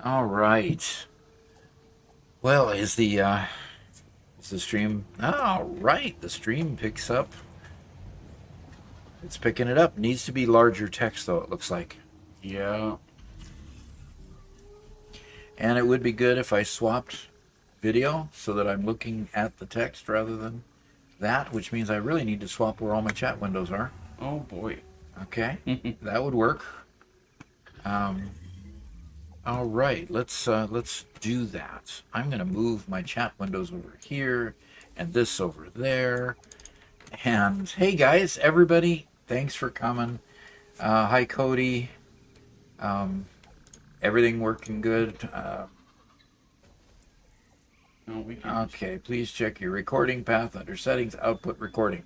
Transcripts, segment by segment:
All right. Well, is the stream? All right, the stream picks up. It's picking it up. Needs to be larger text though. It looks like. Yeah. And it would be good if I swapped video so that I'm looking at the text rather than that, which means I really need to swap where all my chat windows are. Oh boy. Okay, that would work. All right, let's do that. I'm gonna move my chat windows over here and this over there. And hey guys, everybody, thanks for coming. Hi Cody. Everything working good? No, we can. Okay, please check your recording path under settings, output recording.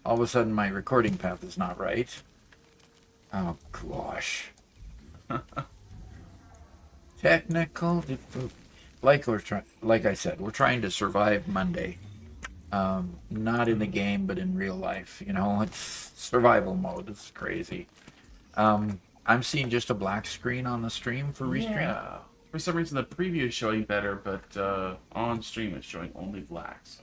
All of a sudden my recording path is not right. Oh gosh. Technical difficulty. Like I said, we're trying to survive Monday. Not in the game, but in real life. You know, it's survival mode. It's crazy. I'm seeing just a black screen on the stream for restream. Yeah. For some reason, the preview is showing better, but on stream it's showing only black. So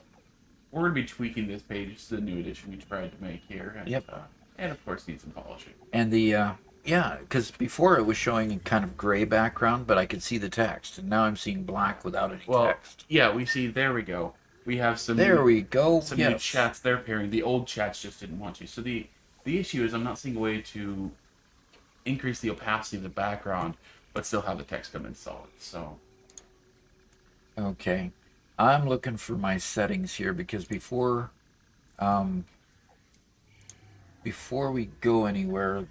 we're going to be tweaking this page. It's the new edition we tried to make here. And, Yep. And of course, needs some polishing. And the yeah, because before it was showing a kind of gray background, but I could see the text, and now I'm seeing black without any text. Yeah, we see. There we go. We have some. There we go. Some new chats they're pairing. The old chats just didn't want to. So the issue is I'm not seeing a way to increase the opacity of the background, but still have the text come in solid. So. Okay, I'm looking for my settings here because before we go anywhere,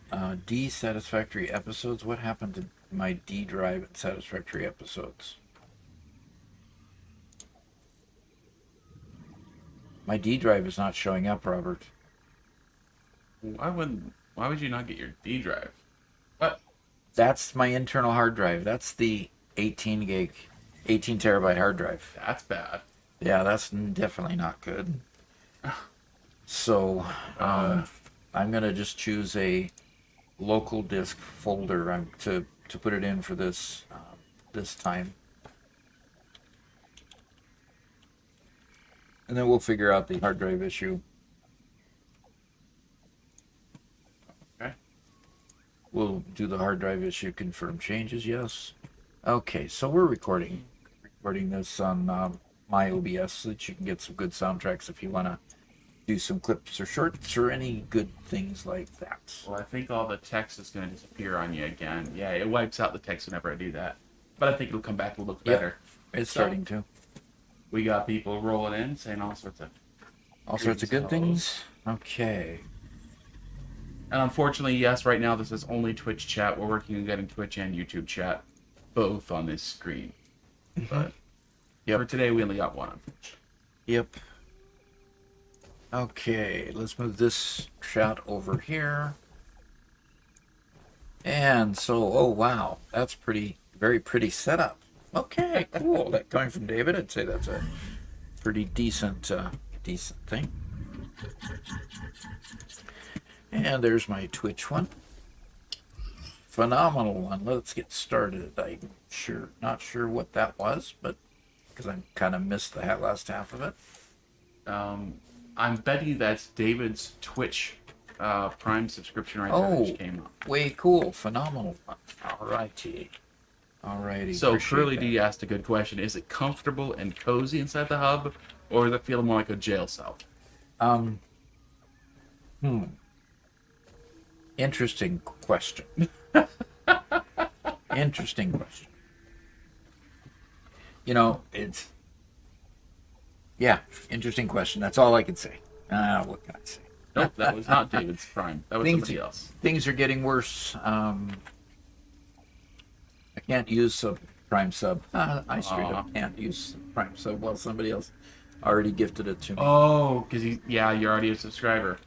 D Satisfactory episodes. What happened to my D drive and Satisfactory episodes? My D drive is not showing up, Robert. Why would you not get your D drive? What? That's my internal hard drive. That's the 18 terabyte hard drive. That's bad. Yeah, that's definitely not good. So, I'm gonna just choose a local disk folder to put it in for this this time, and then we'll figure out the hard drive issue. Okay. We'll do the hard drive issue. Confirm changes. Yes. Okay, so we're recording this on my OBS so that you can get some good soundtracks if you want to do some clips or shorts or any good things like that. Well, I think all the text is going to disappear on you again. Yeah, it wipes out the text whenever I do that. But I think it'll come back and look better. It's starting to. We got people rolling in saying all sorts of good things. Okay. And unfortunately, yes, right now this is only Twitch chat. We're working on getting Twitch and YouTube chat both on this screen. But for today, we only got one on Twitch. Yep. Okay, let's move this shot over here. And so, oh wow, that's very pretty setup. Okay, cool. That coming from David, I'd say that's a pretty decent thing. And there's my Twitch one. Phenomenal one. Let's get started. I'm not sure what that was, but because I kind of missed the last half of it. I'm betting that's David's Twitch Prime subscription right there, which came up. Way cool. Phenomenal. Alrighty. So Curly D asked a good question. Is it comfortable and cozy inside the hub, or does it feel more like a jail cell? Interesting question. Interesting question. You know, interesting question. That's all I can say. What can I say? Nope, that was not David's Prime. That was somebody else. Things are getting worse. I can't use Prime sub. I straight up can't use Prime sub while somebody else already gifted it to me. Oh, because you're already a subscriber.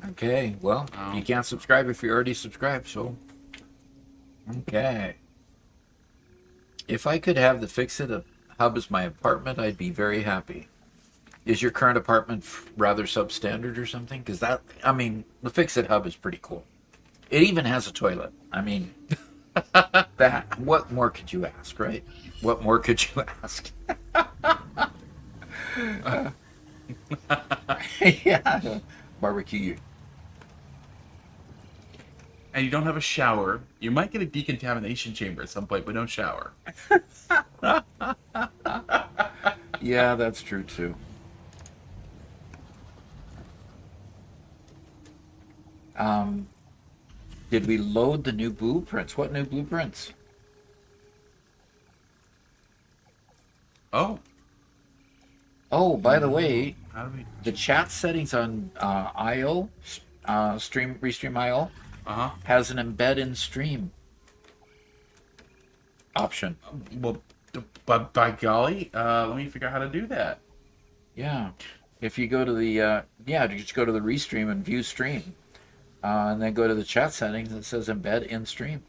Okay, well, you can't subscribe if you're already subscribed, so... Okay. If I could have the Fix-It hub as my apartment, I'd be very happy. Is your current apartment rather substandard or something? Because the Fix-It hub is pretty cool. It even has a toilet. I mean, what more could you ask, right? What more could you ask? Yeah. Barbecue you. And you don't have a shower. You might get a decontamination chamber at some point, but no shower. Yeah, that's true too. Um, did we load the new blueprints? What new blueprints? Oh, Oh, by the way, how do we? the chat settings on IO, stream restream IO, Uh has an embed in stream option. huh. Well, by golly, let me figure out how to do that. Yeah, if you go to the yeah, you just go to the restream and view stream, and then go to the chat settings. It says embed in stream.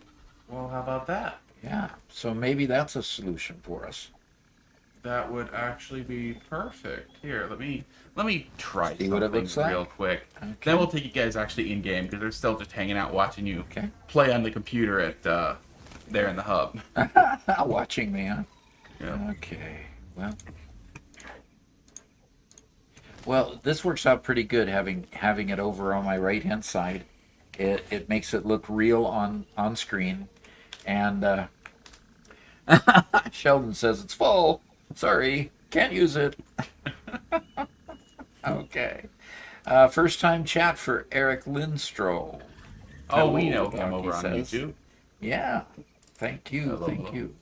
Well, how about that? Yeah, so maybe that's a solution for us. That would actually be perfect. Here, let me try See what it something looks like? real quick. Okay. Then we'll take you guys actually in game because they're still just hanging out watching you Okay. play on the computer at there in the hub. Watching me, huh? Yeah. Okay. Well, this works out pretty good having it over on my right hand side. It makes it look real on screen, and Sheldon says it's full. Sorry, can't use it. Okay. First time chat for Eric Lindstro. Oh, we Hello, know him Doc, over he on says. YouTube. Yeah. Thank you. Hello, Thank hello. you.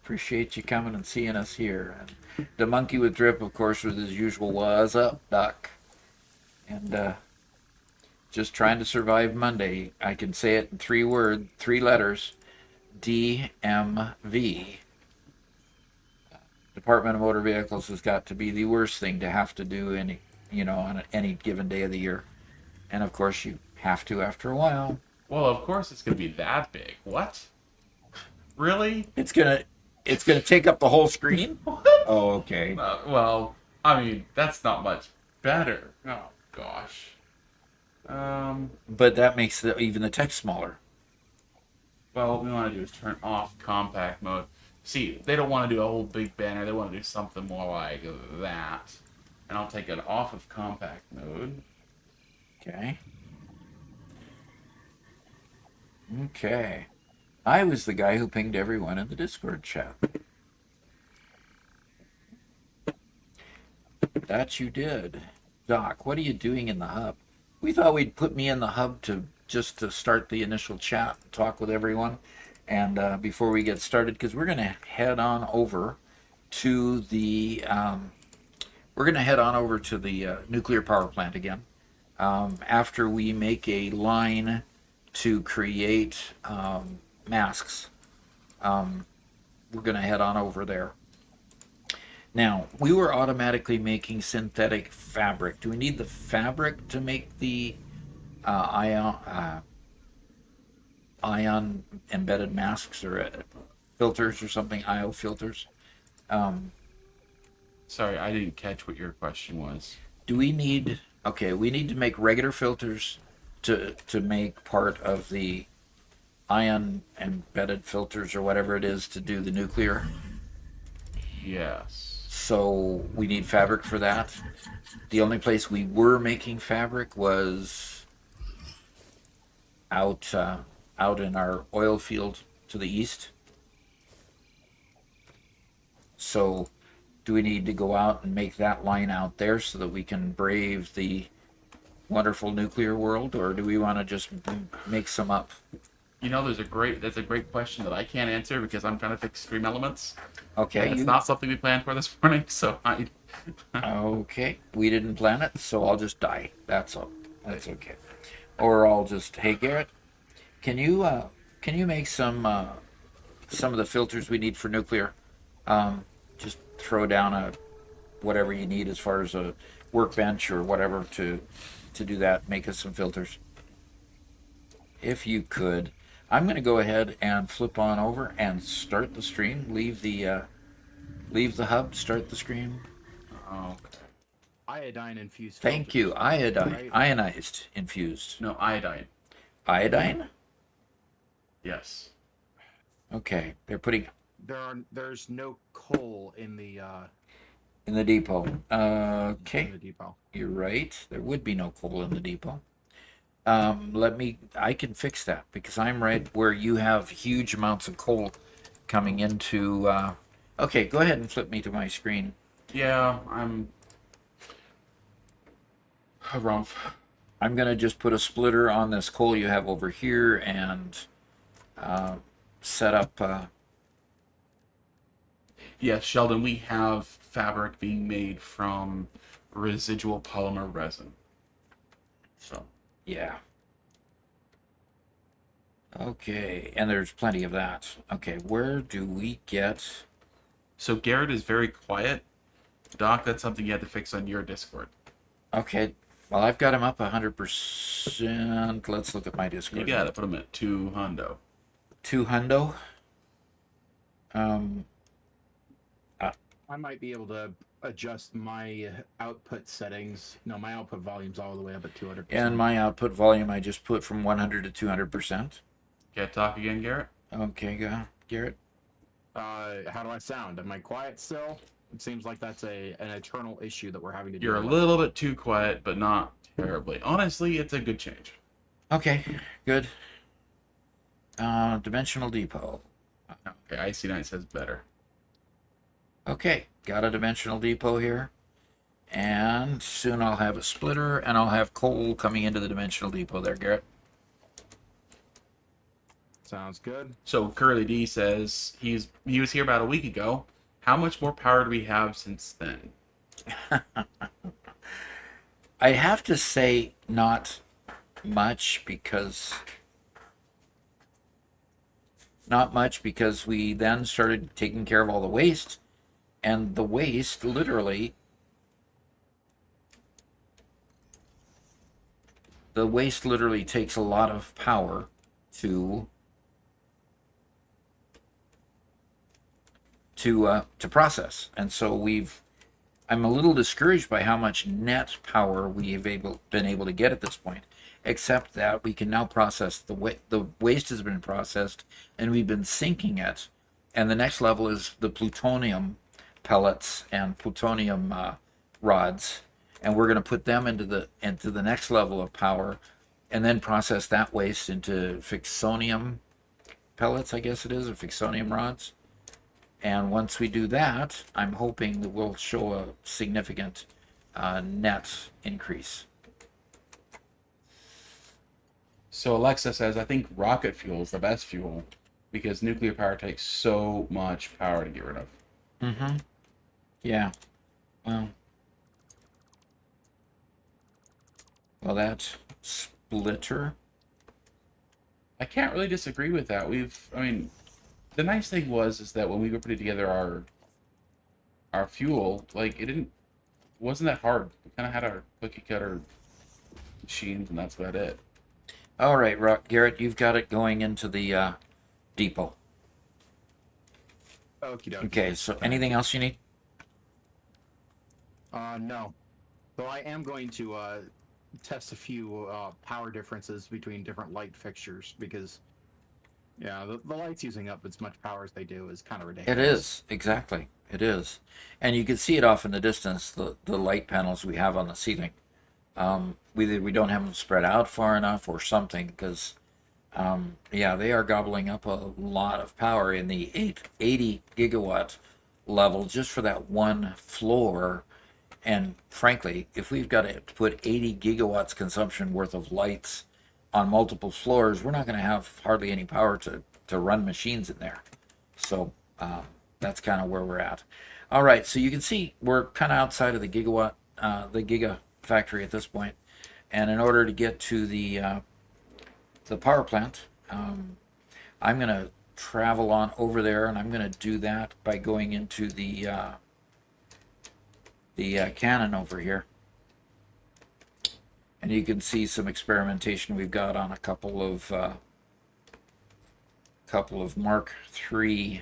Appreciate you coming and seeing us here. And the monkey with drip, of course, with his usual "What's up, Doc?" And just trying to survive Monday. I can say it in 3 letters: DMV. Department of Motor Vehicles has got to be the worst thing to have to do on any given day of the year. And of course, you have to after a while. Well, of course it's gonna be that big. What? Really? It's gonna take up the whole screen. Oh, okay. Well, I mean that's not much better. Oh gosh. But that makes even the text smaller. Well, what we want to do is turn off compact mode. See, they don't want to do a whole big banner. They want to do something more like that. And I'll take it off of compact mode. Okay. Okay. I was the guy who pinged everyone in the Discord chat. That you did. Doc, what are you doing in the hub? We thought we'd put me in the hub to start the initial chat, talk with everyone, and before we get started, because we're going to head on over to the nuclear power plant again. After we make a line to create masks, we're going to head on over there. Now, we were automatically making synthetic fabric. Do we need the fabric to make the ion embedded masks or filters or something, IO filters? Sorry, I didn't catch what your question was. Do we need... Okay, we need to make regular filters to make part of the ion embedded filters or whatever it is to do the nuclear. Yes. So we need fabric for that. The only place we were making fabric was out in our oil field to the east. So do we need to go out and make that line out there so that we can brave the wonderful nuclear world, or do we want to just make some up? You know, that's a great question that I can't answer because I'm trying to fix stream elements. Okay. And it's not something we planned for this morning, so I... Okay, we didn't plan it, so I'll just die. That's all. That's okay. Or I'll just, hey Garrett, can you make some of the filters we need for nuclear? Just throw down whatever you need as far as a workbench or whatever to do that. Make us some filters, if you could. I'm going to go ahead and flip on over and start the stream. Leave the hub. Start the stream. Okay. Iodine infused. Thank you. Iodine. Ionized. Infused. No, iodine. Iodine? Yes. Okay. They're putting There's no coal in the depot. in Okay. the depot. You're right. There would be no coal in the depot. I can fix that because I'm right where you have huge amounts of coal coming into, okay, go ahead and flip me to my screen. Yeah, I'm a Rumpf. I'm gonna just put a splitter on this coal you have over here and set up. Yes, Sheldon, we have fabric being made from residual polymer resin. So, Yeah. Okay, and there's plenty of that. Okay, where do we get? so Garrett is very quiet. Doc, that's something you had to fix on your Discord. Okay, well I've got him up 100%. Let's look at my You Discord. got to put him at 200. 2 hundo. I might be able to adjust my output settings. No, my output volume's all the way up at 200%. And my output volume I just put from 100 to 200%. Can't talk again, Garrett? Okay, Garrett. How do I sound? Am I quiet still? It seems like that's an eternal issue that we're having to deal You're a with. little bit too quiet, but not terribly. Honestly, it's a good change. Okay, good. Dimensional depot. Okay, Icy Knight says better. Okay, got a dimensional depot here. And soon I'll have a splitter and I'll have coal coming into the dimensional depot there, Garrett. Sounds good. So Curly D says he was here about a week ago. How much more power do we have since then? I have to say not much because we then started taking care of all the waste, and the waste literally takes a lot of power to process. And so I'm a little discouraged by how much net power we've been able to get at this point, except that we can now process the waste has been processed and we've been sinking it. And the next level is the plutonium pellets and plutonium rods, and we're going to put them into the next level of power and then process that waste into fixonium pellets, I guess it is, or fixonium rods. And once we do that, I'm hoping that we'll show a significant net increase. So Alexa says, I think rocket fuel is the best fuel because nuclear power takes so much power to get rid of. Mm-hmm. Yeah. Well, that splitter. I can't really disagree with that. The nice thing is that when we were putting together our fuel, like wasn't that hard. We kind of had our cookie cutter machines, and that's about it. All right, Garrett, you've got it going into the depot. Okie dokie. Okay, so anything else you need? No. So I am going to test a few power differences between different light fixtures because, yeah, the lights using up as much power as they do is kind of ridiculous. It is, exactly. It is. And you can see it off in the distance, the light panels we have on the ceiling. We don't have them spread out far enough or something because, yeah, they are gobbling up a lot of power in the 80 gigawatt level just for that one floor. And frankly, if we've got to put 80 gigawatts consumption worth of lights on multiple floors, we're not going to have hardly any power to run machines in there. So that's kind of where we're at. All right, so you can see we're kind of outside of the giga factory at this point. And in order to get to the power plant, I'm going to travel on over there, and I'm going to do that by going into the cannon over here. And you can see some experimentation we've got on a couple of Mark III.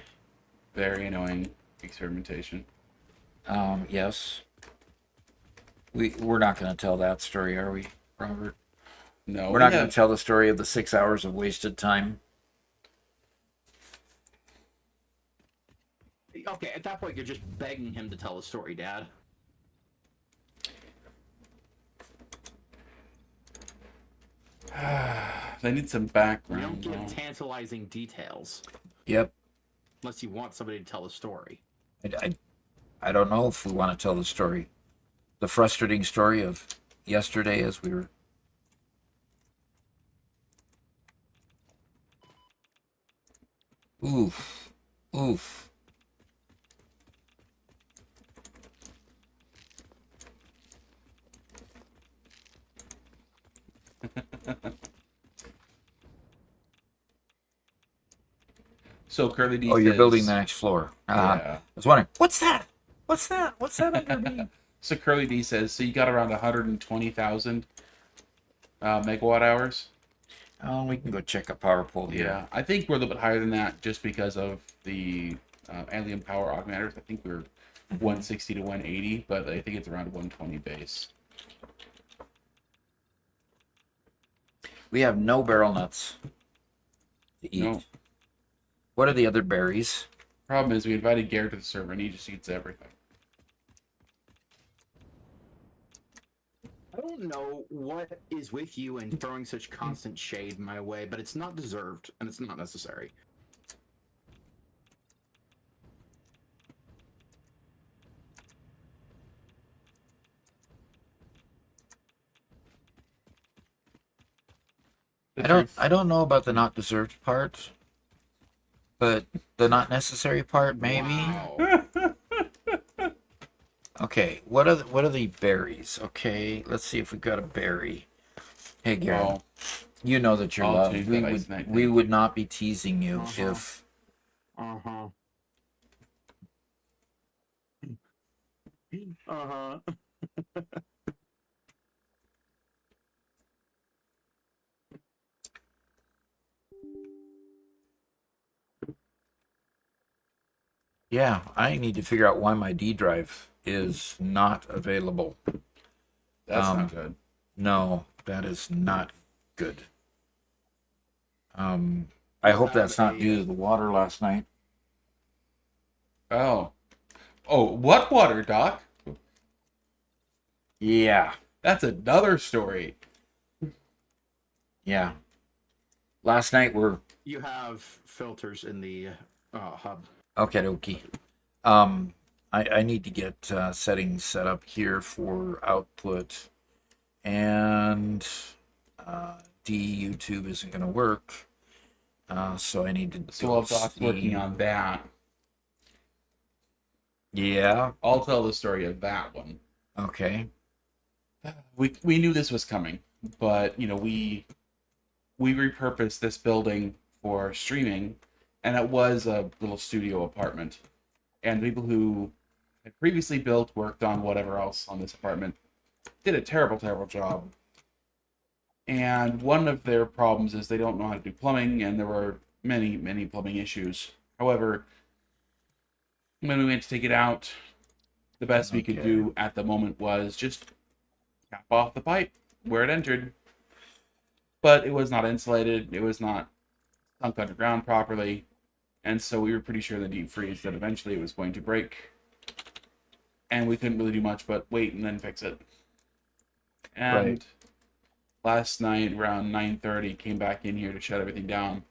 Very annoying experimentation. Yes. We're not going to tell that story, are we, Robert? No, We're not going to tell the story of the 6 hours of wasted time. Okay, at that point, you're just begging him to tell the story, Dad. They need some You background. don't give though. tantalizing details Yep. unless you want somebody to tell the story. I I don't know if we want to tell the story, the frustrating story of yesterday as we were. Oof, oof. So Curly D Oh, you're building the says, next floor. yeah. I was wondering, what's that? What's that? What's that under me? So Curly D says, so you got around 120,000 megawatt hours. Oh, we can go check a power pole here. Yeah, I think we're a little bit higher than that just because of the alien power augmenters. I think we're 160 to 180, but I think it's around 120 base. We have no barrel nuts to eat. No. What are the other berries? Problem is, we invited Garrett to the server, and he just eats everything. I don't know what is with you in throwing such constant shade my way, but it's not deserved and it's not necessary. The I don't truth. I don't know about the not deserved part, but the not necessary part maybe. Wow. Okay, what are the berries? Okay, let's see if we got a berry. Hey Gary, Well, you know that you're I'll loved. change We that ice would night we thing. would not be teasing you Uh-huh. if Uh-huh. Uh-huh. yeah, I need to figure out why my D drive is not available. that's Um, not good. No, that is not good. I hope that's not due to the water last night. Oh. Oh, what water, Doc? Yeah, That's another story. yeah. Last night we're You have filters in the hub. okay, dokie. I need to get settings set up here for output, and D YouTube isn't going to work, so I need to. So while Doc's working on that, Yeah. I'll tell the story of that one. Okay. We knew this was coming, but we repurposed this building for streaming, and it was a little studio apartment. And people who had previously built, worked on whatever else on this apartment, did a terrible, terrible job. And one of their problems is they don't know how to do plumbing, and there were many, many plumbing issues. However, when we went to take it out, the best we could Okay. do at the moment was just cap off the pipe where it entered. But it was not insulated, it was not sunk underground properly, and so we were pretty sure in the deep freeze that eventually it was going to break. And we couldn't really do much but wait and then fix it. And Right. last night around 9:30 came back in here to shut everything down.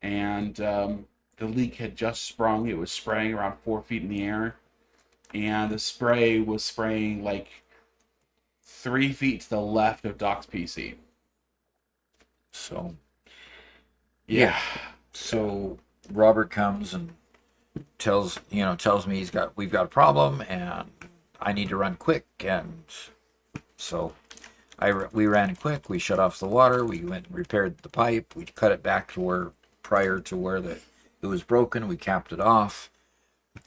And the leak had just sprung. It was spraying around 4 feet in the air. And the spray was spraying like 3 feet to the left of Doc's PC. So Yeah. so Robert comes and tells me we've got a problem and I need to run quick, and so we ran quick. We shut off the water. We went and repaired the pipe. We cut it back to where prior to where it was broken. We capped it off,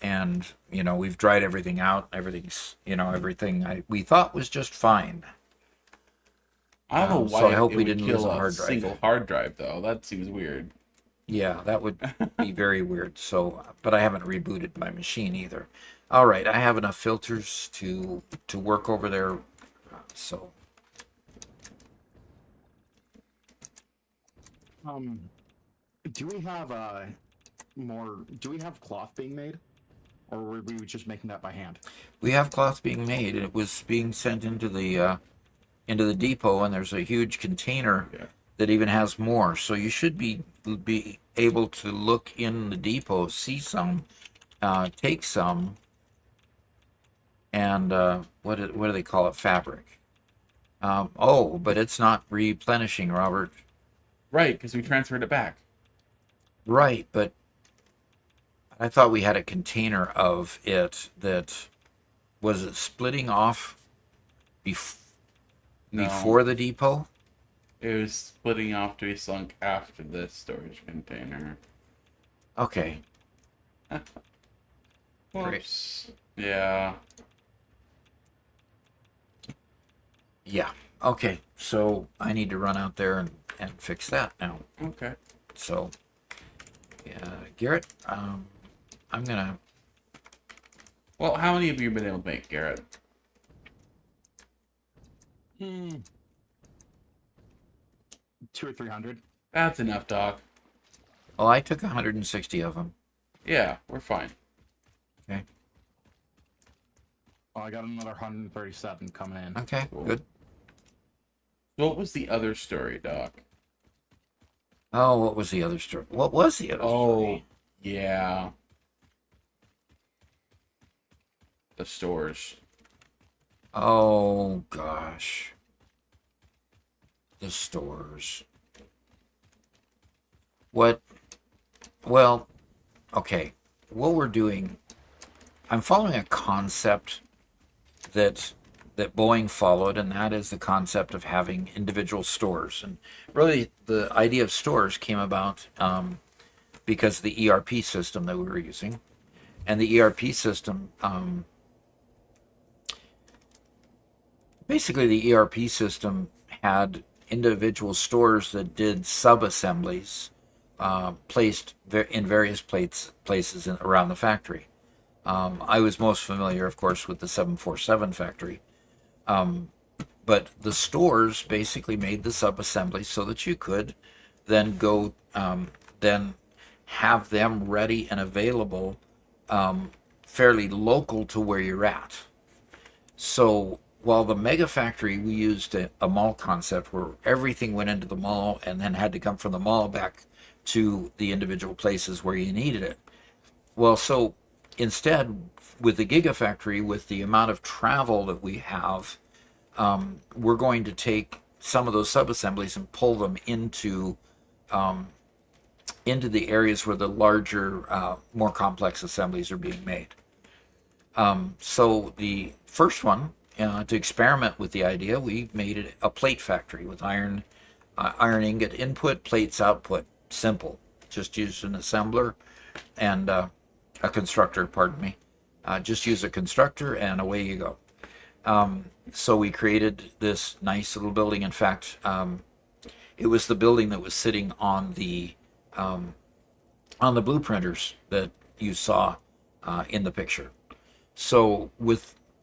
and we've dried everything out. Everything's everything we thought was just fine. I don't know why so I hope it we would didn't kill lose a hard drive. single hard drive, though. That seems weird. Yeah, that would be very weird. So, but I haven't rebooted my machine either. All right, I have enough filters to work over there. So, Do we have more? Do we have cloth being made, or were we just making that by hand? we have cloth being made, and it was being sent into the depot, and there's a huge container Yeah. that even has more. So you should be able to look in the depot, see some, take some, and what do they call it? Fabric. Oh, but it's not replenishing, Robert. Right, because we transferred it back. Right, but I thought we had a container of it that was it splitting off bef- No, before the depot? it was splitting off to be sunk after the storage container. Okay, great. Whoops. Yeah. Yeah. Okay, so I need to run out there and fix that now. Okay. So, yeah, Garrett, I'm gonna. Well, how many have you been able to make, Garrett? Hmm. 200 or 300. That's enough, Doc. Well, I took 160 of them. Yeah, we're fine. Okay. Well, I got another 137 coming in. Okay. Cool. Good. What was the other story, Doc? Oh, what was the other story? What was the other story? Yeah. The stores. Oh gosh. The stores. What? Well, okay. What we're doing, I'm following a concept that Boeing followed, and that is the concept of having individual stores. And really, the idea of stores came about because of the ERP system that we were using, and the ERP system. Basically, the ERP system had individual stores that did sub-assemblies placed in various places around the factory. I was most familiar, of course, with the 747 factory. But the stores basically made the sub-assemblies so that you could then go, then have them ready and available fairly local to where you're at. So while the mega factory, we used a mall concept where everything went into the mall and then had to come from the mall back to the individual places where you needed it. Well, so instead, with the gigafactory, with the amount of travel that we have, we're going to take some of those sub-assemblies and pull them into the areas where the larger, more complex assemblies are being made. So the first one, to experiment with the idea, we made it a plate factory with iron ingot input, plates output. Simple. Just use an assembler and a constructor, pardon me. Just use a constructor and away you go. So we created this nice little building. In fact, it was the building that was sitting on the blueprinters that you saw in the picture. So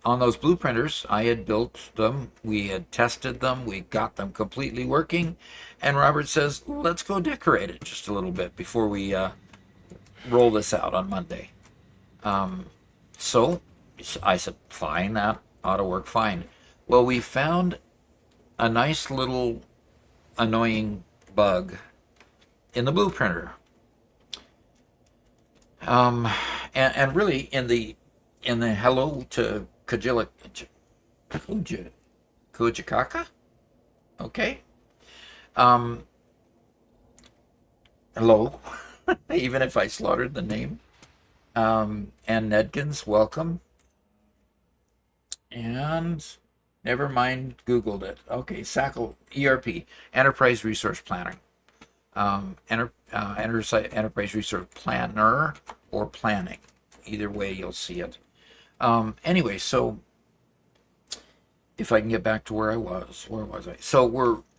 on those blueprinters, I had built them, we had tested them, we got them completely working, and Robert says, let's go decorate it just a little bit before we roll this out on Monday. So I said, fine, that ought to work fine. Well, we found a nice little annoying bug in the blueprinter. And really in the hello to Kujikaka? Okay. Hello. Even if I slaughtered the name. And Nedkins, welcome. And never mind, Googled it. Okay, SACL, ERP, Enterprise Resource Planning. Enterprise Resource Planner or Planning. Either way, you'll see it. Anyway, so if I can get back to where was I? So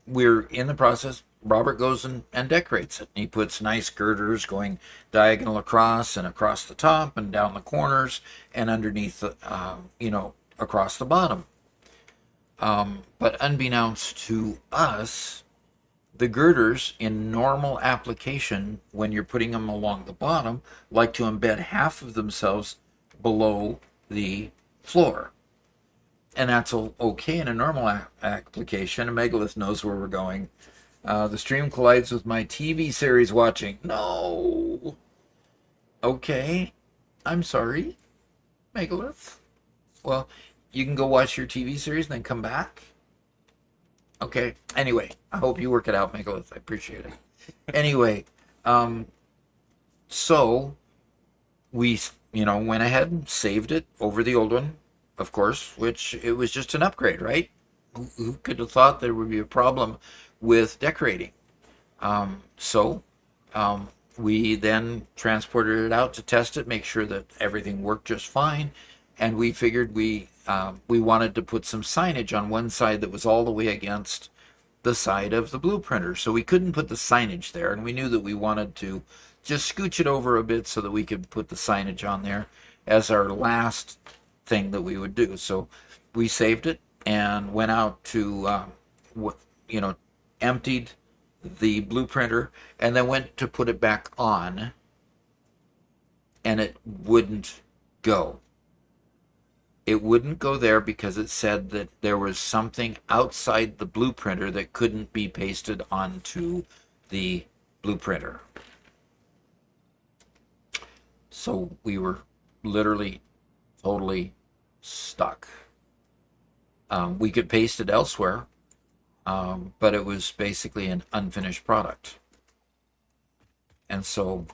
we're in the process. Robert goes and decorates it. He puts nice girders going diagonal across and across the top and down the corners and underneath the, across the bottom. But unbeknownst to us, the girders in normal application, when you're putting them along the bottom, like to embed half of themselves below the floor. And that's okay in a normal application. A megalith knows where we're going. The stream collides with my TV series watching. No. Okay. I'm sorry, megalith. Well, You can go watch your TV series and then come back. Okay. Anyway, I hope you work it out, Megalith. I appreciate it. Anyway, so we, went ahead and saved it over the old one, of course, which it was just an upgrade, right? Who could have thought there would be a problem with decorating? So we then transported it out to test it, make sure that everything worked just fine, and we figured we wanted to put some signage on one side that was all the way against the side of the blueprinter. So we couldn't put the signage there, and we knew that we wanted to just scooch it over a bit so that we could put the signage on there as our last thing that we would do. So we saved it and went out to, emptied the blueprinter and then went to put it back on, and it wouldn't go. It wouldn't go there because it said that there was something outside the blueprinter that couldn't be pasted onto the blueprinter. So we were literally totally stuck. We could paste it elsewhere, but it was basically an unfinished product. And so,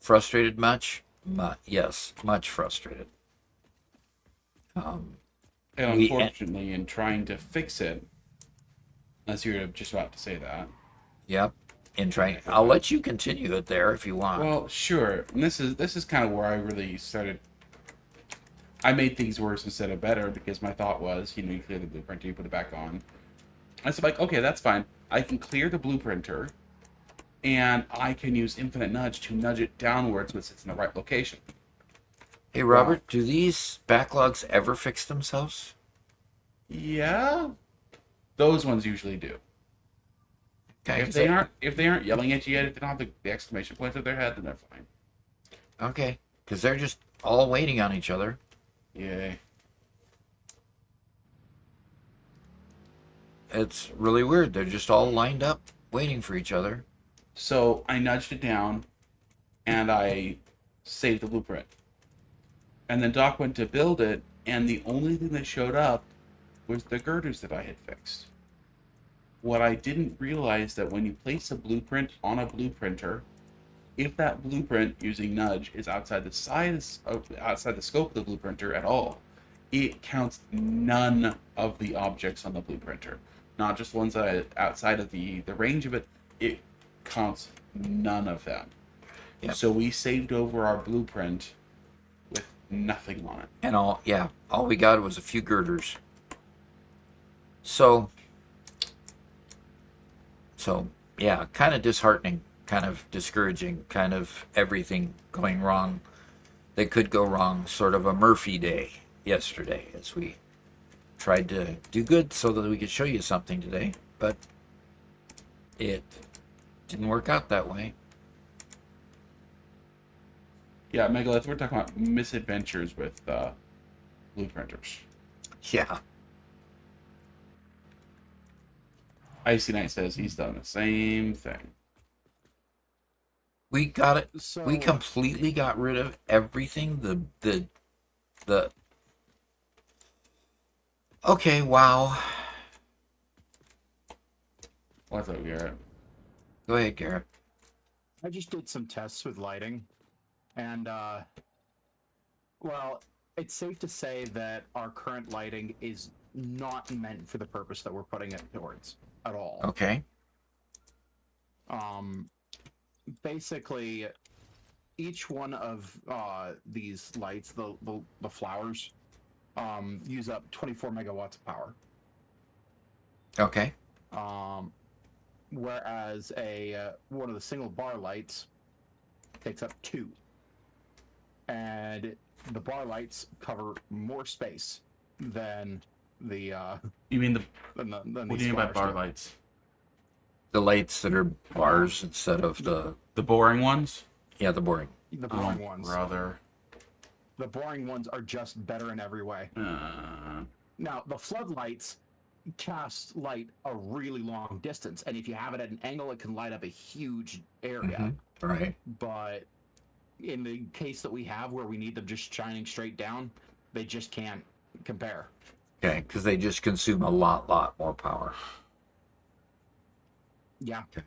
frustrated much? Yes, much frustrated. And unfortunately, in trying to fix it, as you were just about to say that. Yep. I'll let you continue it there if you want. Well, sure. And this is kind of where I really started. I made things worse instead of better because my thought was, you clear the blueprinter, you put it back on. I was like, okay, that's fine. I can clear the blueprinter, and I can use infinite nudge to nudge it downwards so it sits in the right location. Hey, Robert, do these backlogs ever fix themselves? Yeah, those ones usually do. Okay, if they aren't yelling at you yet, if they don't have the exclamation points at their head, then they're fine. Okay, because they're just all waiting on each other. Yay. It's really weird. They're just all lined up, waiting for each other. So I nudged it down, and I saved the blueprint. And then Doc went to build it, and the only thing that showed up was the girders that I had fixed. What I didn't realize that when you place a blueprint on a blueprinter, if that blueprint using nudge is outside the scope of the blueprinter at all, it counts none of the objects on the blueprinter. Not just ones that are outside of the range of it, it counts none of them. Yep. So we saved over our blueprint with nothing on it. And all we got was a few girders. So yeah, kind of disheartening, kind of discouraging, kind of everything going wrong that could go wrong, sort of a Murphy day yesterday as we tried to do good so that we could show you something today, but it didn't work out that way. Yeah, Megalith, we're talking about misadventures with blueprinters. Yeah. Icy Knight says he's done the same thing. We got it. So, we completely got rid of everything. The Okay, wow. What's up, Garrett? Go ahead, Garrett. I just did some tests with lighting, and well, it's safe to say that our current lighting is not meant for the purpose that we're putting it towards at all. Okay. Basically, each one of these lights, the flowers, use up 24 megawatts of power. Okay. Whereas one of the single bar lights takes up 2. And the bar lights cover more space than the You mean than what do you mean by bar lights? The lights that are bars instead of the boring ones? Yeah, the boring. The boring ones. Brother. The boring ones are just better in every way. Now, the floodlights cast light a really long distance, and if you have it at an angle, it can light up a huge area. Mm-hmm. Right. But in the case that we have where we need them just shining straight down, they just can't compare. Okay, because they just consume a lot more power. Yeah. Okay.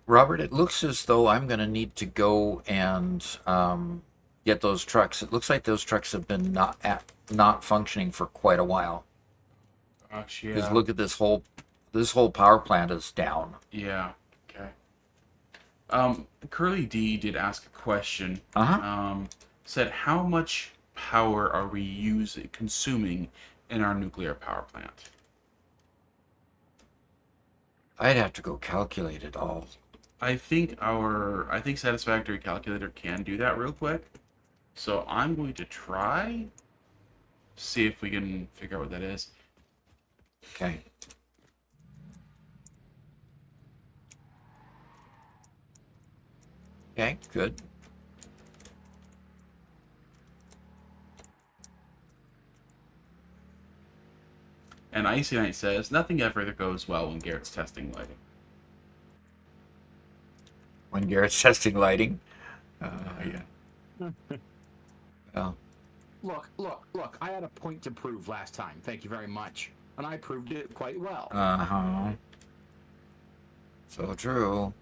Robert, it looks as though I'm going to need to go and get those trucks. It looks like those trucks have been not functioning for quite a while. Gosh, Because yeah. look at this whole power plant is down. Yeah. Okay. Curly D did ask a question. Uh-huh. Said, how much power are we consuming in our nuclear power plant? I'd have to go calculate it all. I think Satisfactory calculator can do that real quick. So I'm going to try, see if we can figure out what that is. Okay. Okay, good. And Icy Knight says, nothing ever goes well when Garrett's testing lighting. When Garrett's testing lighting. Yeah. Well, Look, I had a point to prove last time. Thank you very much. And I proved it quite well. uh-huh. So true.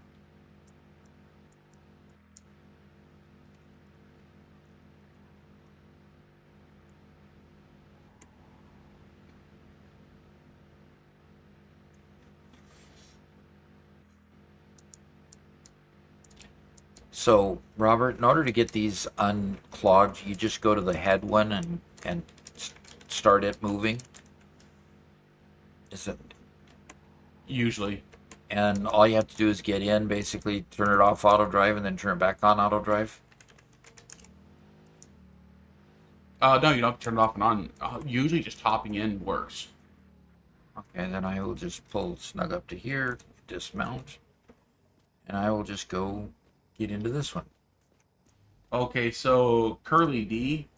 So, Robert, in order to get these unclogged, you just go to the head one and start it moving. Is it? Usually. And all you have to do is get in, basically turn it off auto drive, and then turn it back on auto drive. No, you don't have to turn it off and on. Usually just hopping in works. Okay, then I will just pull snug up to here, dismount, and I will just go get into this one. Okay, so Curly D,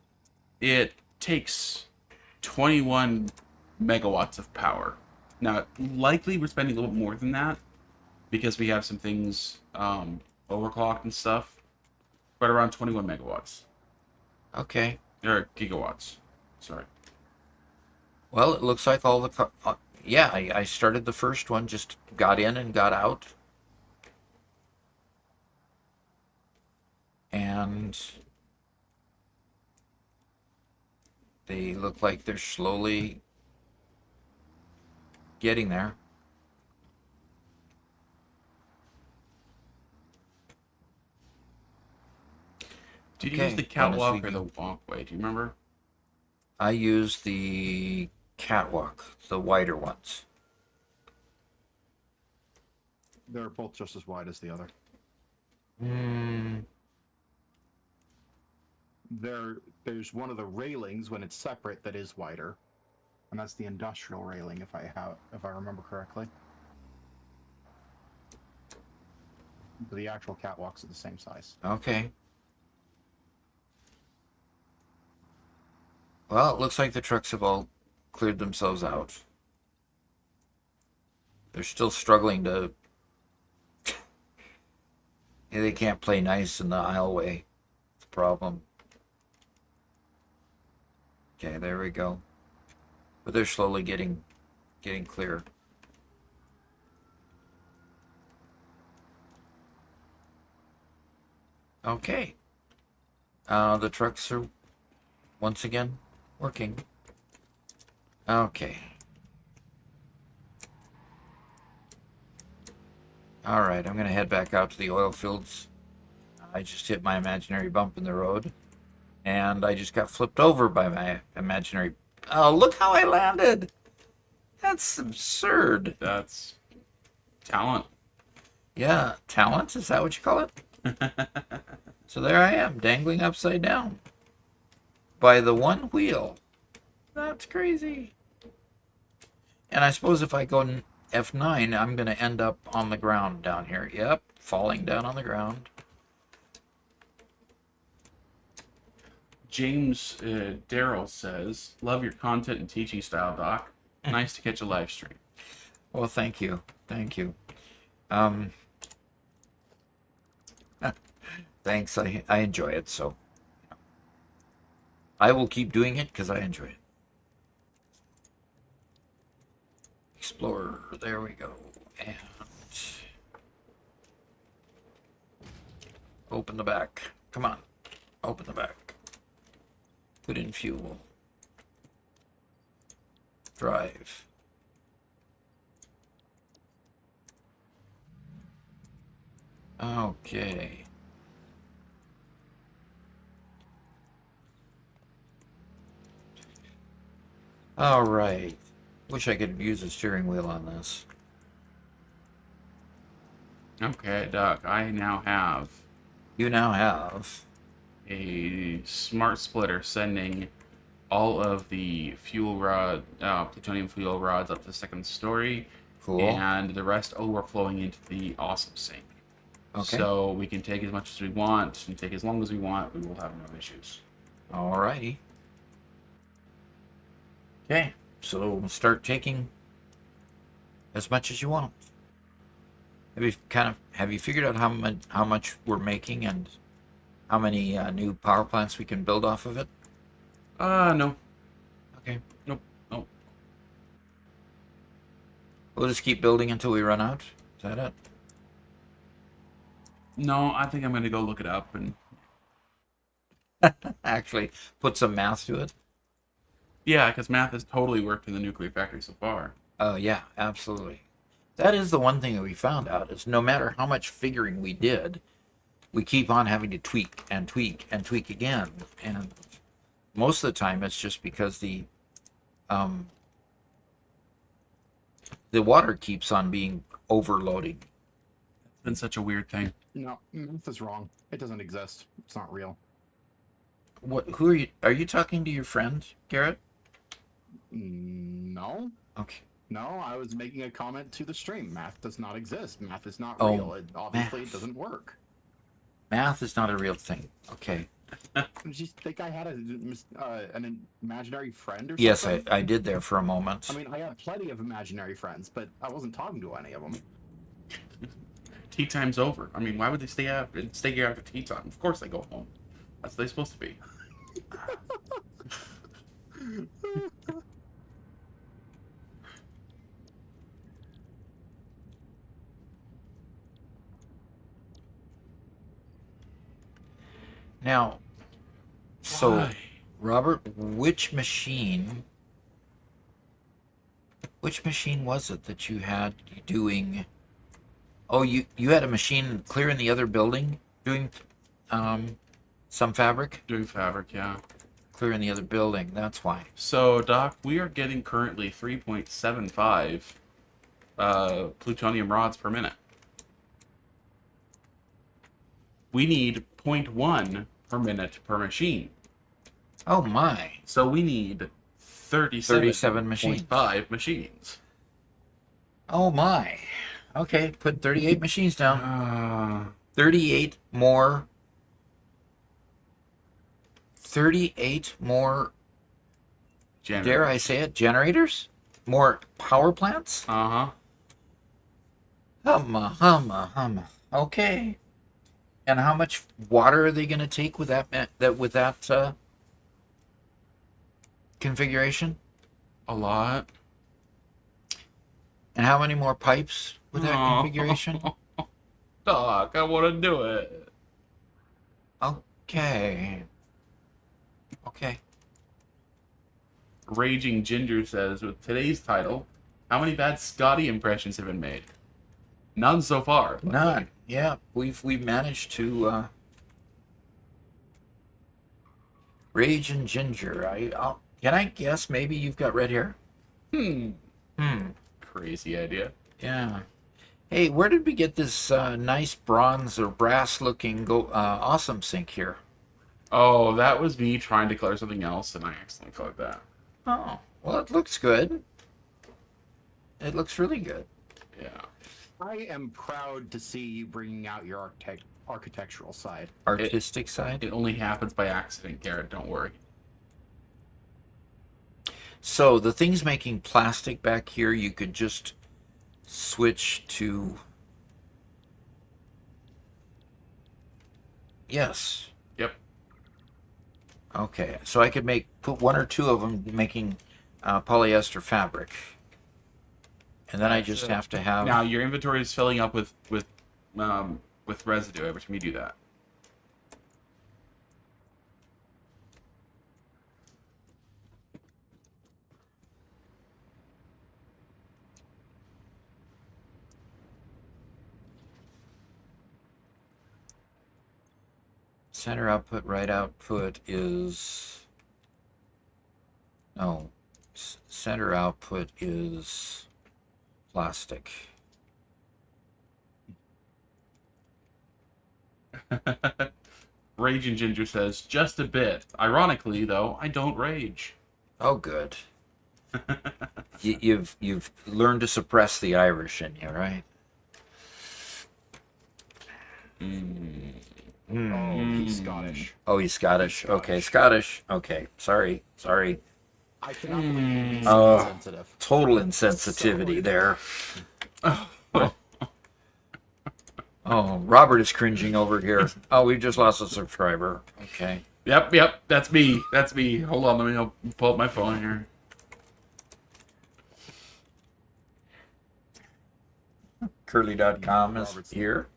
it takes 21 megawatts of power. Now, likely we're spending a little bit more than that because we have some things overclocked and stuff, but around 21 megawatts. Okay. Or gigawatts. Sorry. Well, it looks like all the yeah, I started the first one, just got in and got out. And they look like they're slowly getting there. Did you Okay, use the bonus catwalk or leaving. the walkway? Do you remember? I use the catwalk, the wider ones. They're both just as wide as the other. Hmm. There's one of the railings when it's separate that is wider, and that's the industrial railing if I remember correctly. But the actual catwalks are the same size. Okay. Well, it looks like the trucks have all cleared themselves out. They're still struggling to. They can't play nice in the aisleway. It's a problem. Okay, there we go. But they're slowly getting clear. Okay. The trucks are once again working. Okay. All right, I'm gonna head back out to the oil fields. I just hit my imaginary bump in the road, and I just got flipped over by my imaginary. Oh, look how I landed! That's absurd. That's talent. Yeah, talent, is that what you call it? So there I am, dangling upside down by the one wheel. That's crazy. And I suppose if I go F9, I'm going to end up on the ground down here. Yep, falling down on the ground. James Darrell says, love your content and teaching style, Doc. Nice to catch a live stream. Well, thank you. Thank you. Thanks. I enjoy it, so. I will keep doing it because I enjoy it. Explorer, there we go. And open the back. Come on, open the back. Put in fuel. Drive. Okay. All right. Wish I could use a steering wheel on this. Okay, Doc, I now have You now have. a smart splitter sending all of the fuel rod, plutonium fuel rods up to the second story, Cool. and the rest overflowing into the awesome sink. Okay. So we can take as much as we want and take as long as we want. We will have no issues. Alrighty. Okay, so start taking as much as you want. Have you figured out how much we're making and how many new power plants we can build off of it? No. Okay. Nope. Nope. We'll just keep building until we run out. Is that it? No, I think I'm going to go look it up and Actually, put some math to it. yeah, because math has totally worked in the nuclear factory so far. Oh yeah, absolutely. That is the one thing that we found out is no matter how much figuring we did, we keep on having to tweak and tweak and tweak again. And most of the time it's just because the water keeps on being overloading. It's been such a weird thing. No, math is wrong. It doesn't exist. It's not real. Who are you? Are you talking to your friend, Garrett? No. Okay. No, I was making a comment to the stream. Math does not exist. Math is not Oh, real. It obviously math. doesn't work. Math is not a real thing. Okay. Did you think I had an imaginary friend or Yes, something? I did there for a moment. I mean, I got plenty of imaginary friends, but I wasn't talking to any of them. Tea time's over. I mean, why would they stay here after tea time? Of course they go home. That's what they're supposed to be. Now, so Why? Robert, which machine was it that you had doing? Oh, you had a machine clearing the other building doing some fabric, Doing fabric, yeah. clearing the other building. That's why. So, Doc, we are getting currently 3.75 plutonium rods per minute. We need 0.1 per minute per machine. Oh my. So we need 37 machines. 37.5 machines. Oh my. Okay, put 38 machines down. 38 more. 38 more, dare I say it, generators? More power plants? Uh-huh. Humma. Okay. And how much water are they going to take with that configuration? A lot. And how many more pipes with that configuration? Doc, I want to do it. Okay. Raging Ginger says, with today's title, how many bad Scotty impressions have been made? None so far. None. Yeah, we've managed to Rage and Ginger. Can I guess maybe you've got red hair? Crazy idea. Yeah. Hey, where did we get this nice bronze or brass looking awesome sink here? Oh, that was me trying to color something else, and I accidentally colored that. Oh, well, it looks good. It looks really good. Yeah. I am proud to see you bringing out your architectural side. Artistic side. It only happens by accident, Garrett. Don't worry. So the things making plastic back here, you could just switch to. Yes. Yep. Okay, so I could put one or two of them making polyester fabric, and then I That's just it. have to have. Now your inventory is filling up with residue every time you do that. Center output, right output is. No. Center output is plastic. Rage and Ginger says, just a bit. Ironically, though, I don't rage. Oh, good. You've learned to suppress the Irish in you, right? Oh, he's Scottish. Oh, he's Scottish. Okay, Scottish. Okay, sorry. I cannot believe he's Oh. insensitive. Total insensitivity there. Oh, Robert is cringing over here. Oh, we just lost a subscriber. Okay. Yep, that's me. That's me. Hold on, let me pull up my phone here. Curly.com is Robert's- here.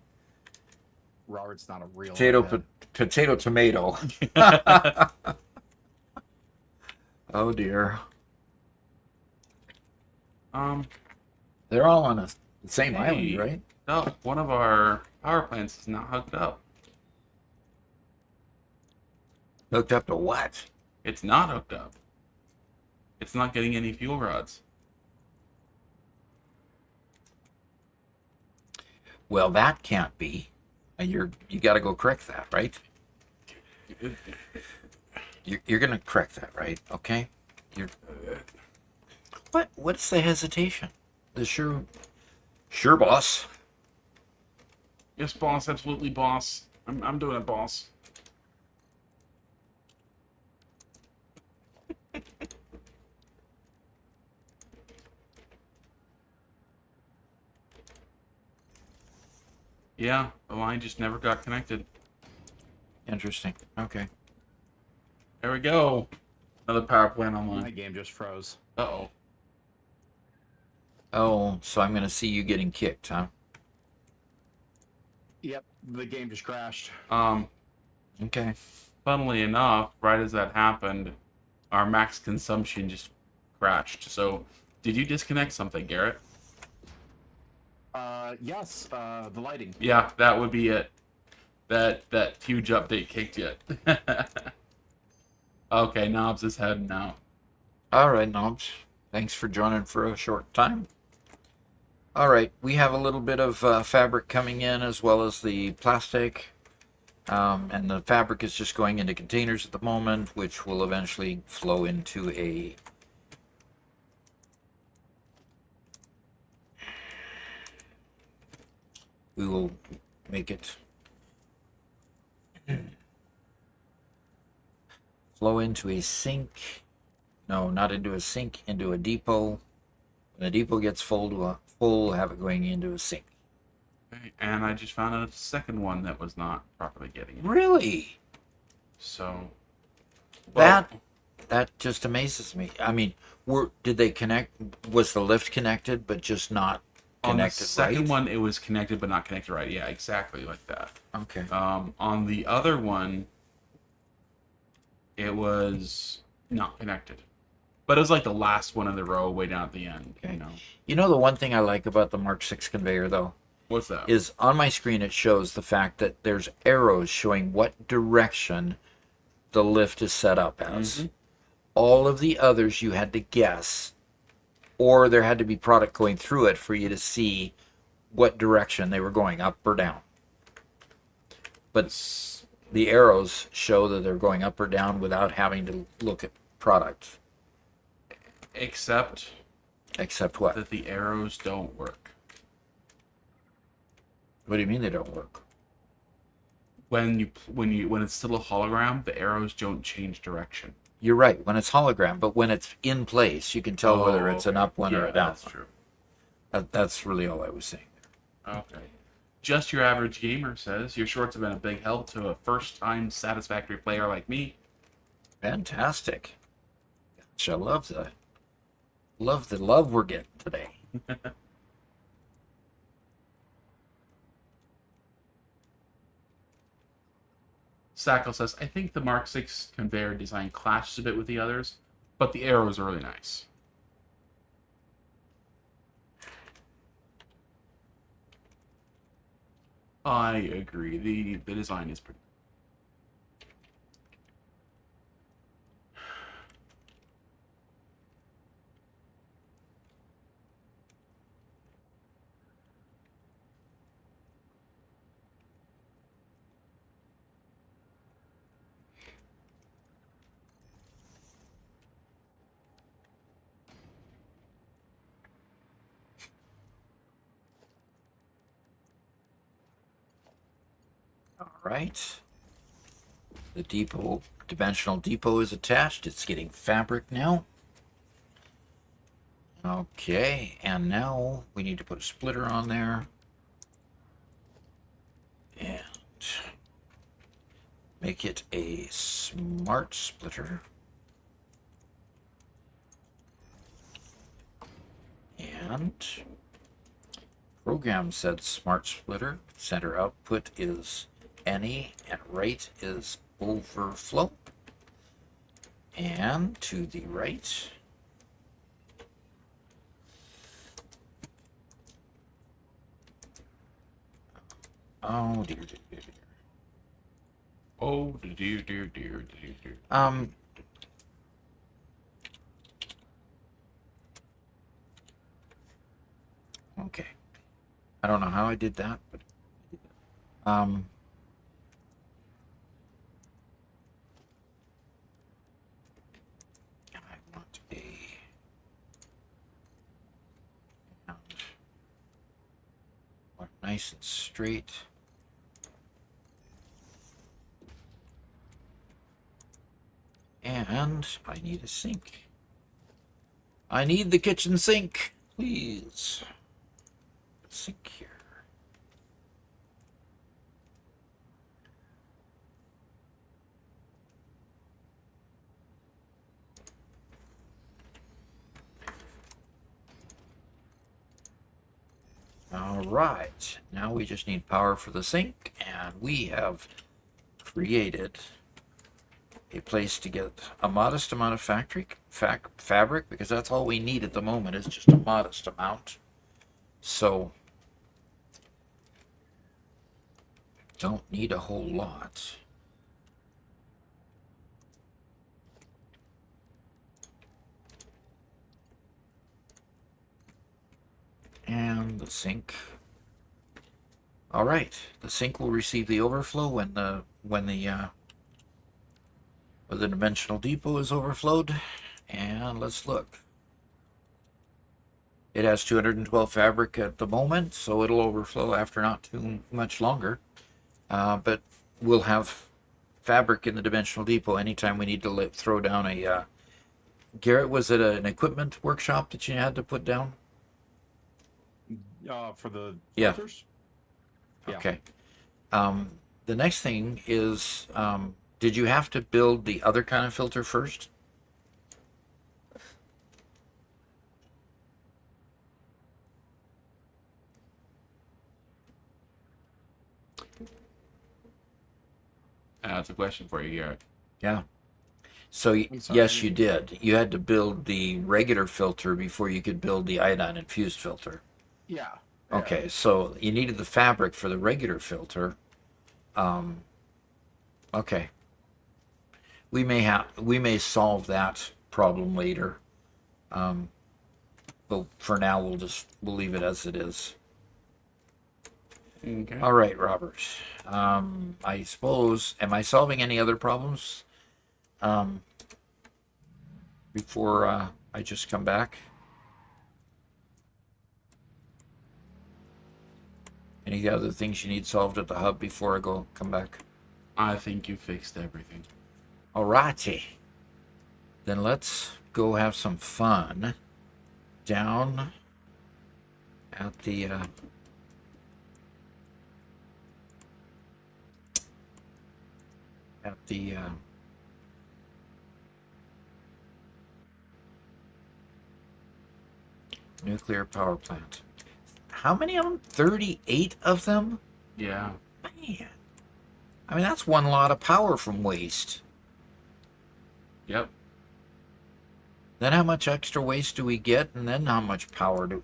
Robert's not a real Potato, tomato. Oh dear. They're all on the same Hey. island, right? No, one of our power plants is not hooked up. Hooked up to what? It's not hooked up. It's not getting any fuel rods. Well, that can't be. You got to go correct that, right? You're gonna correct that, right? Okay. What's the hesitation? The sure, boss. Yes, boss. Absolutely, boss. I'm doing it, boss. Yeah, the line just never got connected. Interesting. Okay. There we go. Another power plant My online. game just froze. Uh-oh. Oh, so I'm gonna see you getting kicked, huh? Yep, the game just crashed. Okay. Funnily enough, right as that happened, our max consumption just crashed. So, did you disconnect something, Garrett? Yes, the lighting. Yeah, that would be it. That huge update kicked you. Okay, Knobs is heading out. All right, Knobs. Thanks for joining for a short time. All right, we have a little bit of fabric coming in as well as the plastic. And the fabric is just going into containers at the moment, which will eventually flow into a we will make it flow into a sink. No, not into a sink, into a depot. When the depot gets full, we'll have it going into a sink. Okay, and I just found a second one that was not properly getting it. Really? So, That just amazes me. I mean, did they connect? Was the lift connected, but just not on the connected second right? one, it was connected but not connected right. Yeah, exactly like that. Okay. On the other one, it was not connected. But it was like the last one in the row, way down at the end. Okay. You know, You know the one thing I like about the Mark 6 conveyor, though, what's that? is on my screen it shows the fact that there's arrows showing what direction the lift is set up as. Mhm. All of the others you had to guess, or there had to be product going through it for you to see what direction they were going, up or down. But the arrows show that they're going up or down without having to look at product. Except Except what? that the arrows don't work. What do you mean they don't work? When it's still a hologram, the arrows don't change direction. You're right, when it's hologram, but when it's in place, you can tell whether it's an okay. up one or Yeah, a down that's one. true. That's really all I was saying. Okay. Just Your Average Gamer says, your shorts have been a big help to a first-time Satisfactory player like me. Fantastic. Gosh, I love the love we're getting today. Sackle says, I think the Mark 6 conveyor design clashes a bit with the others, but the arrows are really nice. I agree. The design is pretty. All right. The depot, dimensional depot is attached. It's getting fabric now. Okay, and now we need to put a splitter on there. And make it a smart splitter. And program said smart splitter. Center output is any and right is overflow. And to the right. Oh dear, dear, dear, dear. Oh, dear, dear, dear, dear, dear. Okay. I don't know how I did that, but I want a nice and straight. And I need a sink. I need the kitchen sink, please. Sink here. All right, now we just need power for the sink, and we have created a place to get a modest amount of fabric, because that's all we need at the moment is just a modest amount. So don't need a whole lot. And the sink. All right, the sink will receive the overflow when the dimensional depot is overflowed. And let's look. It has 212 fabric at the moment, so it'll overflow after not too much longer. But we'll have fabric in the dimensional depot anytime we need to throw down a. Garrett, was it an equipment workshop that you had to put down? For the Yeah. filters? Okay. The next thing is, did you have to build the other kind of filter first? That's a question for you, Garrett. Yeah. So sorry, yes, you did. You had to build the regular filter before you could build the iodine infused filter. Yeah. Okay, so you needed the fabric for the regular filter. Okay. We may solve that problem later. But for now we'll leave it as it is. Okay. All right, Robert. I suppose, am I solving any other problems before I just come back? Any other things you need solved at the hub before I come back? I think you fixed everything. Alrighty. Then let's go have some fun down at the Nuclear power plant. How many of them? 38 of them? Yeah. Man. I mean, that's one lot of power from waste. Yep. Then how much extra waste do we get? And then how much power do...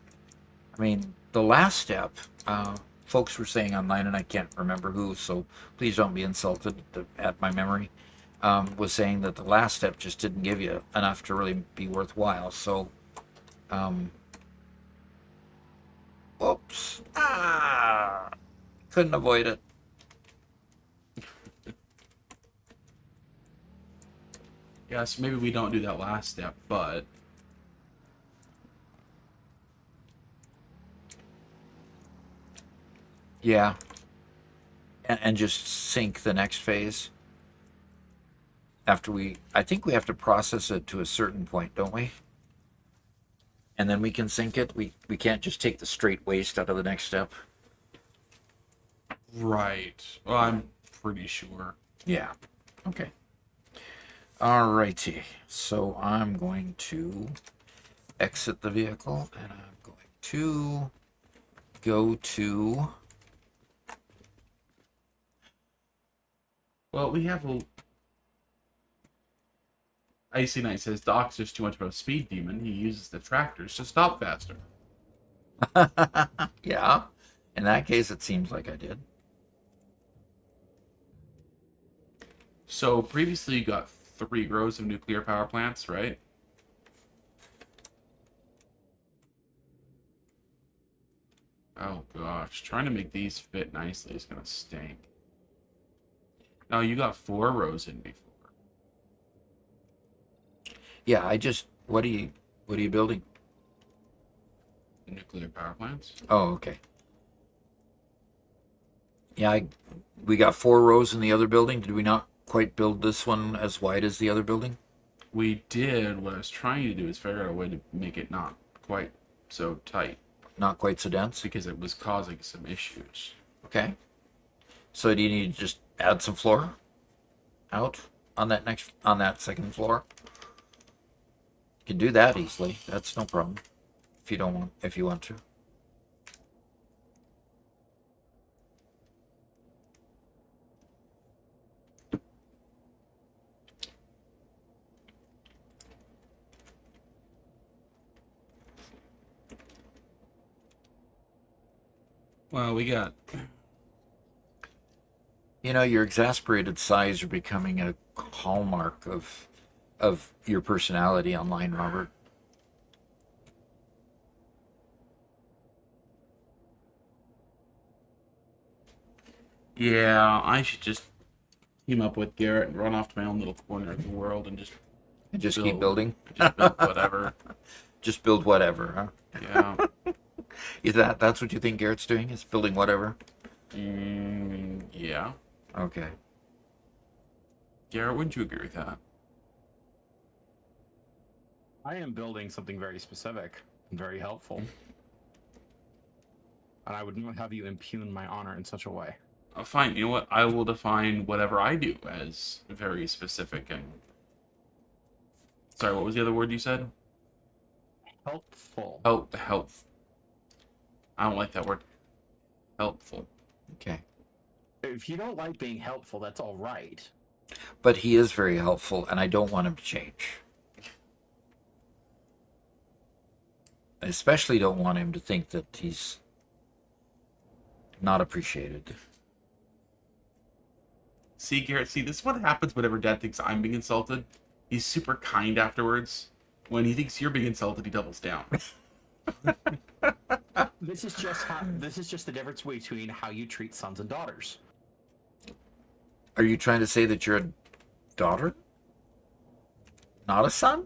I mean, the last step, folks were saying online, and I can't remember who, so please don't be insulted at my memory, was saying that the last step just didn't give you enough to really be worthwhile. So, oops. Couldn't avoid it. Yeah, so maybe we don't do that last step, but Yeah. And just sync the next phase. After I think we have to process it to a certain point, don't we? And then we can sync it. We can't just take the straight waste out of the next step. right. Well, I'm pretty sure. Yeah. Okay. Alrighty. So I'm going to exit the vehicle and I'm going to go to... Well, we have a Icy Knight says Doc's just too much of a speed demon. He uses the tractors to stop faster. Yeah. In that case, it seems like I did. So previously you got 3 rows of nuclear power plants, right? Oh gosh, trying to make these fit nicely is gonna stink. No, you got 4 rows in before. Yeah, what are you building? Nuclear power plants? Oh, okay. Yeah, we got 4 rows in the other building. Did we not quite build this one as wide as the other building? We did. What I was trying to do is figure out a way to make it not quite so tight Not quite so dense? because it was causing some issues. Okay. So do you need to just add some floor out on that second floor? You can do that easily. That's no problem. If you want to. Well, we got Your exasperated sighs are becoming a hallmark of your personality online, Robert. Yeah, I should just team up with Garrett and run off to my own little corner of the world and just And just keep building. just build whatever. Just build whatever, huh? Yeah. Is that's what you think Garrett's doing? Is building whatever? Yeah. Okay. Garrett, wouldn't you agree with that? I am building something very specific and very helpful. And I would not have you impugn my honor in such a way. Fine. You know what? I will define whatever I do as very specific and. Sorry, what was the other word you said? Helpful. Health. I don't like that word. Helpful. Okay. If you don't like being helpful, that's all right. But he is very helpful, and I don't want him to change. I especially don't want him to think that he's not appreciated. See, Garrett, this is what happens whenever Dad thinks I'm being insulted. He's super kind afterwards. When he thinks you're being insulted, he doubles down. This is just the difference between how you treat sons and daughters. Are you trying to say that you're a daughter? Not a son?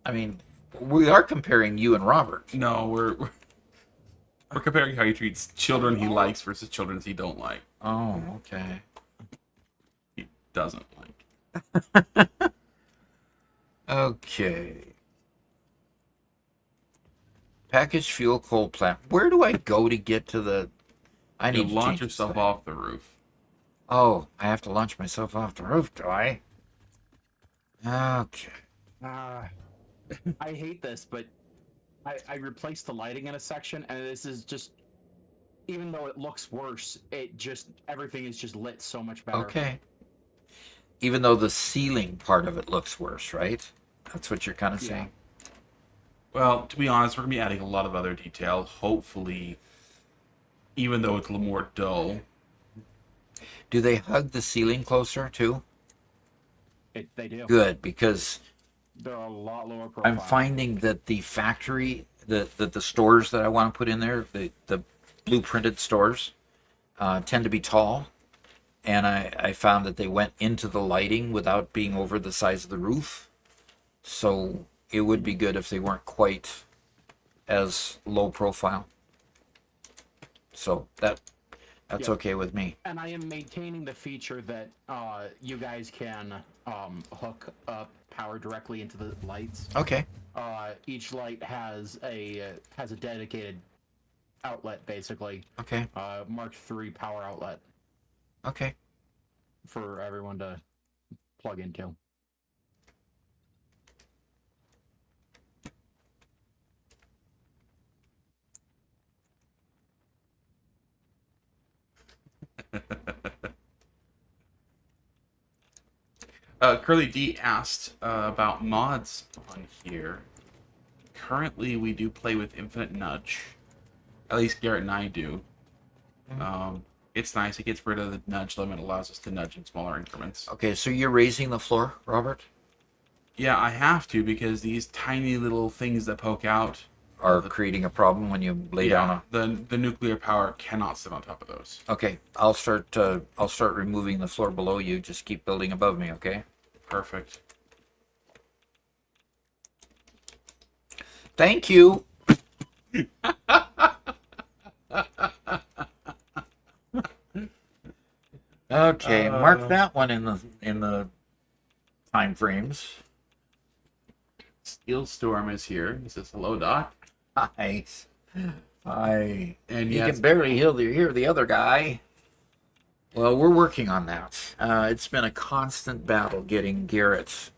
I mean, we are comparing you and Robert. No, we're comparing how he treats children he likes versus children he don't like. Oh, okay. He doesn't like. Okay. Packaged fuel coal plant. Where do I go to get to the... I You need to launch change this yourself thing. off the roof. Oh, I have to launch myself off the roof, do I? Okay. I hate this, but I replaced the lighting in a section, and this is just, even though it looks worse, everything is just lit so much better. Okay. Even though the ceiling part of it looks worse, right? That's what you're kind of saying. Well, to be honest, we're going to be adding a lot of other detail. Hopefully, even though it's a little more dull. Do they hug the ceiling closer too? They do. Good, because They're a lot lower profile. I'm finding that the factory, the stores that I want to put in there, the blueprinted stores, tend to be tall. And I found that they went into the lighting without being over the size of the roof. So it would be good if they weren't quite as low profile. So that's Yep. okay with me. And I am maintaining the feature that you guys can hook up power directly into the lights. Okay. Each light has a dedicated outlet, basically. Okay. Mark III power outlet Okay. for everyone to plug into. Curly D asked about mods on here. Currently, we do play with Infinite Nudge. At least Garrett and I do. It's nice. It gets rid of the nudge limit, allows us to nudge in smaller increments. Okay, so you're raising the floor, Robert? Yeah, I have to because these tiny little things that poke out Are creating a problem when you lay down the nuclear power cannot sit on top of those. Okay, I'll start removing the floor below you. Just keep building above me, okay? Perfect. Thank you. Okay, mark that one in the time frames. Steel Storm is here. He says, hello, Doc. Nice. Hi. And You yes, can barely hear the other guy. Well, we're working on that. It's been a constant battle getting Garrett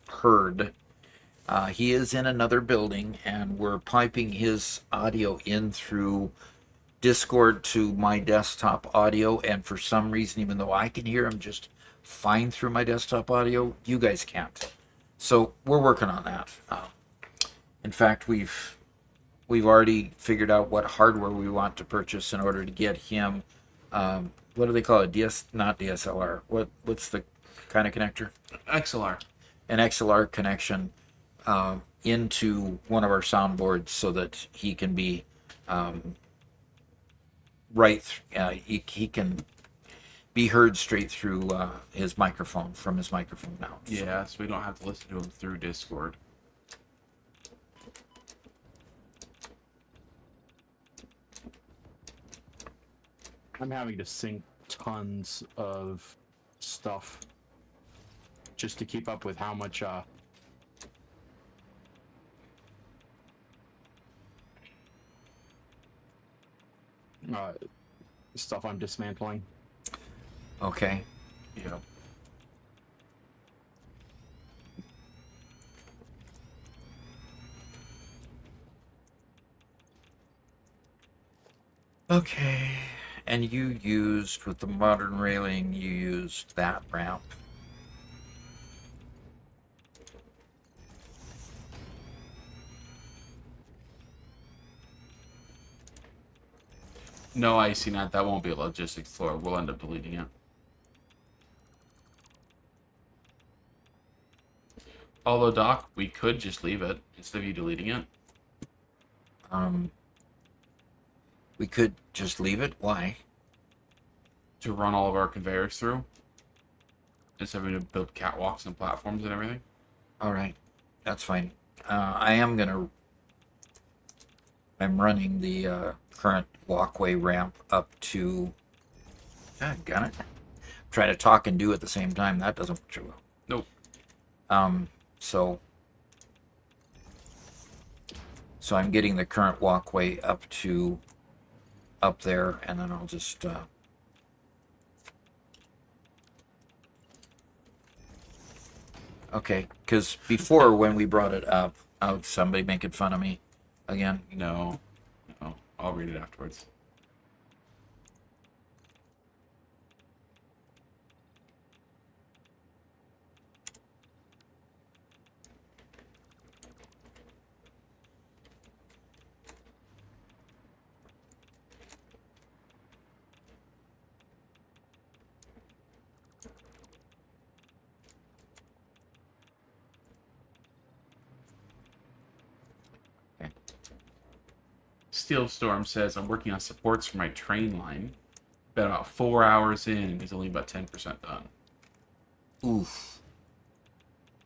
heard. He is in another building, and we're piping his audio in through Discord to my desktop audio, and for some reason, even though I can hear him just fine through my desktop audio, you guys can't. So we're working on that. In fact, we've already figured out what hardware we want to purchase in order to get him. What do they call it? Not DSLR. What's the kind of connector? XLR. An XLR connection into one of our soundboards so that he can be he can be heard straight through his microphone from his microphone now. Yeah, so we don't have to listen to him through Discord. I'm having to sync tons of stuff just to keep up with how much stuff I'm dismantling. Okay. Yeah. Okay. And you used, with the modern railing, you used that ramp. No, IC9, that won't be a logistics floor. We'll end up deleting it. Although, Doc, we could just leave it instead of you deleting it. We could just leave it. Why? To run all of our conveyors through. Instead of having to build catwalks and platforms and everything. All right. That's fine. I'm running the current walkway ramp up to... got it. Try to talk and do at the same time. That doesn't work too well. Nope. So I'm getting the current walkway up there, and then I'll just okay, because before when we brought it up, somebody making fun of me, again? No. No. I'll read it afterwards. Okay. Steel Storm says, I'm working on supports for my train line. Been about 4 hours in, and he's only about 10% done. Oof.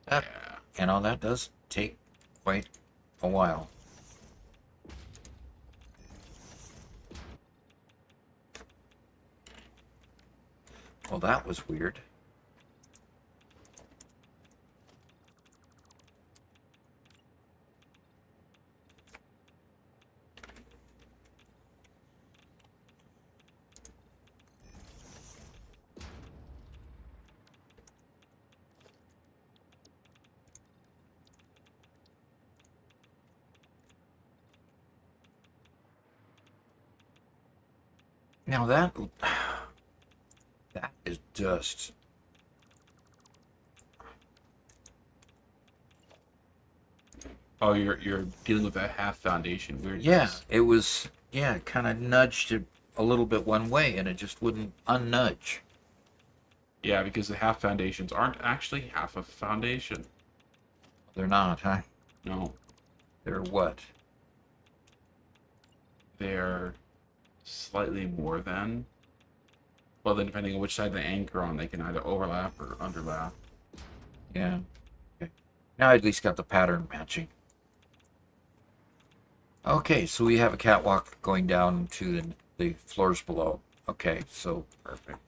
That, Yeah. that does take quite a while. Well, that was weird. Now that is just Oh, you're dealing with that half foundation weirdness. yeah, it was kind of nudged it a little bit one way and it just wouldn't unnudge. Yeah, because the half foundations aren't actually half of a foundation. They're not, huh? No, They're what? they're slightly more than. Well, then depending on which side they anchor on, they can either overlap or underlap. Yeah. Okay. Now I at least got the pattern matching. Okay, so we have a catwalk going down to the floors below. Okay, so Perfect.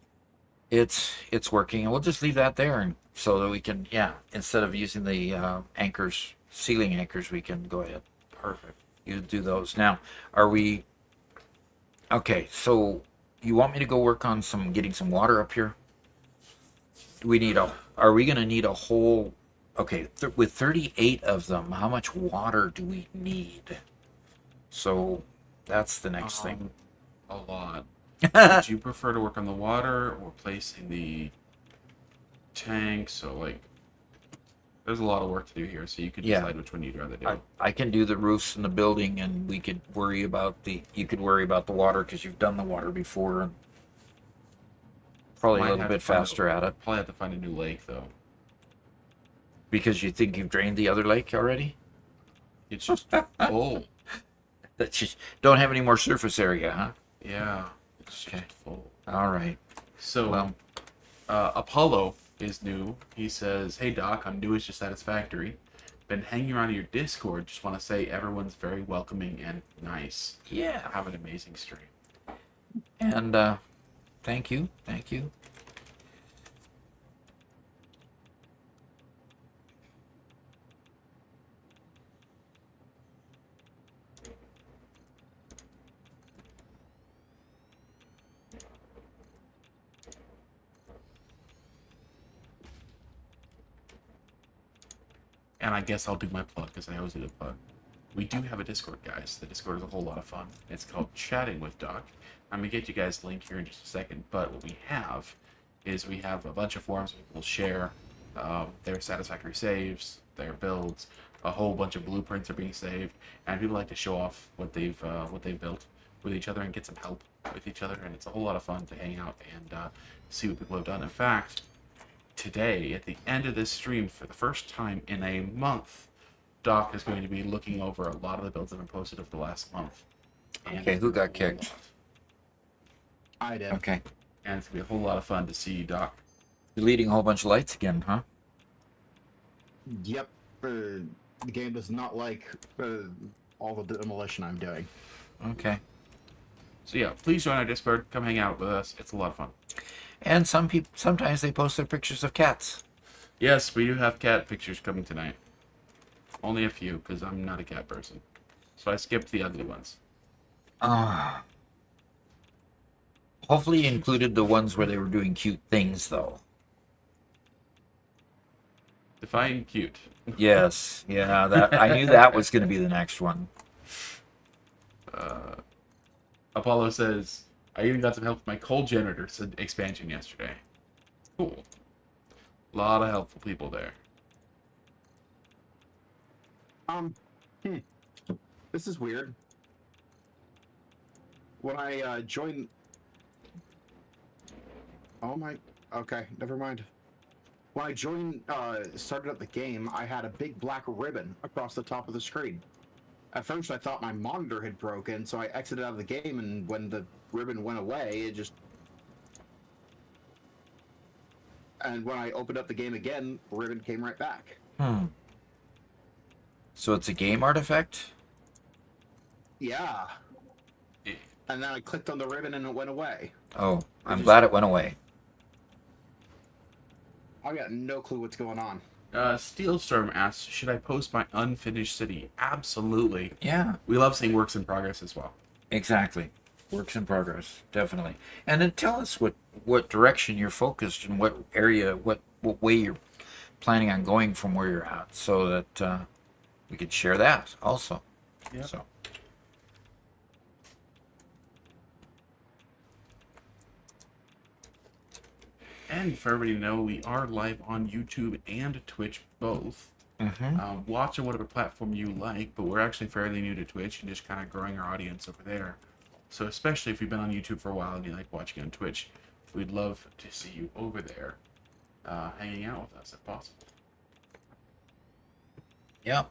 it's working, and we'll just leave that there, and so that we can instead of using the anchors, ceiling anchors, we can go ahead. Perfect. You do those now. Are we okay? So you want me to go work on getting some water up here? Do we need Are we gonna need a whole? Okay, with 38 of them, how much water do we need? So that's the next thing. A lot. Would you prefer to work on the water or placing the tank? So, like, there's a lot of work to do here, so you could decide which one you'd rather do. I can do the roofs and the building, and we could worry about you could worry about the water because you've done the water before, and probably Might a little have to bit find faster at it. Probably have to find a new lake, though. Because you think you've drained the other lake already? It's just full. That just don't have any more surface area, huh? Yeah, it's Okay. just full. All right. So, Well, Apollo is new. He says, "Hey Doc, I'm new as to Satisfactory. Been hanging around your Discord. Just want to say everyone's very welcoming and nice. yeah. Have an amazing stream." And thank you. And I guess I'll do my plug because I always do the plug. We do have a Discord, guys. The Discord is a whole lot of fun. It's called Chatting with Doc. I'm going to get you guys the link here in just a second. But what we have is we have a bunch of forums where people share their Satisfactory saves, their builds. A whole bunch of blueprints are being saved, and people like to show off what they've built with each other and get some help with each other. And it's a whole lot of fun to hang out and see what people have done. In fact, today, at the end of this stream, for the first time in a month, Doc is going to be looking over a lot of the builds that have been posted over the last month. And Okay, who got kicked? I did. Okay. And it's going to be a whole lot of fun to see Doc. Deleting a whole bunch of lights again, huh? Yep. The game does not like all the demolition I'm doing. Okay. So yeah, please join our Discord. Come hang out with us. It's a lot of fun. And sometimes they post their pictures of cats. Yes, we do have cat pictures coming tonight. Only a few, because I'm not a cat person. So I skipped the ugly ones. Hopefully you included the ones where they were doing cute things, though. Define cute. Yes, yeah, that I knew that was going to be the next one. Apollo says, I even got some help with my coal generator expansion yesterday. Cool. A lot of helpful people there. Hmm. This is weird. When I joined... Oh my... Okay, never mind. When I started up the game, I had a big black ribbon across the top of the screen. At first, I thought my monitor had broken, so I exited out of the game, and when the ribbon went away, it just... And when I opened up the game again, the ribbon came right back. So it's a game artifact? Yeah. And then I clicked on the ribbon and it went away. Oh, I'm glad it went away. I got no clue what's going on. Steelstorm asks, should I post my unfinished city? Absolutely. Yeah, We love seeing works in progress as well. exactly. Works in progress, definitely. And then tell us what direction you're focused and what area, what way you're planning on going from where you're at, so that we could share that also. Yep. So. And for everybody to know, we are live on YouTube and Twitch both. Watch on whatever platform you like, but we're actually fairly new to Twitch and just kind of growing our audience over there. So especially if you've been on YouTube for a while and you like watching on Twitch, we'd love to see you over there hanging out with us if possible. Yeah.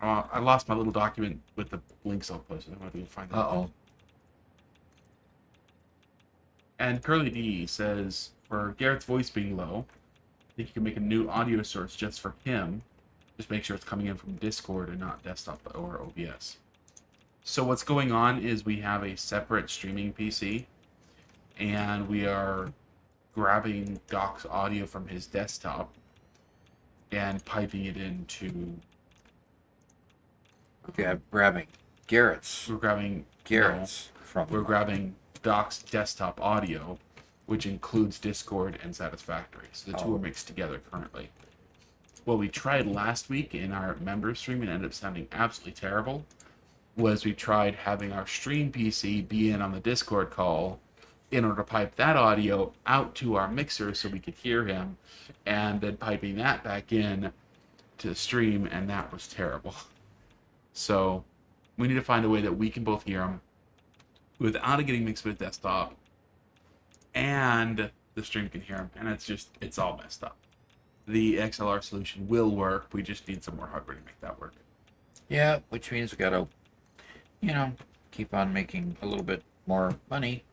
I lost my little document with the links I'll post. I don't know if you can find that. Uh-oh. And Curly D says, for Garrett's voice being low, I think you can make a new audio source just for him. Just make sure it's coming in from Discord and not desktop or OBS. So what's going on is we have a separate streaming PC, and we are grabbing Doc's audio from his desktop and piping it into... Okay, grabbing Garrett's. We're grabbing From. We're grabbing Doc's desktop audio, which includes Discord and Satisfactory. So the two are mixed together currently. What we tried last week in our member stream and ended up sounding absolutely terrible was we tried having our stream PC be in on the Discord call in order to pipe that audio out to our mixer so we could hear him, and then piping that back in to the stream, and that was terrible. So we need to find a way that we can both hear him without it getting mixed with desktop, and the stream can hear him, and it's all messed up. The XLR solution will work, we just need some more hardware to make that work. Yeah, which means we gotta, keep on making a little bit more money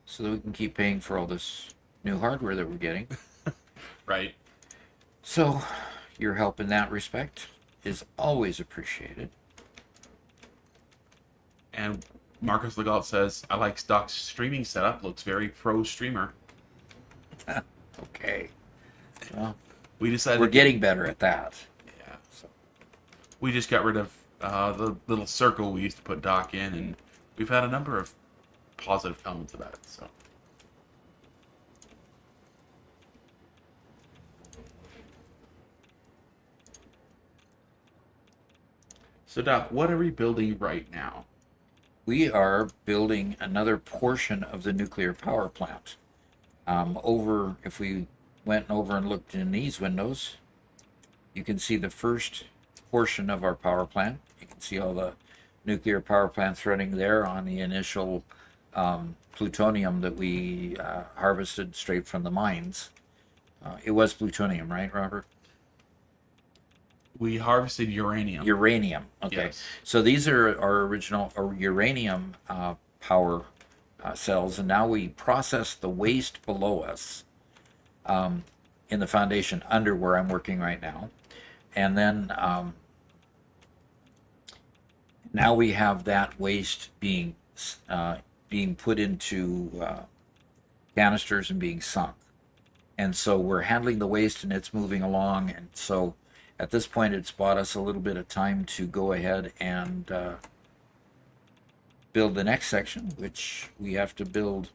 so that we can keep paying for all this new hardware that we're getting. Right. So your help in that respect is always appreciated. And Marcus Legault says, I like Stock's streaming setup, looks very pro streamer. Okay. Well, We decided we're getting better at that. Yeah. So. We just got rid of the little circle we used to put Doc in, and we've had a number of positive comments about it. So Doc, what are we building right now? We are building another portion of the nuclear power plant. If we went over and looked in these windows, you can see the first portion of our power plant. You can see all the nuclear power plants running there on the initial plutonium that we harvested straight from the mines. It was plutonium, right, Robert? We harvested uranium. Uranium. Okay. Yes. So these are our original uranium power cells, and now we process the waste below us in the foundation under where I'm working right now. And then now we have that waste being put into canisters and being sunk. And so we're handling the waste and it's moving along. And so at this point, it's bought us a little bit of time to go ahead and build the next section, which we have to build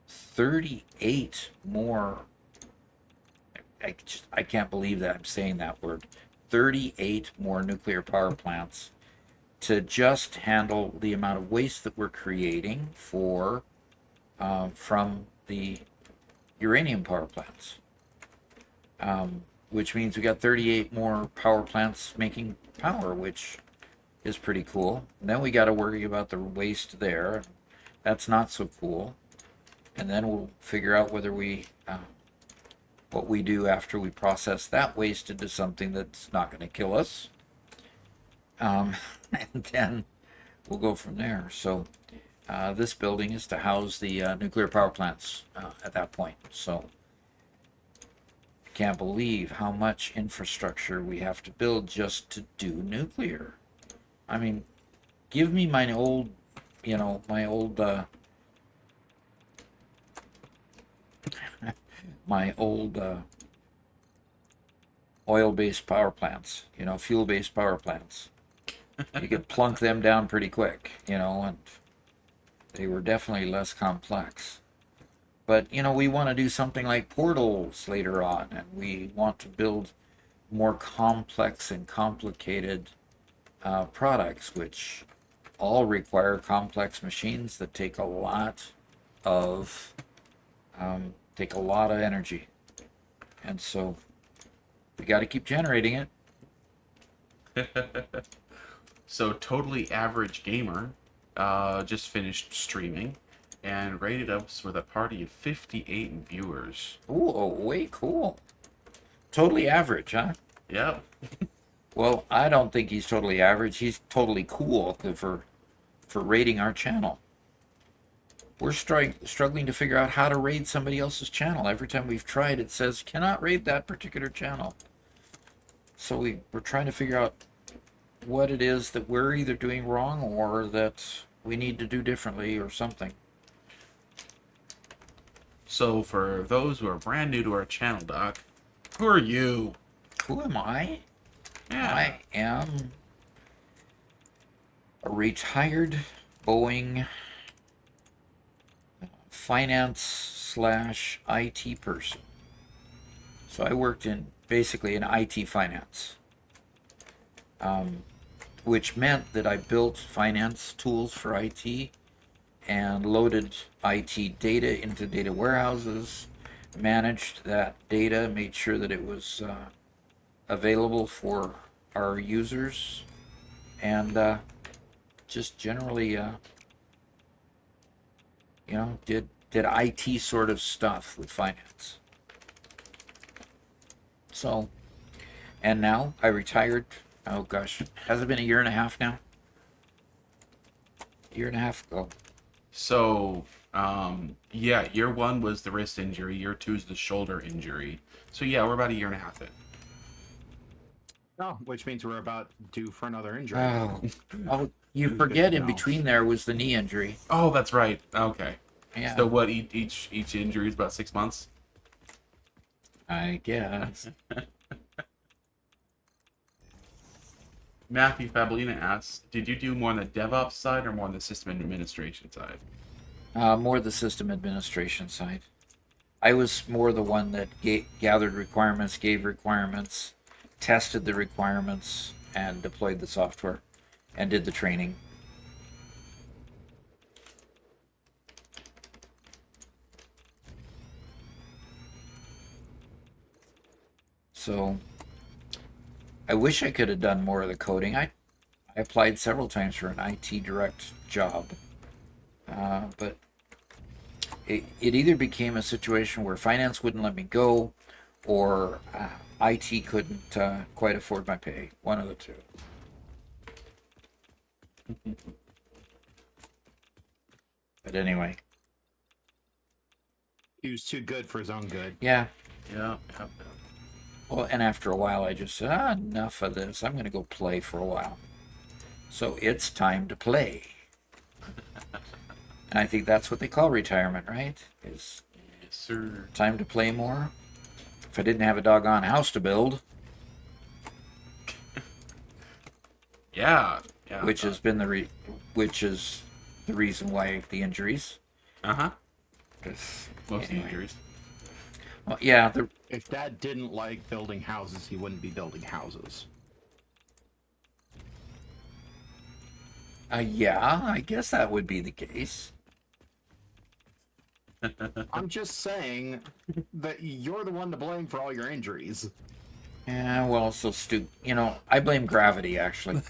38 more. I can't believe that I'm saying that word. 38 more nuclear power plants to just handle the amount of waste that we're creating from the uranium power plants, which means we got 38 more power plants making power, which is pretty cool. And then we got to worry about the waste there. That's not so cool. And then we'll figure out whether what we do after we process that waste into something that's not going to kill us. And then we'll go from there. So this building is to house the nuclear power plants at that point. So I can't believe how much infrastructure we have to build just to do nuclear. I mean, give me my old, my old oil-based power plants, fuel-based power plants. You could plunk them down pretty quick, and they were definitely less complex. But, we want to do something like portals later on, and we want to build more complex and complicated products, which all require complex machines that take a lot of energy. And so we got to keep generating it. So Totally Average Gamer just finished streaming and rated us with a party of 58 viewers. Ooh, way cool. Totally average, huh? Yep. Well, I don't think he's totally average. He's totally cool for rating our channel. We're struggling to figure out how to raid somebody else's channel. Every time we've tried, it says, cannot raid that particular channel. So we're trying to figure out what it is that we're either doing wrong or that we need to do differently or something. So for those who are brand new to our channel, Doc, who are you? Who am I? Yeah. I am a retired Boeing finance/IT person. So I worked basically in IT finance, which meant that I built finance tools for IT and loaded IT data into data warehouses, managed that data, made sure that it was available for our users, and just generally did IT sort of stuff with finance. So, and now I retired. Oh gosh, has it been a year and a half now? A year and a half ago. So, yeah, year 1 was the wrist injury, year 2 is the shoulder injury. So yeah, we're about a year and a half in. Oh, which means we're about due for another injury. Oh, you forget in between there was the knee injury. Oh, that's right. Okay. Yeah. So what? Each injury is about 6 months. I guess. Matthew Fablina asks, did you do more on the DevOps side or more on the system administration side? More the system administration side. I was more the one that gathered requirements, gave requirements, tested the requirements, and deployed the software, and did the training. So I wish I could have done more of the coding. I applied several times for an IT direct job, but it either became a situation where finance wouldn't let me go, or IT couldn't quite afford my pay. One of the two. But anyway. He was too good for his own good. Yeah. Yeah. Well, and after a while, I just said, enough of this. I'm going to go play for a while. So it's time to play. And I think that's what they call retirement, right? Is Yes, sir. time to play more. If I didn't have a doggone house to build, Yeah. which has been which is the reason why the injuries. Uh-huh. 'Cause, Most anyway. injuries. Well, yeah, If Dad didn't like building houses, he wouldn't be building houses. Yeah, I guess that would be the case. I'm just saying that you're the one to blame for all your injuries. Yeah, well, so I blame gravity, actually.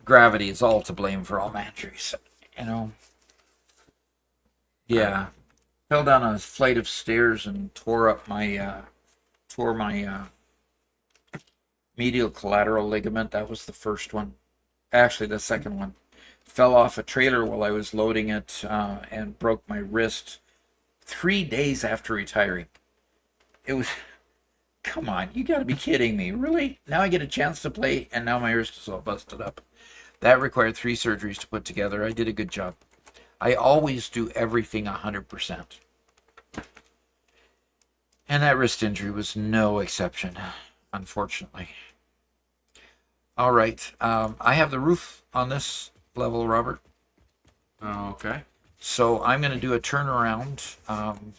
Gravity is all to blame for all my injuries. You know? Yeah. Fell down a flight of stairs and tore my medial collateral ligament. That was the first one. Actually, the second one. Fell off a trailer while I was loading it and broke my wrist 3 days after retiring. It was, come on, you gotta be kidding me. Really? Now I get a chance to play and now my wrist is all busted up. That required 3 surgeries to put together. I did a good job. I always do everything 100%. And that wrist injury was no exception, unfortunately. All right. I have the roof on this level, Robert. Okay. So I'm going to do a turnaround. I'm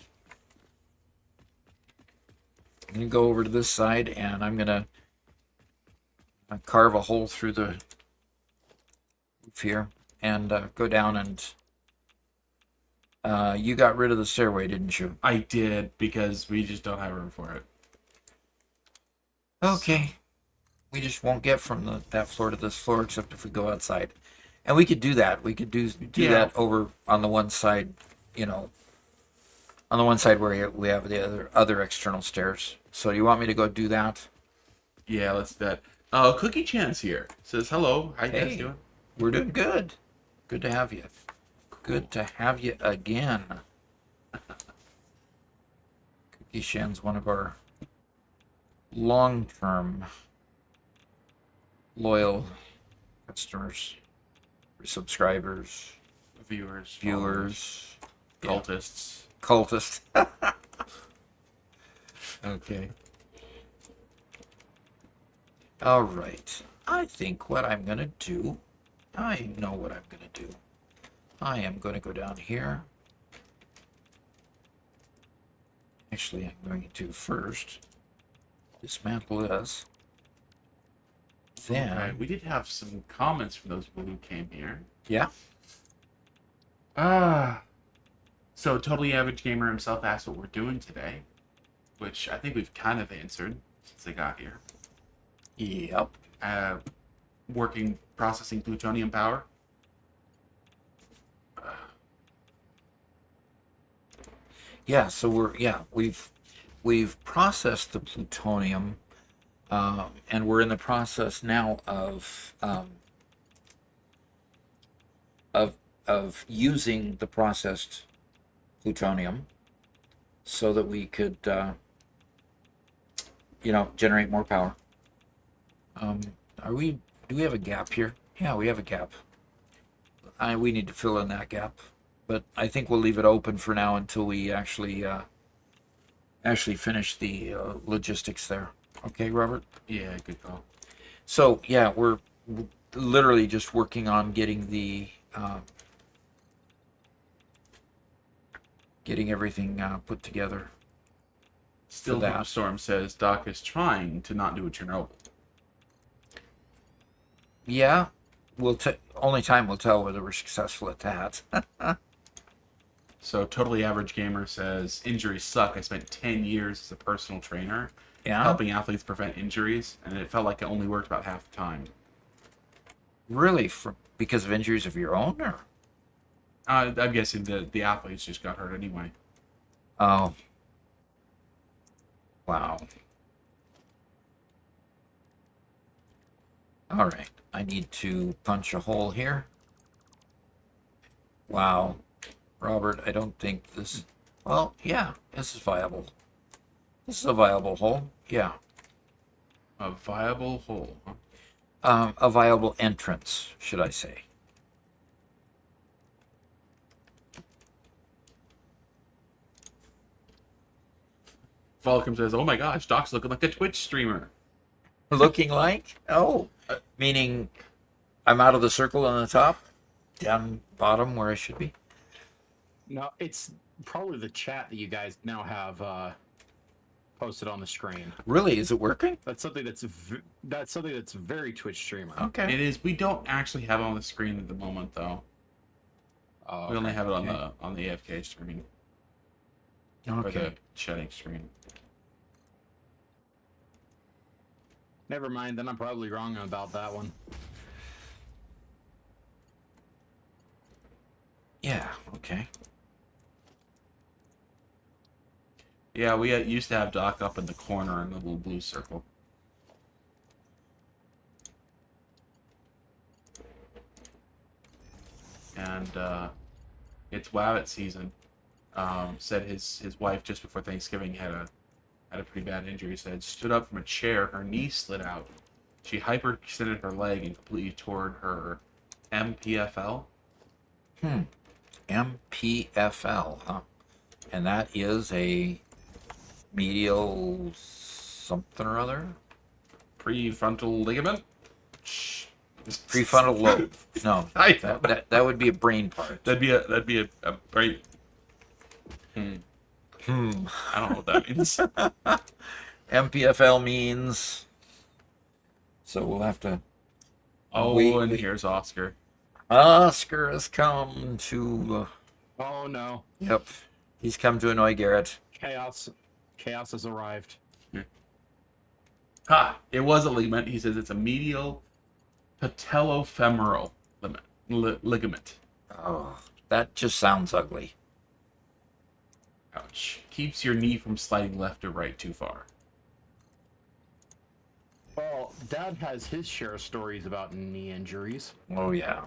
going to go over to this side and I'm going to carve a hole through the roof here and go down and you got rid of the stairway, didn't you? I did, because we just don't have room for it. Okay. We just won't get from that floor to this floor except if we go outside. And we could do that. We could do that over on the one side, on the one side where we have the other external stairs. So you want me to go do that? Yeah, let's do that. Cookie Chan's here. Says hello. How you guys doing? We're doing good. Good to have you. Good to have you again. Cookie Shan's one of our long-term loyal customers, subscribers, Viewers, cultists. Okay. All right. I think what I'm going to do, I know what I'm going to do. I am going to go down here. Actually, I'm going to first dismantle this. Then, okay. We did have some comments from those people who came here. Yeah. So Totally Average Gamer himself asked what we're doing today, which I think we've kind of answered since they got here. Yep. Processing plutonium power. Yeah, so we've processed the plutonium, and we're in the process now of using the processed plutonium so that we could generate more power. Do we have a gap here? Yeah, we have a gap. We need to fill in that gap. But I think we'll leave it open for now until we actually finish the logistics there. Okay, Robert? Yeah, good call. So, yeah, we're literally just working on getting everything put together. Still, that Storm says Doc is trying to not do a Chernobyl. Yeah, only time will tell whether we're successful at that. So Totally Average Gamer says, injuries suck. I spent 10 years as a personal trainer helping athletes prevent injuries, and it felt like it only worked about half the time. Really? Because of injuries of your own? Or? I'm guessing the athletes just got hurt anyway. Oh. Wow. All right. I need to punch a hole here. Wow. Robert, I don't think this... Well, yeah, this is viable. This is a viable hole. Yeah. A viable hole, huh? A viable entrance, should I say. Volcom says, oh my gosh, Doc's looking like a Twitch streamer. Looking like? Oh. Meaning I'm out of the circle on the top? Down bottom where I should be? No, it's probably the chat that you guys now have posted on the screen. Really? Is it working? That's something that's very Twitch streamer. Okay. It is. We don't actually have it on the screen at the moment, though. Oh, We only okay. have it on the AFK screen or Okay. the chatting screen. Never mind. Then I'm probably wrong about that one. Yeah. Okay. Yeah, we used to have Doc up in the corner in the little blue circle. And it's Wabbit season. Said his wife just before Thanksgiving had a pretty bad injury. Said stood up from a chair, her knee slid out. She hyperextended her leg and completely tore her MPFL. MPFL, huh? And that is a medial something or other? Prefrontal ligament. Prefrontal lobe. No, that would be a brain part. That'd be a brain. I don't know what that means. MPFL means. So we'll have to. Oh, Wait. and here's Oscar. Oscar has come to. Oh no. Yep, he's come to annoy Garrett. Chaos has arrived. Ha! It was a ligament. He says it's a medial patellofemoral ligament. Oh, that just sounds ugly. Ouch. Keeps your knee from sliding left or right too far. Well, Dad has his share of stories about knee injuries. Oh yeah.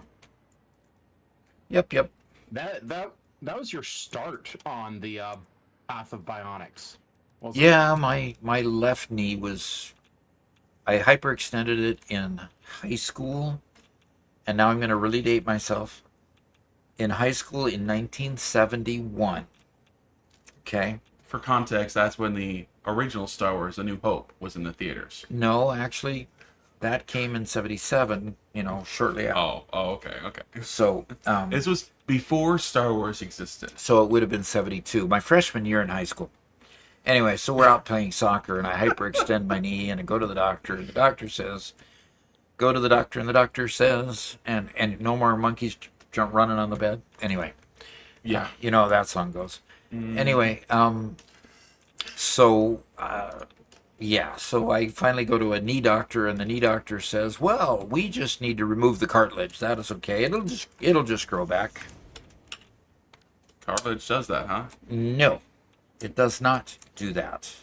Yep. That was your start on the path of bionics. wasn't Yeah, my left knee was. I hyperextended it in high school, and now I'm going to really date myself. In high school in 1971. Okay. For context, that's when the original Star Wars: A New Hope was in the theaters. No, actually, that came in 77. Shortly after. Oh, okay. So, This was before Star Wars existed. so it would have been 72. My freshman year in high school. Anyway, so we're out playing soccer, and I hyperextend my knee, and I go to the doctor, and the doctor says, go to the doctor, and the doctor says, and no more monkeys jump running on the bed. Anyway, Yeah. you know how that song goes. Anyway, so I finally go to a knee doctor, and the knee doctor says, well, we just need to remove the cartilage. That is okay. It'll just grow back. Cartilage does that, huh? No, it does not do that.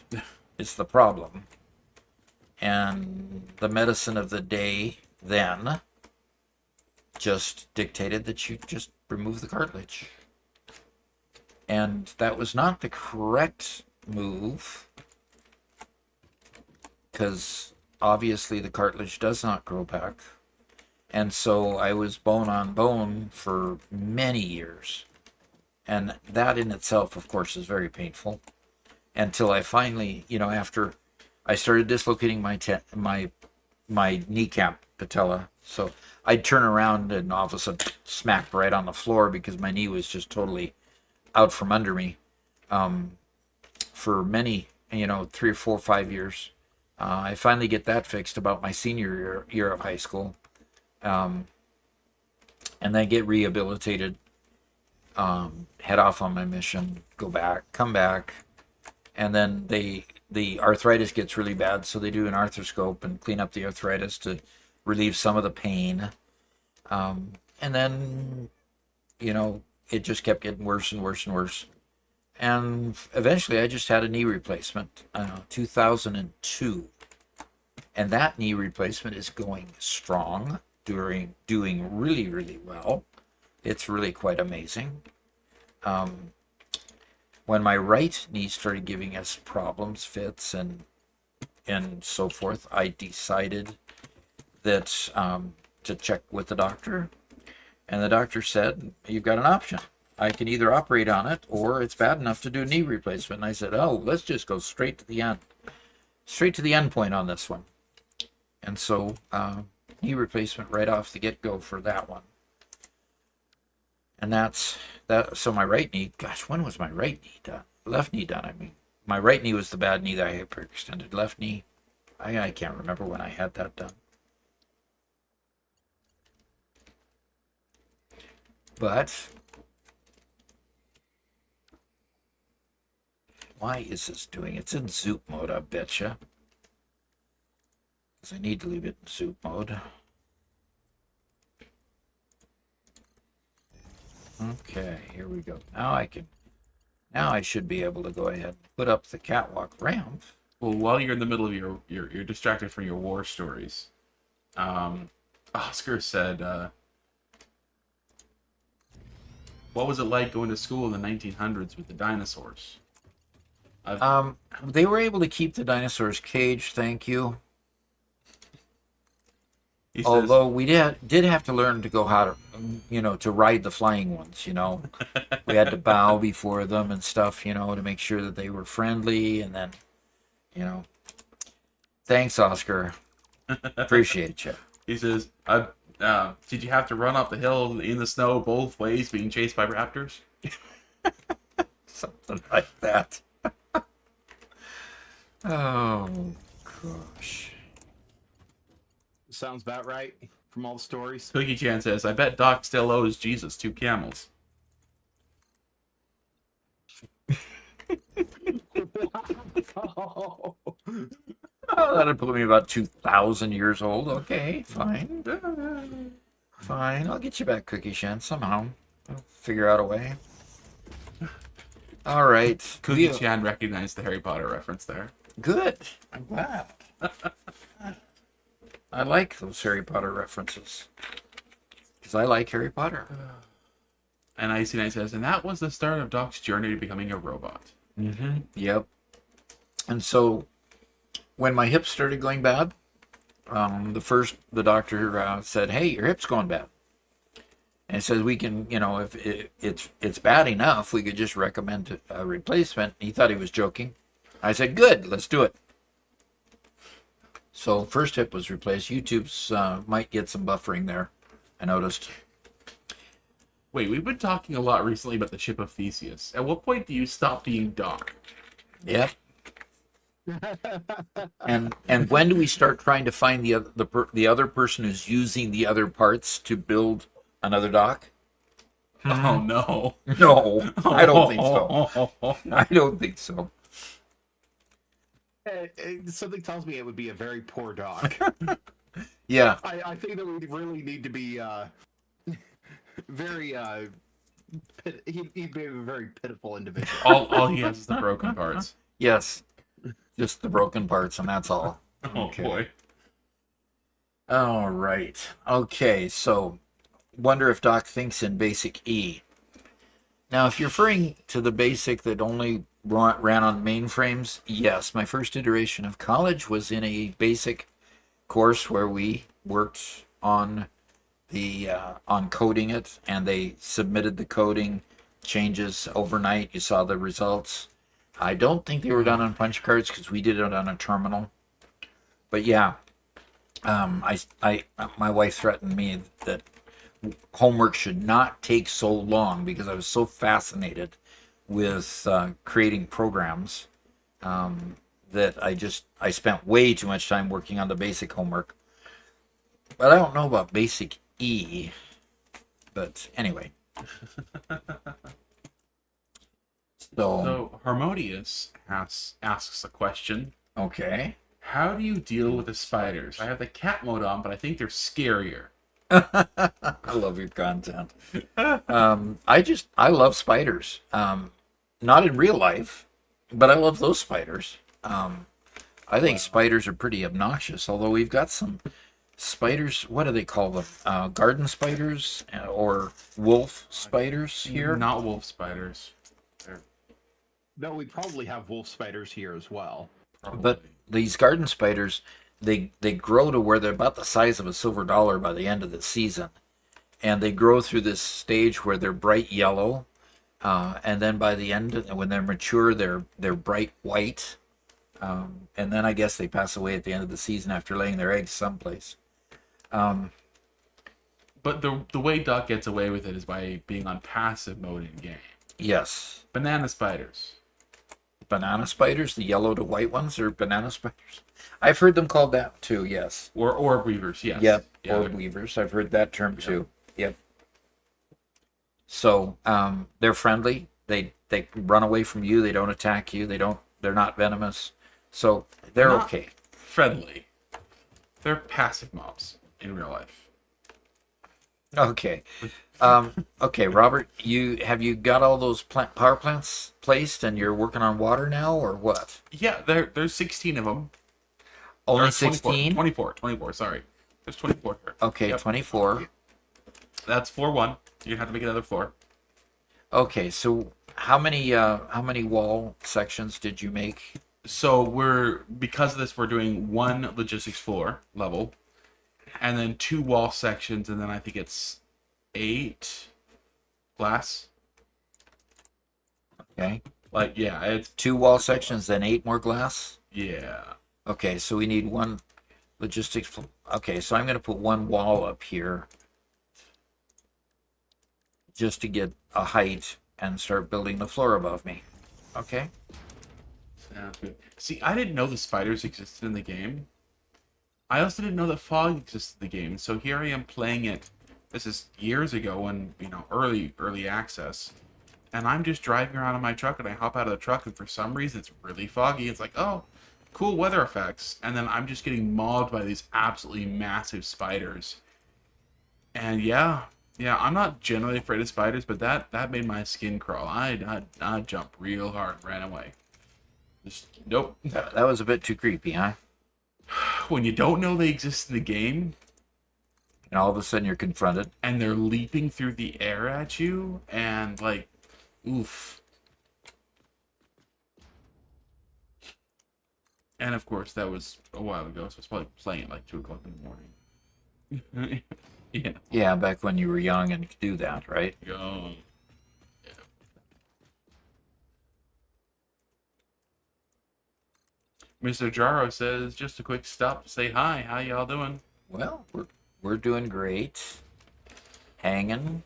It's the problem. And the medicine of the day then just dictated that you just remove the cartilage. And that was not the correct move, because obviously the cartilage does not grow back. And so I was bone on bone for many years. And that in itself, of course, is very painful. Until I finally, after I started dislocating my kneecap patella. So I'd turn around and all of a sudden smack right on the floor because my knee was just totally out from under me for many, 3 or 4 or 5 years. I finally get that fixed about my senior year of high school. And then get rehabilitated, head off on my mission, go back, come back. And then the arthritis gets really bad, so they do an arthroscope and clean up the arthritis to relieve some of the pain. And then, it just kept getting worse and worse and worse. And eventually I just had a knee replacement, 2002. And that knee replacement is going strong, doing really, really well. It's really quite amazing. When my right knee started giving us problems, fits, and so forth, I decided that to check with the doctor. And the doctor said, you've got an option. I can either operate on it, or it's bad enough to do a knee replacement. And I said, oh, let's just go straight to the end. Straight to the end point on this one. And so, knee replacement right off the get-go for that one. And that's that. So my right knee, gosh, when was my right knee done? Left knee done, I mean. my right knee was the bad knee that I hyperextended. Left knee, I can't remember when I had that done. But why is this doing? It's in zoop mode, I betcha. Because I need to leave it in zoop mode. Okay, here we go. Now I should be able to go ahead and put up the catwalk ramp. Well, while you're in the middle of you're distracted from your war stories. Oscar said, "What was it like going to school in the 1900s with the dinosaurs?" They were able to keep the dinosaurs caged, thank you. He says, Although we did have to learn to go how to, to ride the flying ones, We had to bow before them and stuff, to make sure that they were friendly. And then, thanks, Oscar. Appreciate you. he says, "Did you have to run up the hill in the snow both ways, being chased by raptors?" Something like that. Oh, gosh. Sounds about right from all the stories. Cookie Chan says, "I bet Doc still owes Jesus 2 camels." Oh. Oh, that'd put me about 2,000 years old. Okay, fine. Fine. I'll get you back, Cookie Shan, somehow. I'll figure out a way. All right. Cookie Chan recognized the Harry Potter reference there. Good. I'm glad. I like those Harry Potter references. Because I like Harry Potter. And Icy Knight says, "And that was the start of Doc's journey to becoming a robot." Mm-hmm. Yep. And so, when my hips started going bad, the doctor said, "Hey, your hip's going bad." And it says we can, if it's bad enough, we could just recommend a replacement. He thought he was joking. I said, "Good, let's do it." So first hip was replaced. YouTube's might get some buffering there, I noticed. Wait, we've been talking a lot recently about the ship of Theseus. At what point do you stop being Doc? Yep. And when do we start trying to find the other person who's using the other parts to build another dock? Oh no. No, I don't think so. I don't think so. Something tells me it would be a very poor Doc. Yeah. I think that we really need to be very he'd be a very pitiful individual. All he has is the broken parts. Yes. Just the broken parts, and that's all. Oh boy. All right. Okay, so wonder if Doc thinks in basic E. Now, if you're referring to the basic that only ran on mainframes, yes. My first iteration of college was in a basic course where we worked on on coding it, and they submitted the coding changes overnight. You saw the results. I don't think they were done on punch cards because we did it on a terminal. But yeah, my wife threatened me that homework should not take so long because I was so fascinated with creating programs that I spent way too much time working on the basic homework. But I don't know about basic E. But anyway. So Harmonious asks a question. Okay. How do you deal with the spiders? I have the cat mode on, but I think they're scarier. I love your content. I love spiders. Not in real life, but I love those spiders. I think spiders are pretty obnoxious, although we've got some spiders. What do they call them? Garden spiders or wolf spiders here? Not wolf spiders. No, we probably have wolf spiders here as well. Probably. But these garden spiders, they grow to where they're about the size of a silver dollar by the end of the season. And they grow through this stage where they're bright yellow. And then by the end, when they're mature, they're bright white. And then I guess they pass away at the end of the season after laying their eggs someplace. But the way Doc gets away with it is by being on passive mode in game. Yes. Banana spiders. banana spiders, the yellow to white ones, are banana spiders. I've heard them called that too. Yes. Or orb weavers, yes. Yep. Yeah, Orb weavers. I've heard that term Yep. too. Yep. So they're friendly. They run away from you. They don't attack you. They're not venomous. So they're Not okay. friendly. They're passive mobs in real life. Okay. Okay, Robert, you got all those power plants placed and you're working on water now or what? Yeah, there's 16 of them. Only Or 16? 24, sorry. There's 24 here. Okay, Yep. 24. That's 4-1. You're gonna have to make another 4. Okay, so how many wall sections did you make? So because of this, we're doing 1 logistics floor level, and then 2 wall sections, and then I think it's 8 glass. Okay. Like, yeah, it's 2 wall sections, then 8 more glass? yeah. Okay, so we need 1 logistics. Okay, so I'm going to put 1 wall up here just to get a height and start building the floor above me. Okay. Sounds good. See, I didn't know the spiders existed in the game. I also didn't know that fog existed in the game. So here I am playing it. This is years ago when, early access. And I'm just driving around in my truck and I hop out of the truck and for some reason it's really foggy. It's like, oh, cool weather effects. And then I'm just getting mauled by these absolutely massive spiders. And yeah, I'm not generally afraid of spiders, but that made my skin crawl. I jumped real hard and ran away. Just, nope. That was a bit too creepy, huh? When you don't know they exist in the game, And all of a sudden you're confronted. and they're leaping through the air at you, and like, oof. And of course, that was a while ago, so I was probably playing at like 2 o'clock in the morning. Yeah. Yeah, back when you were young and could do that, right? Young. Yeah. Mr. Jaro says, just a quick stop to say hi. How y'all doing? Well, we're doing great. Hanging,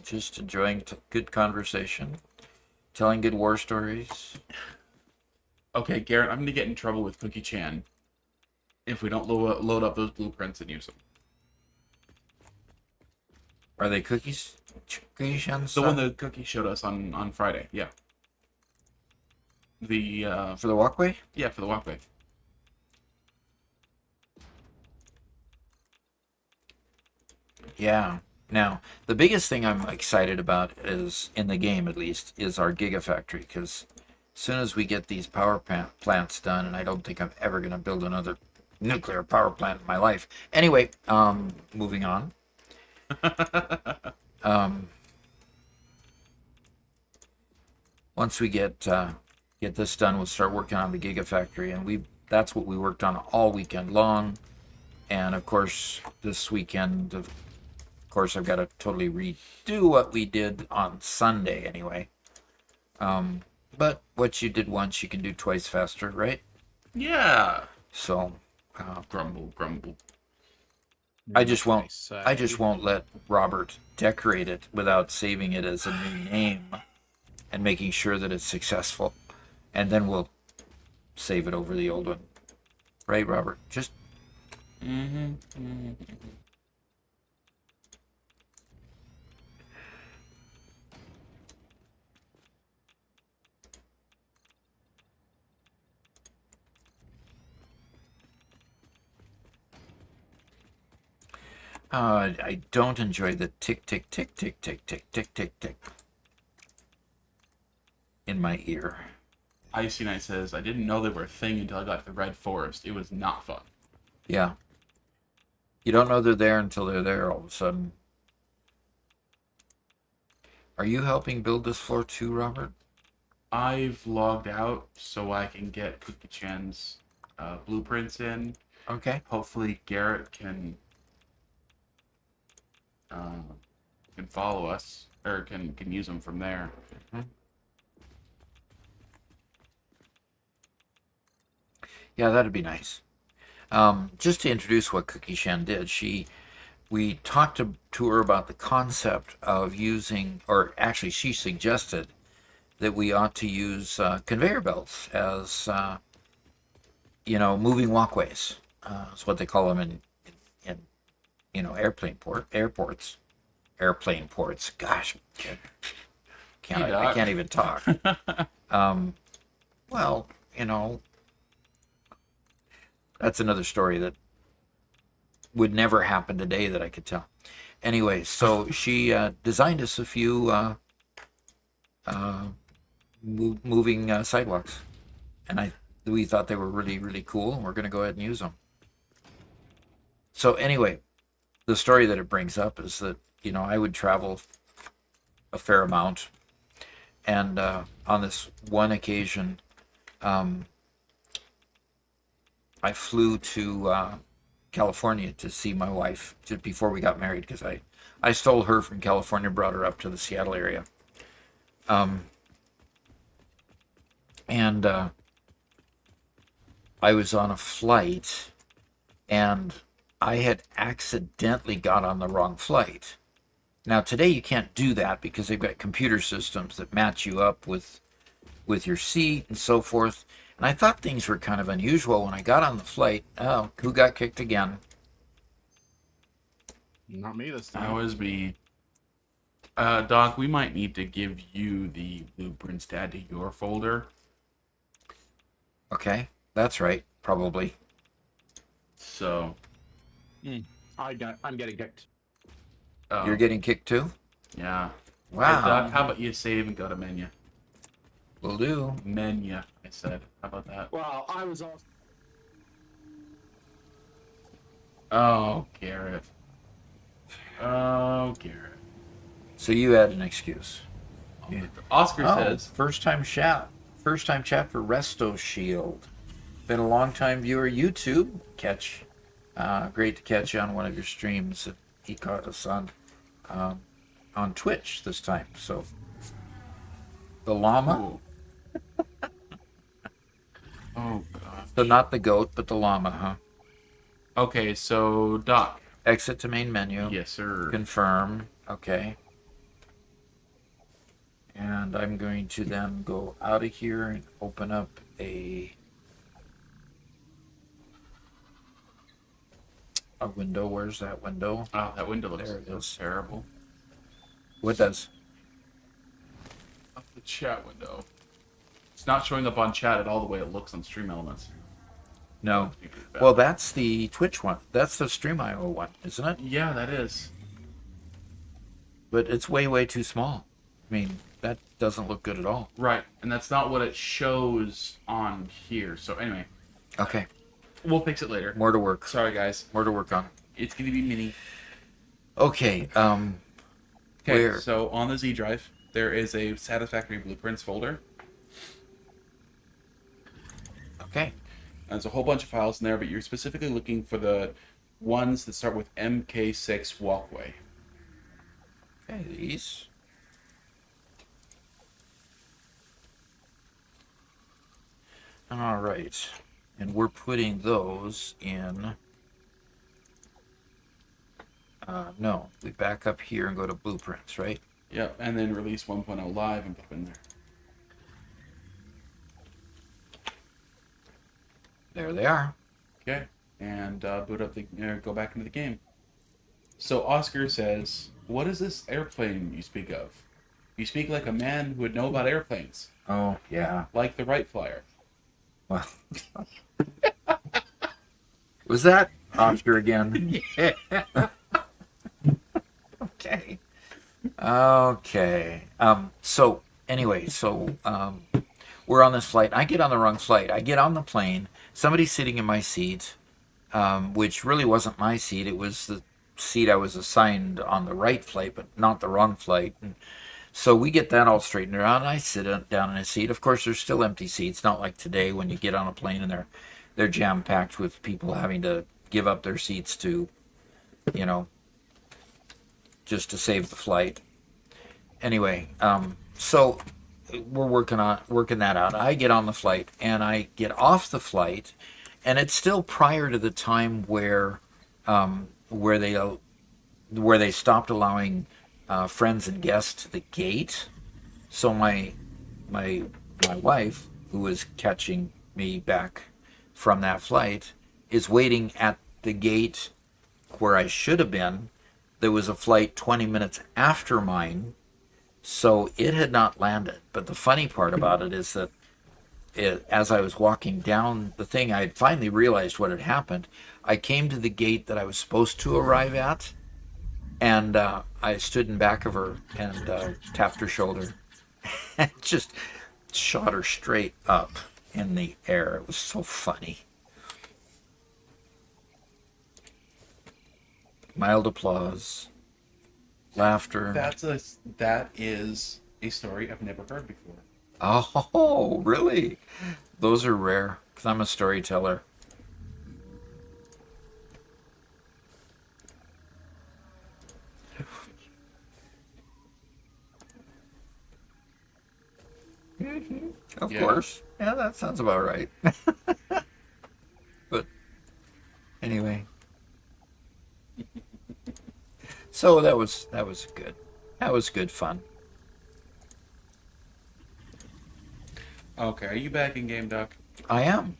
just enjoying good conversation, telling good war stories. Okay, Garrett, I'm going to get in trouble with Cookie Chan if we don't load up those blueprints and use them. Are they cookies? Cookies on The one that Cookie showed us on Friday, yeah. The, for the walkway? yeah, for the walkway. Yeah. Now, the biggest thing I'm excited about is, in the game at least, is our Gigafactory, because as soon as we get these power plants done, and I don't think I'm ever going to build another nuclear power plant in my life. Anyway, moving on. Once we get this done, we'll start working on the Gigafactory, and that's what we worked on all weekend long. And of course, this weekend, of course, I've got to totally redo what we did on Sunday anyway. But what you did once, you can do twice faster, right? Yeah. So, Grumble, grumble. I just won't. Nice. I just won't let Robert decorate it without saving it as a new name and making sure that it's successful, and then we'll save it over the old one, right, Robert? Just I don't enjoy the tick, tick, tick, tick, tick, tick, tick, tick, tick in my ear. Icy Knight says, I didn't know they were a thing until I got to the Red Forest. It was not fun. Yeah. You don't know they're there until they're there all of a sudden. Are you helping build this floor too, Robert? I've logged out so I can get Cookie Chan's blueprints in. Okay. Hopefully Garrett can follow us, or can use them from there. Yeah, that'd be nice. Just to introduce what Cookie Shen did, we talked to her about the concept of using, or actually she suggested that we ought to use conveyor belts as moving walkways. That's what they call them in airports, airplane ports. Gosh, I can't even talk. Well, that's another story that would never happen today that I could tell. Anyway, so she designed us a few moving sidewalks, and we thought they were really, really cool, and we're going to go ahead and use them. So anyway, the story that it brings up is that I would travel a fair amount, and on this one occasion, I flew to California to see my wife just before we got married, because I stole her from California, brought her up to the Seattle area. And I was on a flight, and I had accidentally got on the wrong flight. Now today you can't do that because they've got computer systems that match you up with your seat and so forth. And I thought things were kind of unusual when I got on the flight. Oh, who got kicked again? Not me this That time. was me. Doc, we might need to give you the blueprints to add to your folder. Okay, that's right, probably. So, I'm getting kicked. You're getting kicked too? Yeah. Wow. Hey, Doc, how about you save and go to menu? Will do. Menu, I said. How about that? Well, I was also. Oh, Garrett. Oh, Garrett. So you had an excuse. Oscar Oh, says, first time chat for Resto Shield. Been a long time viewer. YouTube great to catch you on one of your streams. He caught us on Twitch this time. So the llama. Ooh. Oh, God. So not the goat, but the llama, huh? Okay, so, Doc. Exit to main menu. Yes, sir. Confirm. Okay. And I'm going to then go out of here and open up a window. Where's that window? Oh, that window looks There it is. terrible. What does? Up the chat window. It's not showing up on chat at all the way it looks on Stream Elements. No. Well, that's the Twitch one. That's the Stream.io one, isn't it? Yeah, that is. But it's way, way too small. I mean, that doesn't look good at all. Right, and that's not what it shows on here. So anyway, Okay. we'll fix it later. More to work. Sorry, guys. More to work on. It's going to be mini. Okay. Okay, Where? so on the Z drive, there is a Satisfactory Blueprints folder. Okay. There's a whole bunch of files in there, but you're specifically looking for the ones that start with MK6 Walkway. Okay, these. All right. And we're putting those in. No, we back up here and go to blueprints, right? Yep, and then release 1.0 live and put them in there. There they are. Okay, and boot up the go back into the game. So Oscar says, "What is this airplane you speak of? You speak like a man who would know about airplanes, Oh, yeah. like the Wright Flyer." Well. Was that Oscar again? Yeah. Okay. Okay. So anyway, we're on this flight. I get on the wrong flight. I get on the plane. Somebody's sitting in my seat, which really wasn't my seat. It was the seat I was assigned on the right flight, but not the wrong flight. And so we get that all straightened out. And I sit down in a seat. Of course, there's still empty seats. Not like today when you get on a plane and they're jam packed with people having to give up their seats to, just to save the flight. Anyway, so we're working that out. I get on the flight and I get off the flight, and it's still prior to the time where they stopped allowing friends and guests to the gate. So my my wife, who was catching me back from that flight, is waiting at the gate where I should have been. There was a flight 20 minutes after mine, so it had not landed. But the funny part about it is that as I was walking down the thing, I had finally realized what had happened. I came to the gate that I was supposed to arrive at, and I stood in back of her and tapped her shoulder and just shot her straight up in the air. It was so funny. Mild applause, laughter. That is a story I've never heard before. Oh, really? Those are rare, because I'm a storyteller. Of Yeah. course. Yeah, that sounds about right. But anyway. So that was good. That was good fun. Okay, are you back in game, Duck? I am.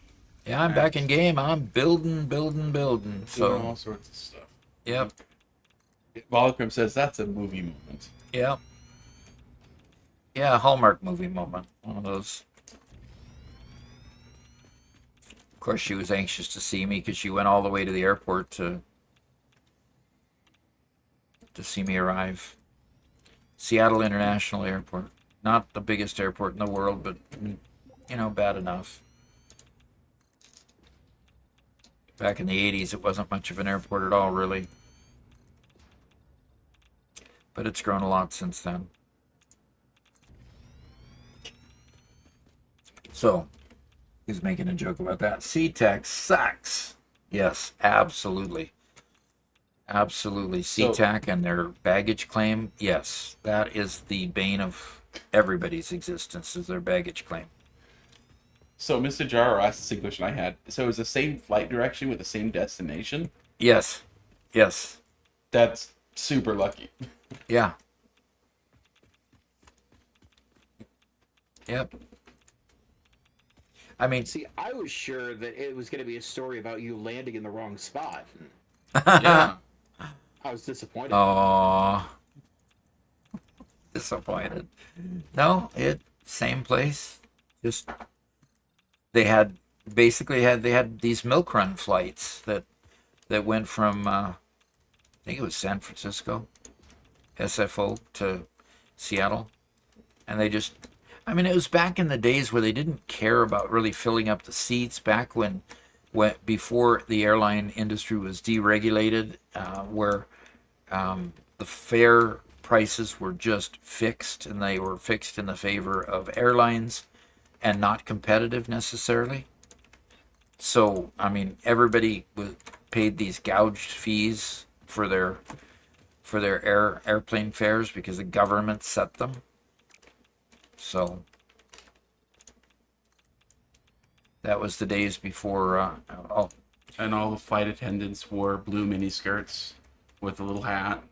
Yeah, I'm back in game. I'm building. Doing all So, sorts of stuff. yep, Volcrum says that's a movie moment. yep. Yeah, Hallmark movie moment. One of those. Of course, she was anxious to see me because she went all the way to the airport to see me arrive. Seattle International Airport. Not the biggest airport in the world, but, you know, bad enough. Back in the 80s, it wasn't much of an airport at all, really. But it's grown a lot since then. So, he's making a joke about that. SeaTac sucks. Yes, absolutely. Absolutely. So- SeaTac and their baggage claim, yes, that is the bane of everybody's existence, is their baggage claim. So Mr. Jaro asked the same question I had. So it's the same flight direction with the same destination? Yes. Yes. That's super lucky. Yeah. Yep. I mean, See, I was sure that it was going to be a story about you landing in the wrong spot. Yeah. I was disappointed. Aw. Disappointed. No, same place. Just they had these milk run flights that went from I think it was San Francisco, SFO to Seattle, and they just, I mean, it was back in the days where they didn't care about really filling up the seats. Back when before the airline industry was deregulated, where the fare prices were just fixed, and they were fixed in the favor of airlines and not competitive necessarily. So, I mean, everybody paid these gouged fees for their airplane fares because the government set them. So that was the days before. And all the flight attendants wore blue mini skirts with a little hat,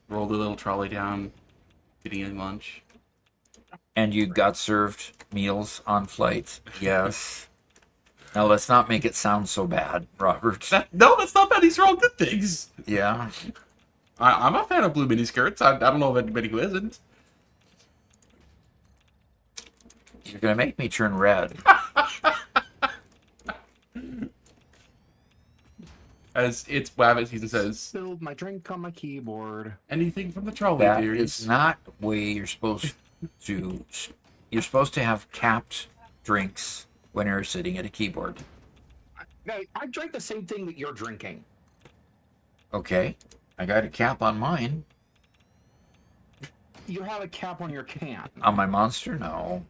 rolled a little trolley down, getting lunch. And you got served meals on flights. Yes. Now let's not make it sound so bad, Robert. No, that's not bad. These are all good things. Yeah. I'm a fan of blue mini skirts. I don't know of anybody who isn't. You're gonna make me turn red. As it's Wabbit season says, Spilled my drink on my keyboard. anything from the trolley That theories. is not the way you're supposed to. You're supposed to have capped drinks when you're sitting at a keyboard. No, I drank the same thing that you're drinking. Okay, I got a cap on mine. You have a cap on your can. On my Monster, no.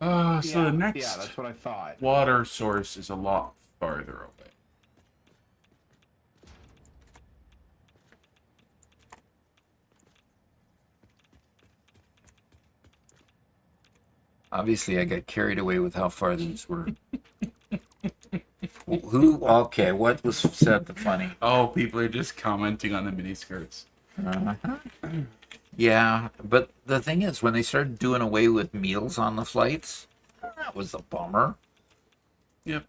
So the next Yeah, that's what I thought. water source is a lot farther away. Obviously, I got carried away with how far these were. Who? Okay, what was said the funny? Oh, people are just commenting on the mini skirts. Uh-huh. Yeah, but the thing is, when they started doing away with meals on the flights, that was a bummer. Yep.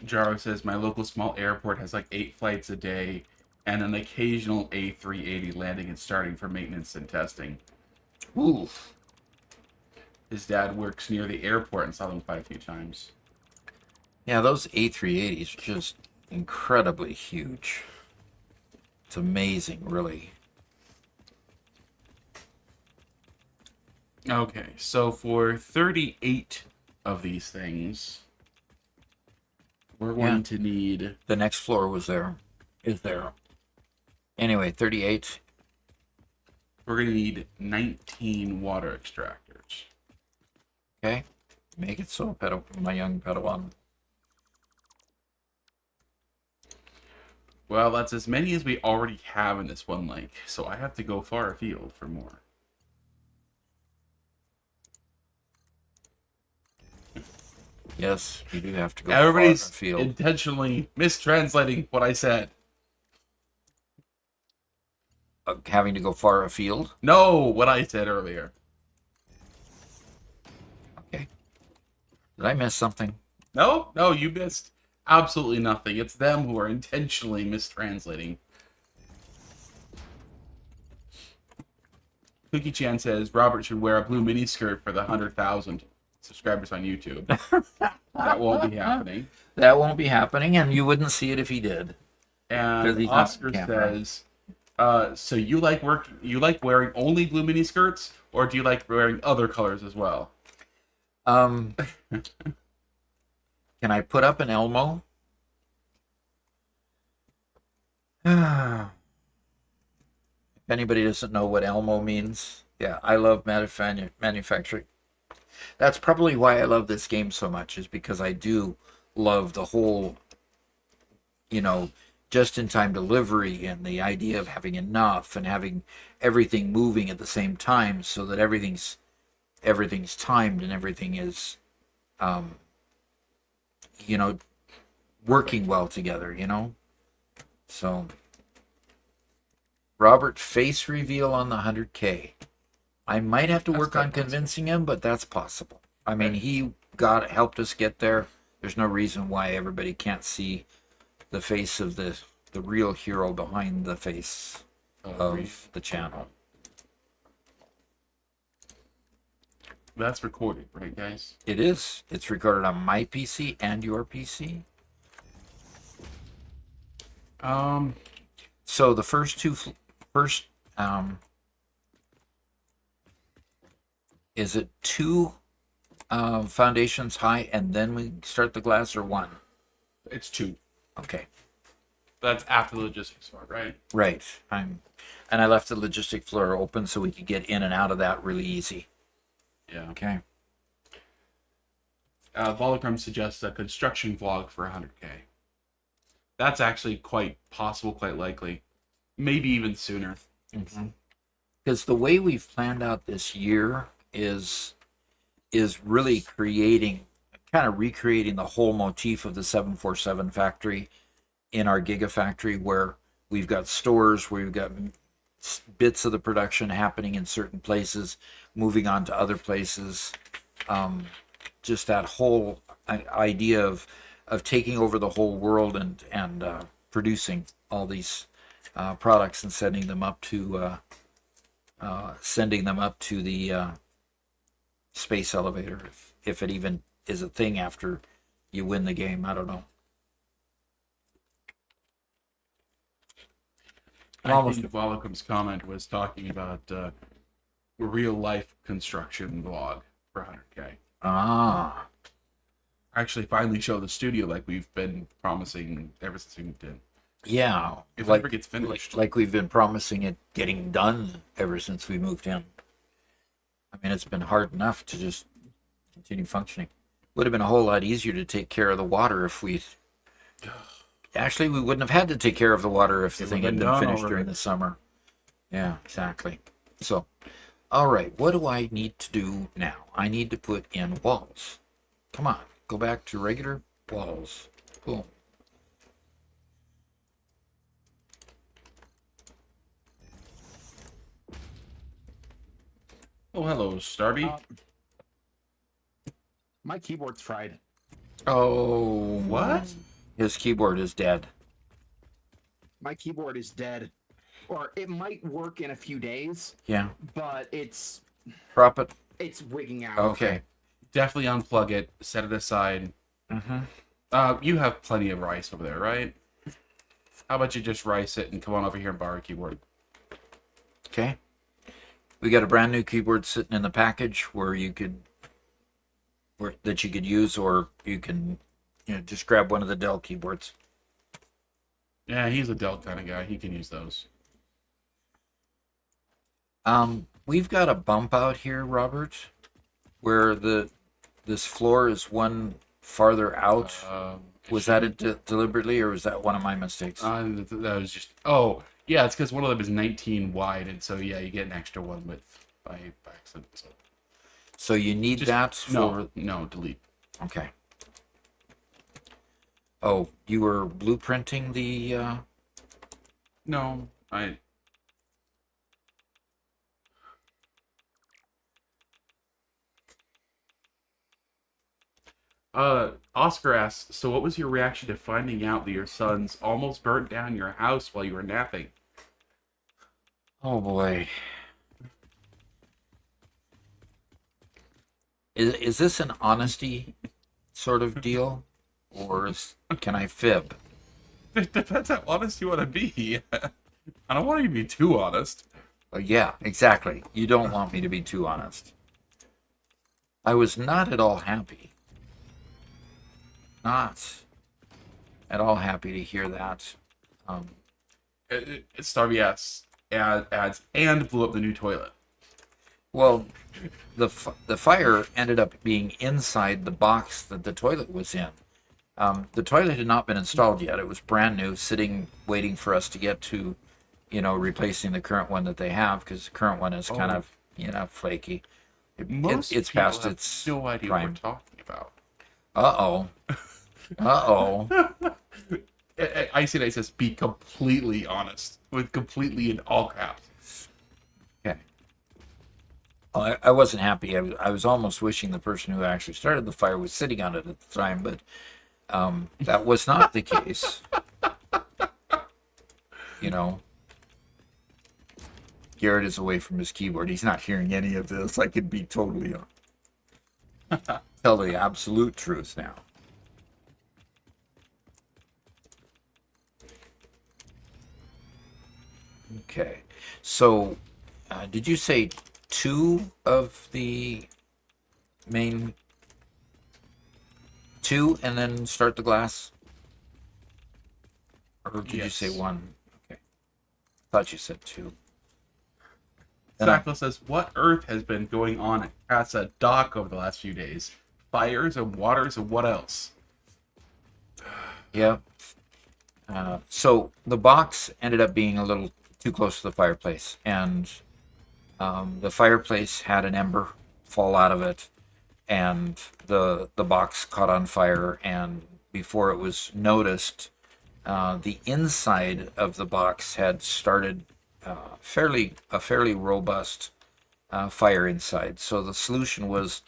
Jaro says my local small airport has like 8 flights a day and an occasional A380 landing and starting for maintenance and testing. Oof. His dad works near the airport and saw them quite a few times. Yeah, those A380s are just incredibly huge. It's amazing, really. Okay, so for 38 of these things, we're going to need... The next floor is there. Anyway, 38. We're going to need 19 water extractors. Okay. Make it so, my young Padawan. Well, that's as many as we already have in this one lake, so I have to go far afield for more. Yes, you do have to go Everybody's far afield. intentionally mistranslating what I said. Having to go far afield? No, what I said earlier. Okay. Did I miss something? No, you missed absolutely nothing. It's them who are intentionally mistranslating. Cookie Chan says Robert should wear a blue miniskirt for the 100,000 subscribers on YouTube. That won't be happening. That won't be happening, and you wouldn't see it if he did. And He's not Oscar on camera. says, so you like wearing only blue miniskirts, or do you like wearing other colors as well? Can I put up an Elmo? If anybody doesn't know what Elmo means, yeah, I love manufacturing. That's probably why I love this game so much, is because I do love the whole, just-in-time delivery and the idea of having enough and having everything moving at the same time so that everything's timed and everything is, working well together, So, Robert, face reveal on the 100K. I might have to work on convincing him, but that's possible. I mean, he helped us get there. There's no reason why everybody can't see the face of the real hero behind the face of the channel. That's recorded, right, guys? It is. It's recorded on my PC and your PC. So the first is it two foundations high and then we start the glass, or one? It's 2. Okay. That's after the logistics part, right? Right. And I left the logistic floor open so we could get in and out of that really easy. Yeah. Okay. Volocrum suggests a construction vlog for 100K. That's actually quite possible, quite likely. Maybe even sooner. Because the way we've planned out this year is really recreating the whole motif of the 747 factory in our Gigafactory, where we've got stores, where we've got bits of the production happening in certain places, moving on to other places. Just that whole idea of taking over the whole world and producing all these products and sending them up to the space elevator, if it even is a thing after you win the game. I don't know. I think Volocrum's comment was talking about a real-life construction vlog for 100K. Ah. Actually finally show the studio like we've been promising ever since we moved in. Yeah. If it ever gets finished. Like we've been promising it getting done ever since we moved in. I mean, it's been hard enough to just continue functioning. Would have been a whole lot easier to take care of the water if we... Actually, we wouldn't have had to take care of the water if the thing had been finished during the summer. Yeah, exactly. So, all right, what do I need to do now? I need to put in walls. Come on, go back to regular walls. Boom. Oh, hello, Starby. My keyboard's fried. Oh, What? His keyboard is dead. My keyboard is dead. Or it might work in a few days, Yeah. but it's Drop it. wigging out. Okay. Definitely unplug it, set it aside. Mm-hmm. You have plenty of rice over there, right? How about you just rice it and come on over here and borrow a keyboard? Okay. We got a brand new keyboard sitting in the package where you could that you could use, or you can just grab one of the Dell keyboards. Yeah, he's a Dell kind of guy. He can use those. We've got a bump out here, Robert, where this floor is one farther out. Was that it deliberately, or was that one of my mistakes? That was just. Oh, yeah, it's because one of them is 19 wide, and so yeah, you get an extra one width by accident. So you need Just, that for... No, delete. Okay. Oh, you were blueprinting the... No, I. Oscar asks, so what was your reaction to finding out that your sons almost burnt down your house while you were napping? Oh boy. Is this an honesty sort of deal? Or can I fib? It depends how honest you want to be. I don't want you to be too honest. Yeah, exactly. You don't want me to be too honest. I was not at all happy. Not at all happy to hear that. Starby adds, and blew up the new toilet. Well, the fire ended up being inside the box that the toilet was in. The toilet had not been installed yet. It was brand new, sitting, waiting for us to get to, replacing the current one that they have, because the current one is kind of, flaky. It's past have its no idea prime. what we're talking about. Uh-oh. Uh-oh. Icy Night says, be completely honest. With completely in all caps. Okay. Well, I wasn't happy. I was almost wishing the person who actually started the fire was sitting on it at the time, but that was not the case. Garrett is away from his keyboard. He's not hearing any of this. I could be totally tell the absolute truth now. Okay. So, did you say 2 of the main... 2 and then start the glass? Or did you say 1? Okay. Thought you said 2. Sackler says, what earth has been going on at Casa Dock over the last few days? Fires and waters and what else? Yeah. So the box ended up being a little too close to the fireplace, and the fireplace had an ember fall out of it, and the box caught on fire, and before it was noticed, the inside of the box had started a fairly robust fire inside. So the solution was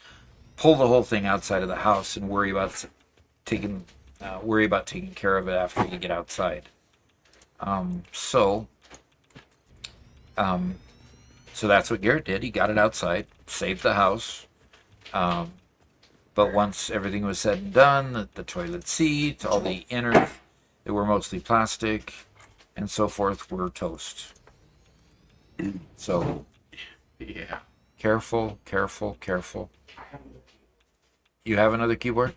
pull the whole thing outside of the house and worry about taking care of it after you get outside. So that's what Garrett did. He got it outside, saved the house. But once everything was said and done, the toilet seat, all the innards, they were mostly plastic, and so forth, were toast. So, Yeah. careful. You have another keyboard?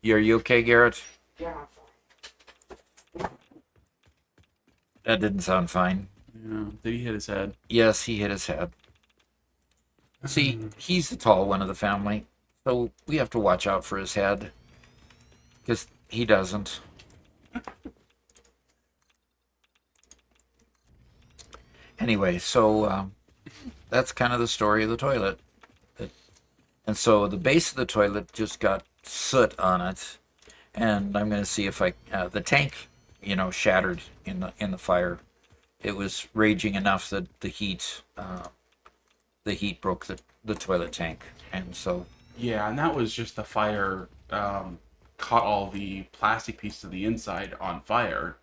Are you okay, Garrett? Yeah. That didn't sound fine. Yeah. Did he hit his head? Yes, he hit his head. See, he's the tall one of the family, so we have to watch out for his head, because he doesn't. Anyway, so that's kind of the story of the toilet. And so the base of the toilet just got soot on it, and I'm going to see if the tank, shattered in the fire. It was raging enough that the heat the heat broke the toilet tank, and so Yeah, and that was just the fire caught all the plastic pieces of the inside on fire,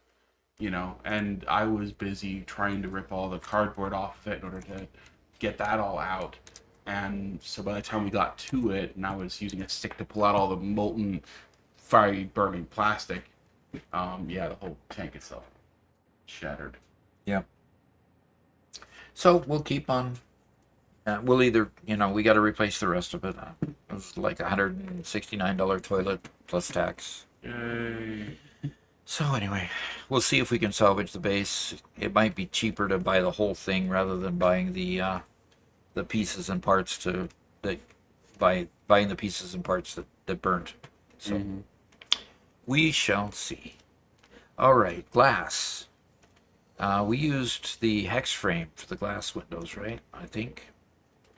and I was busy trying to rip all the cardboard off of it in order to get that all out. And so by the time we got to it, and I was using a stick to pull out all the molten, fiery, burning plastic, yeah, the whole tank itself shattered. yeah. So we'll keep on. We'll either, we got to replace the rest of it. It was like $169 toilet plus tax. Yay. So anyway, we'll see if we can salvage the base. It might be cheaper to buy the whole thing rather than buying the pieces and parts buying the pieces and parts that burnt. So we shall see. All right, glass. We used the hex frame for the glass windows, right? I think.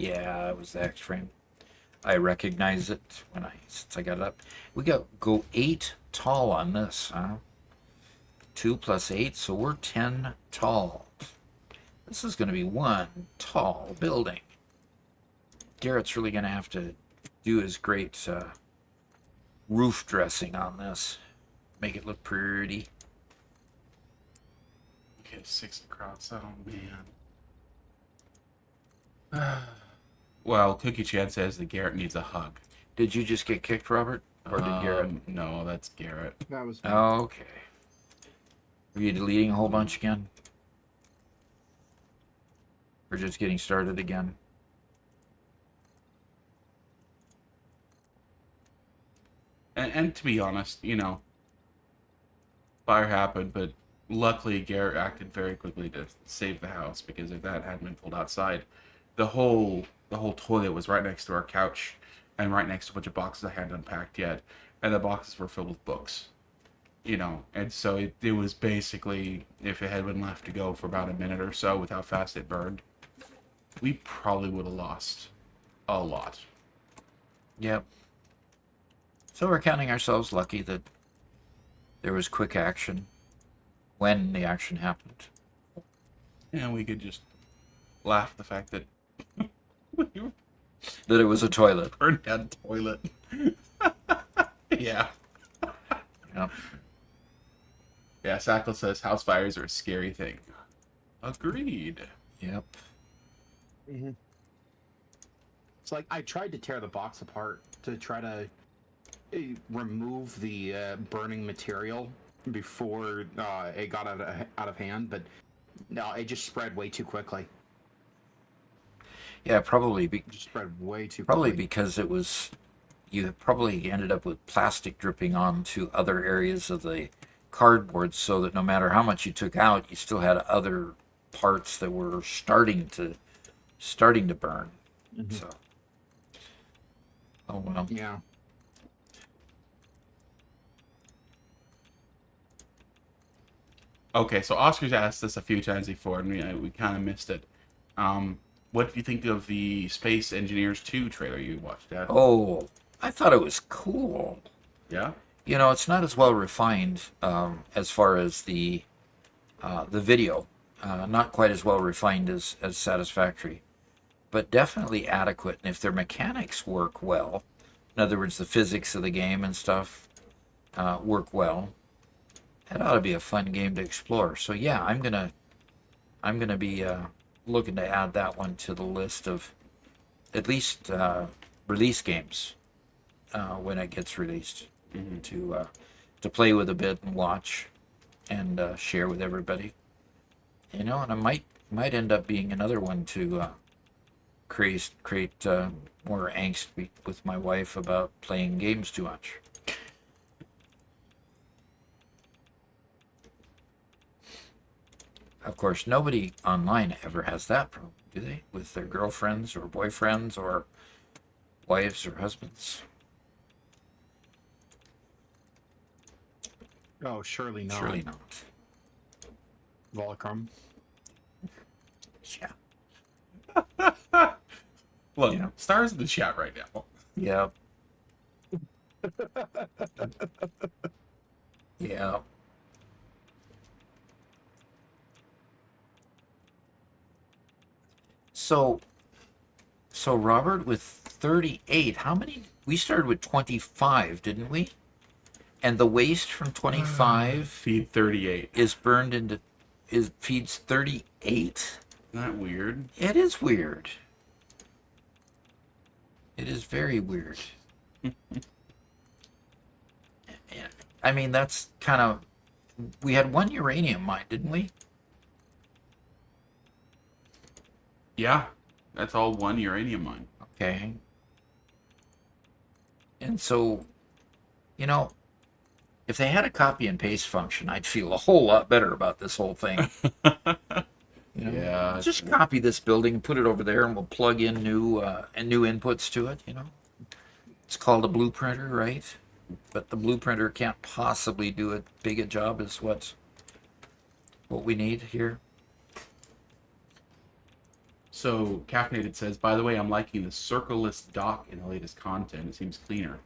Yeah, it was the hex frame. I recognize it since I got it up. We go 8 tall on this, huh? 2 plus 8, so we're 10 tall. This is going to be one tall building. Garrett's really going to have to do his great roof dressing on this. Make it look pretty. Okay, 6 across. Oh, man. Well, Cookie Chad says that Garrett needs a hug. Did you just get kicked, Robert? Or did Garrett? No, that's Garrett. That was Okay. Are you deleting a whole bunch again? Or just getting started again? And to be honest, fire happened, but luckily Garrett acted very quickly to save the house, because if that hadn't been pulled outside, the whole toilet was right next to our couch and right next to a bunch of boxes I hadn't unpacked yet, and the boxes were filled with books. And so it was basically, if it had been left to go for about a minute or so with how fast it burned, we probably would have lost a lot. Yep. So we're counting ourselves lucky that there was quick action when the action happened. And we could just laugh at the fact that we That it was a toilet. burned down the toilet. Yeah. Yep. Yeah, Sackle says house fires are a scary thing. Agreed. Yep. It's like I tried to tear the box apart to try to remove the burning material before it got out of hand, but no, it just spread way too quickly. Yeah, probably It just spread way too probably quickly. because you probably ended up with plastic dripping onto other areas of the cardboard, so that no matter how much you took out, you still had other parts that were starting to burn. So, oh well. Yeah. Okay, so Oscar's asked this a few times before, and we kind of missed it. What do you think of the Space Engineers 2 trailer you watched, Dad? Oh, I thought it was cool. Yeah? It's not as well refined as far as the video. Not quite as well refined as Satisfactory, but definitely adequate. And if their mechanics work well, in other words, the physics of the game and stuff work well, that ought to be a fun game to explore. So yeah, I'm gonna be looking to add that one to the list of at least release games when it gets released, to play with a bit and watch and share with everybody. And I might end up being another one to create more angst with my wife about playing games too much. Of course, nobody online ever has that problem, do they? With their girlfriends or boyfriends or wives or husbands? Oh, surely not. Surely not. Volcrum. Yeah. Look, Yeah. stars in the chat right now. Yep. Yeah. So, So Robert, with 38, how many? We started with 25, didn't we? And the waste from 25 Feed 38. is burned into, feeds 38. Isn't that weird? It is weird. It is very weird. I mean, that's kind of. We had one uranium mine, didn't we? Yeah, that's all one uranium mine. Okay. And so, you know, if they had a copy and paste function, I'd feel a whole lot better about this whole thing. You know, Yeah. just copy this building and put it over there, and we'll plug in new inputs to it. You know, it's called a blueprinter, right? But the blueprinter can't possibly do as big a job as what we need here. So, Caffeinated says, by the way, I'm liking the circle-less dock in the latest content. It seems cleaner.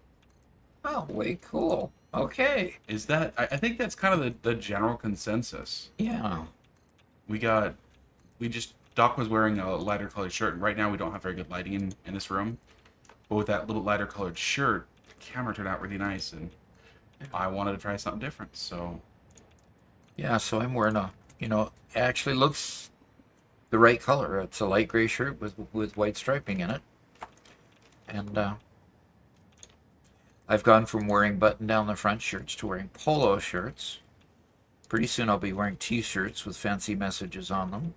Oh, way cool. Okay. Is that... I think that's kind of the general consensus. Yeah. Doc was wearing a lighter colored shirt, and right now we don't have very good lighting in this room. But with that little lighter colored shirt, the camera turned out really nice, and I wanted to try something different, so... Yeah, so I'm wearing a, it actually looks the right color. It's a light gray shirt with white striping in it. And I've gone from wearing button down the front shirts to wearing polo shirts. Pretty soon I'll be wearing t-shirts with fancy messages on them.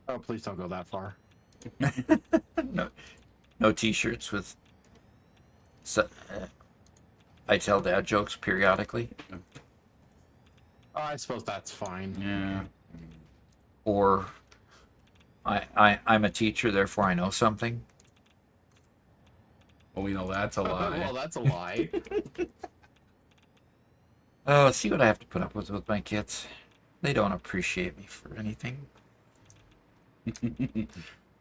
Oh, please don't go that far. No t-shirts with I tell dad jokes periodically. Oh, I suppose that's fine. Yeah. Or I'm a teacher, therefore I know something. Well, we know that's a lie. Well, that's a lie. Oh, see what I have to put up with my kids. They don't appreciate me for anything.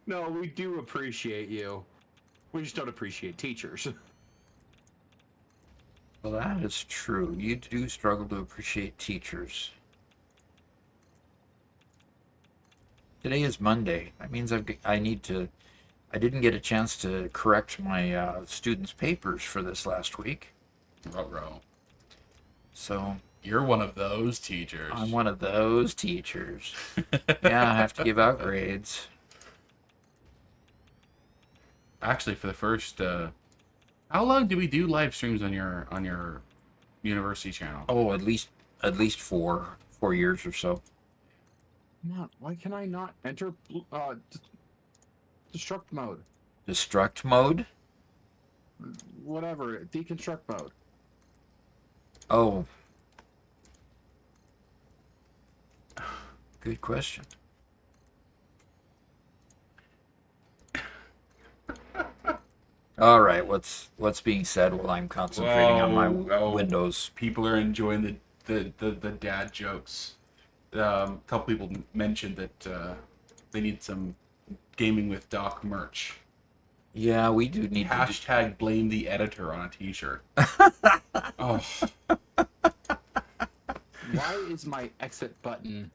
No, we do appreciate you. We just don't appreciate teachers. Well, that is true. You do struggle to appreciate teachers. Today is Monday. That means I didn't get a chance to correct my students' papers for this last week. Ruh-roh. So You're one of those teachers. I'm one of those teachers. Yeah, I have to give out grades. Actually, for the first, how long do we do live streams on your university channel? Oh, at least 4 years or so. Why can I not enter destruct mode? Destruct mode? Whatever, deconstruct mode. Oh. Good question. All right, what's being said while I'm concentrating on my Windows? People are enjoying the dad jokes. A couple people mentioned that they need some gaming with Doc merch. Yeah, we do need Hashtag blame the editor on a t-shirt. Oh, Why is my exit button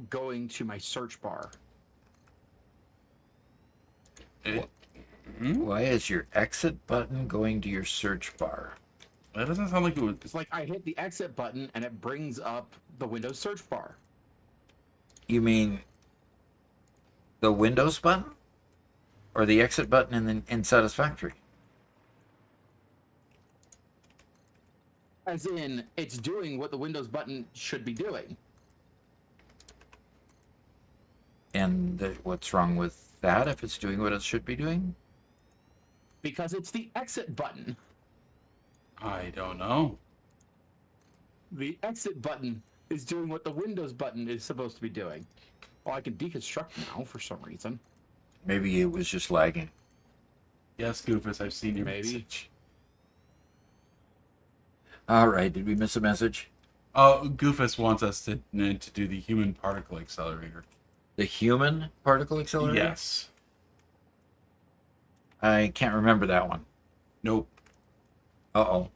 going to my search bar? Why is your exit button going to your search bar? that doesn't sound like it would. It's like I hit the exit button and it brings up the Windows search bar. You mean the Windows button? Or the exit button in Satisfactory? As in, it's doing what the Windows button should be doing. And what's wrong with that if it's doing what it should be doing? Because it's the exit button. I don't know. The exit button is doing what the Windows button is supposed to be doing. Well, I can deconstruct now for some reason. Maybe it was just lagging. Yes, Goofus, I've seen your Maybe. message. All right, did we miss a message? Oh, Goofus wants us to do the human particle accelerator. The human particle accelerator? Yes. I can't remember that one. Nope. Uh-oh.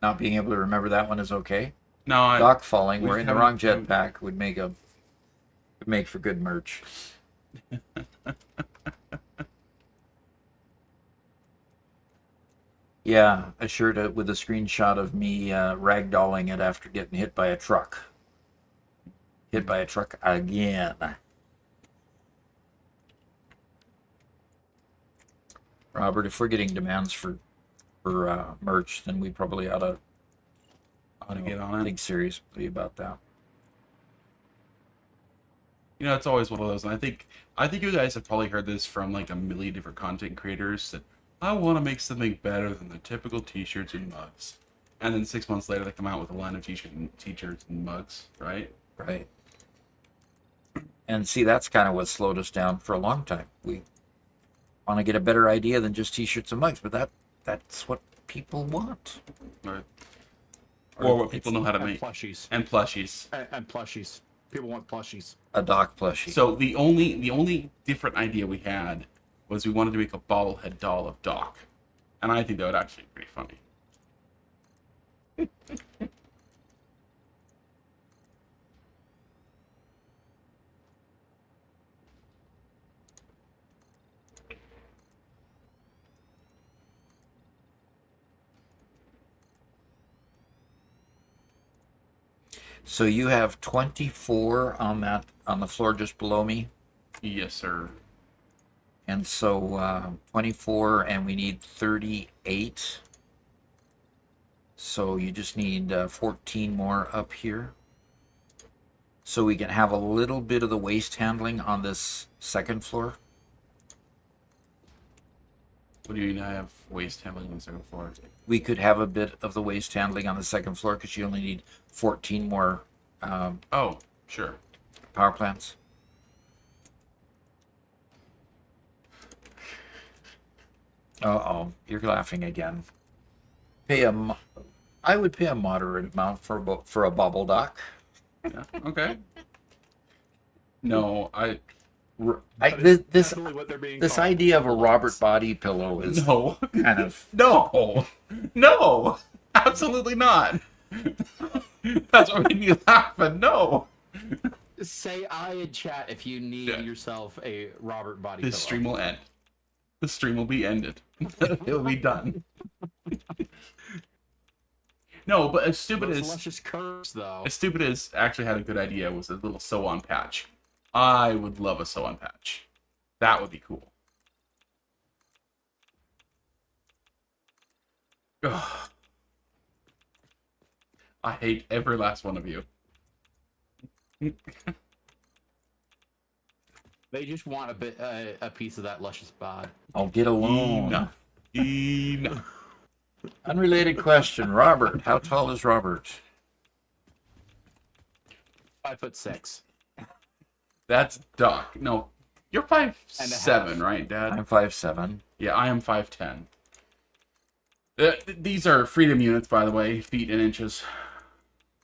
Not being able to remember that one is okay? No, I. Doc falling we wearing the haven't- wrong jetpack would make for good merch. Yeah, I shared it with a screenshot of me ragdolling it after getting hit by a truck. Hit by a truck again. Robert, if we're getting demands for merch, then we probably ought to Get on it. think seriously about that. You know, it's always one of those, and I think you guys have probably heard this from like a million different content creators that I want to make something better than the typical T-shirts and mugs, and then 6 months later they come out with a line of T-shirts and mugs, right? Right. And see, that's kind of what slowed us down for a long time. We want to get a better idea than just T-shirts and mugs, but that's what people want. Or what people know how to And make. plushies. And plushies. And plushies. People want plushies. A Doc plushie. So the only different idea we had was we wanted to make a bobblehead doll of Doc, and I think that would actually be pretty funny. So you have 24 on the floor just below me, Yes, sir. and so 24, and we need 38. So you just need 14 more up here. So we can have a little bit of the waste handling on this second floor. What do you mean I have waste handling on the second floor? We could have a bit of the waste handling on the second floor because you only need 14 more Oh, sure. power plants. Uh-oh, you're laughing again. I would pay a moderate amount for a bubble dock. Yeah. Okay. No, This Definitely what they're being this called. idea of a Robert body pillow is no, kind of no, absolutely not. That's what made me laugh. But no, Say I in chat if you need Yeah. yourself a Robert body this pillow. stream will end. The stream will be ended. It'll be done. No, but as stupid Those as luscious curves, though. actually had a good idea was a little sew-on patch. I would love a sew-on patch. That would be cool. Ugh. I hate every last one of you. They just want a piece of that luscious bod. I'll get alone. Enough. Enough. Unrelated question, Robert. How tall is Robert? 5'6". That's Doc. No, you're 5'7", half. right, Dad? I'm 5'7". Yeah, I am 5'10". These are freedom units, by the way, feet and inches.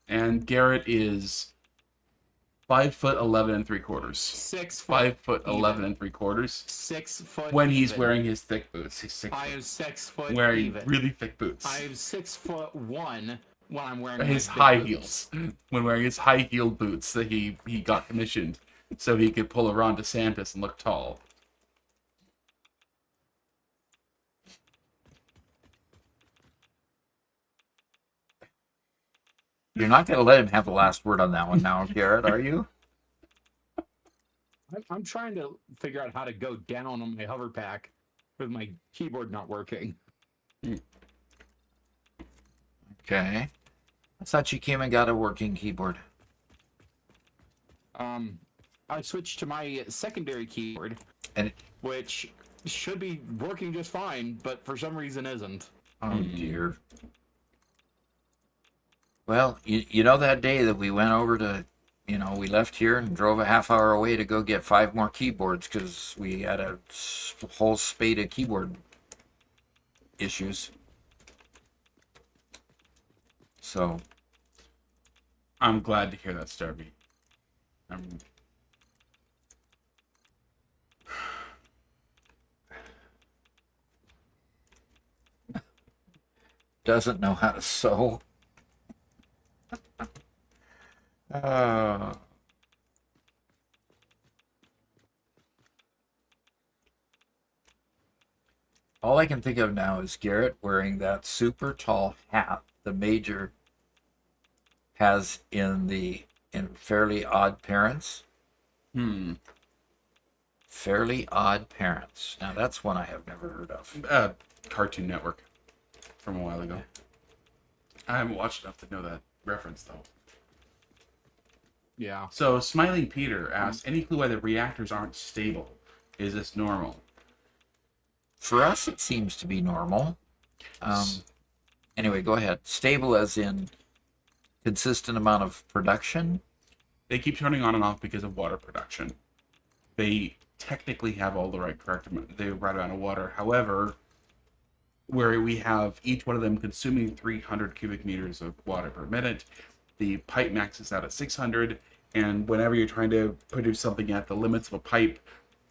And Garrett is 5'11" 3/4". 6 foot. 5'11" 3/4". 6 foot. When he's even. wearing his thick boots, he's 6 I foot. am 6 foot. Wearing even. really thick boots. I am 6'1" when I'm wearing His my big high boots. heels. When wearing his high heeled boots that he got commissioned so he could pull a Ron DeSantis and look tall. You're not going to let him have the last word on that one now, Garrett, are you? I'm trying to figure out how to go down on my hover pack with my keyboard not working. Okay. I thought you came and got a working keyboard. I switched to my secondary keyboard, And which should be working just fine, but for some reason isn't. oh dear. Well, you know that day that we went over to, we left here and drove a half hour away to go get 5 more keyboards because we had a whole spate of keyboard issues. So, I'm glad to hear that, Starby. doesn't know how to sew. Uh, All I can think of now is Garrett wearing that super tall hat the Major has in Fairly Odd Parents. Hmm. Fairly Odd Parents. Now that's one I have never heard of. Cartoon Network from a while ago. I haven't watched enough to know that reference though. Yeah. So Smiling Peter asks, any clue why the reactors aren't stable? Is this normal? For us, it seems to be normal. Anyway, go ahead. Stable as in consistent amount of production. They keep turning on and off because of water production. They technically have all the correct amount, the right amount of water. However, where we have each one of them consuming 300 cubic meters of water per minute, the pipe maxes out at 600, and whenever you're trying to produce something at the limits of a pipe,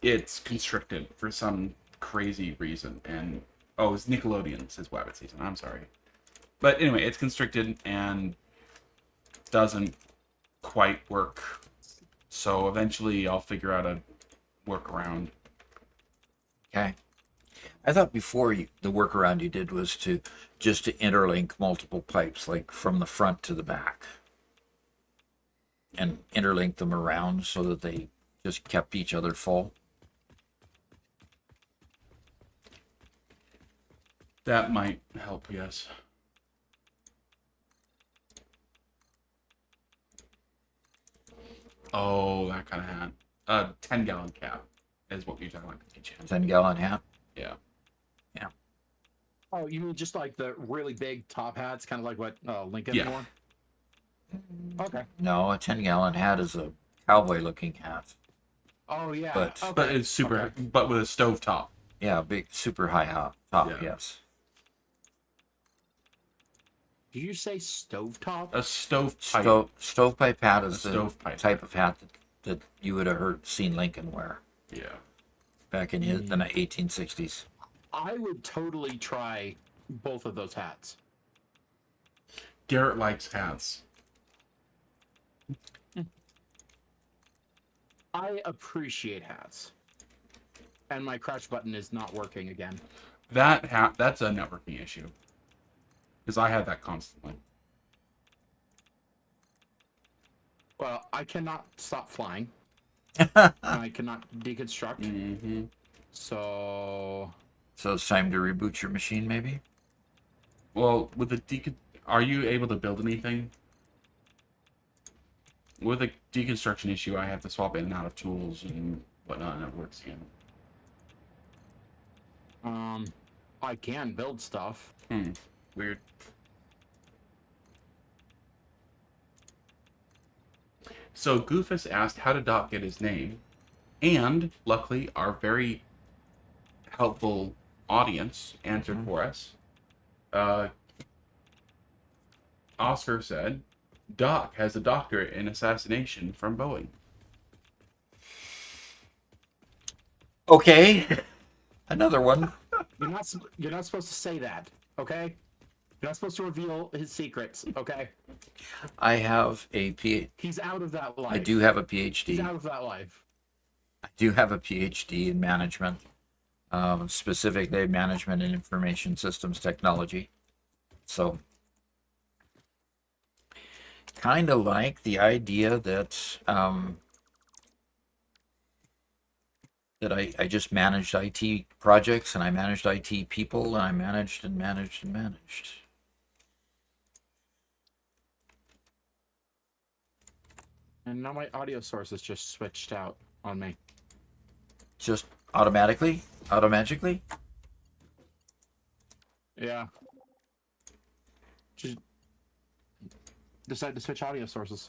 it's constricted for some crazy reason. And it's Nickelodeon's his Wabbit season. I'm sorry, but anyway, it's constricted and doesn't quite work. So eventually, I'll figure out a workaround. Okay. I thought before the workaround you did was to interlink multiple pipes, like from the front to the back, and interlink them around so that they just kept each other full. That might help, yes. Oh, that kind of hat. 10-gallon cap is what you're talking about. 10-gallon hat. Yeah. Yeah. Oh, you mean just like the really big top hats, kind of like what Lincoln Yeah. wore? Okay. No, a 10-gallon hat is a cowboy-looking hat. Oh yeah. But- okay. But it's super, Okay. but with a stove top. Yeah, big, super high top. Yeah. Yes. Did you say stovetop? A stove pipe. Stovepipe hat is A the stovepipe. type of hat that you would have seen Lincoln wear Yeah. back in the 1860s. I would totally try both of those hats. Garrett likes hats. I appreciate hats. And my crouch button is not working again. That hat, that's a networking issue. Because I have that constantly. Well, I cannot stop flying. I cannot deconstruct. Mm-hmm. So So it's time to reboot your machine, maybe? Well, with the are you able to build anything? With a deconstruction issue, I have to swap in and out of tools and whatnot, and it works again. I can build stuff. Weird. So Goofus asked how did Doc get his name, and luckily our very helpful audience answered for us. Oscar said, Doc has a doctorate in assassination from Boeing. Okay. Another one. You're not supposed to say that, okay? You're not supposed to reveal his secrets, okay? I have a He's out of that life. I do have a He's PhD. out of that life. I do have a PhD in management, specifically management and information systems technology. So, kind of like the idea that I just managed IT projects and I managed IT people and I managed and managed and managed. And now my audio source is just switched out on me. Just automatically? Automagically? Yeah. Just decided to switch audio sources.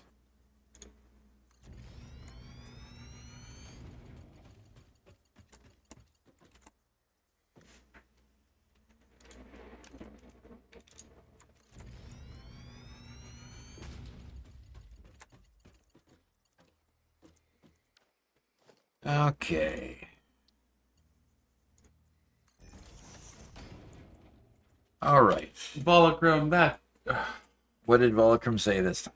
Okay. All right. Volochrome, that... What did Volocrum say this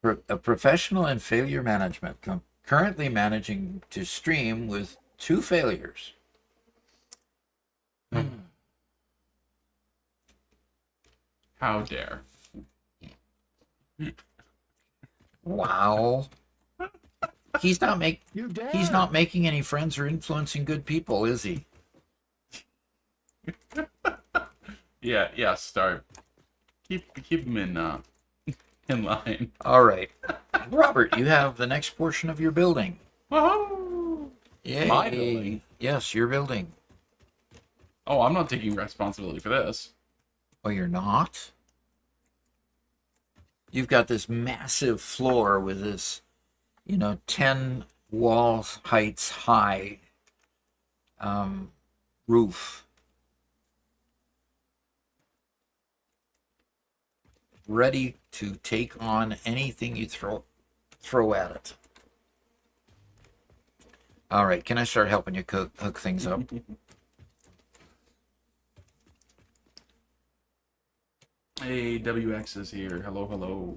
time? A professional in failure management, currently managing to stream with 2 failures. How dare. Wow. He's not You dare! he's not making any friends or influencing good people, is he? Yeah, start. Keep him in line. All right. Robert, you have the next portion of your building. Woohoo! Yay. My building? Yes, your building. Oh, I'm not taking responsibility for this. Oh, you're not? You've got this massive floor with this, 10 wall heights high roof. Ready to take on anything you throw at it. All right, can I start helping you hook things up? Hey, WX is here. Hello, hello.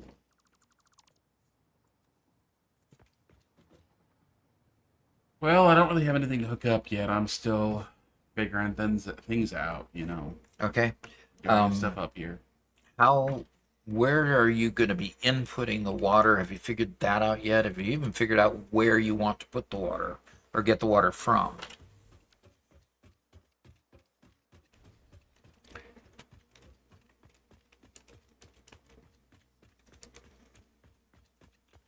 Well, I don't really have anything to hook up yet. I'm still figuring things out, Okay. Getting stuff up here. Where are you going to be inputting the water? Have you figured that out yet? Have you even figured out where you want to put the water or get the water from?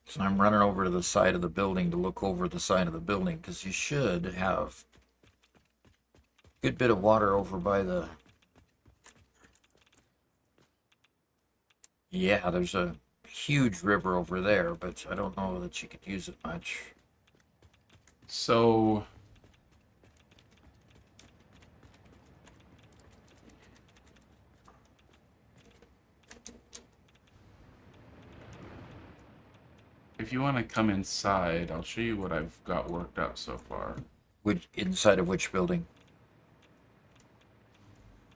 So I'm running over to the side of the building to look over the side of the building because you should have a good bit of water over by the... Yeah, there's a huge river over there, but I don't know that you could use it much. So, if you want to come inside, I'll show you what I've got worked up so far. Inside of which building?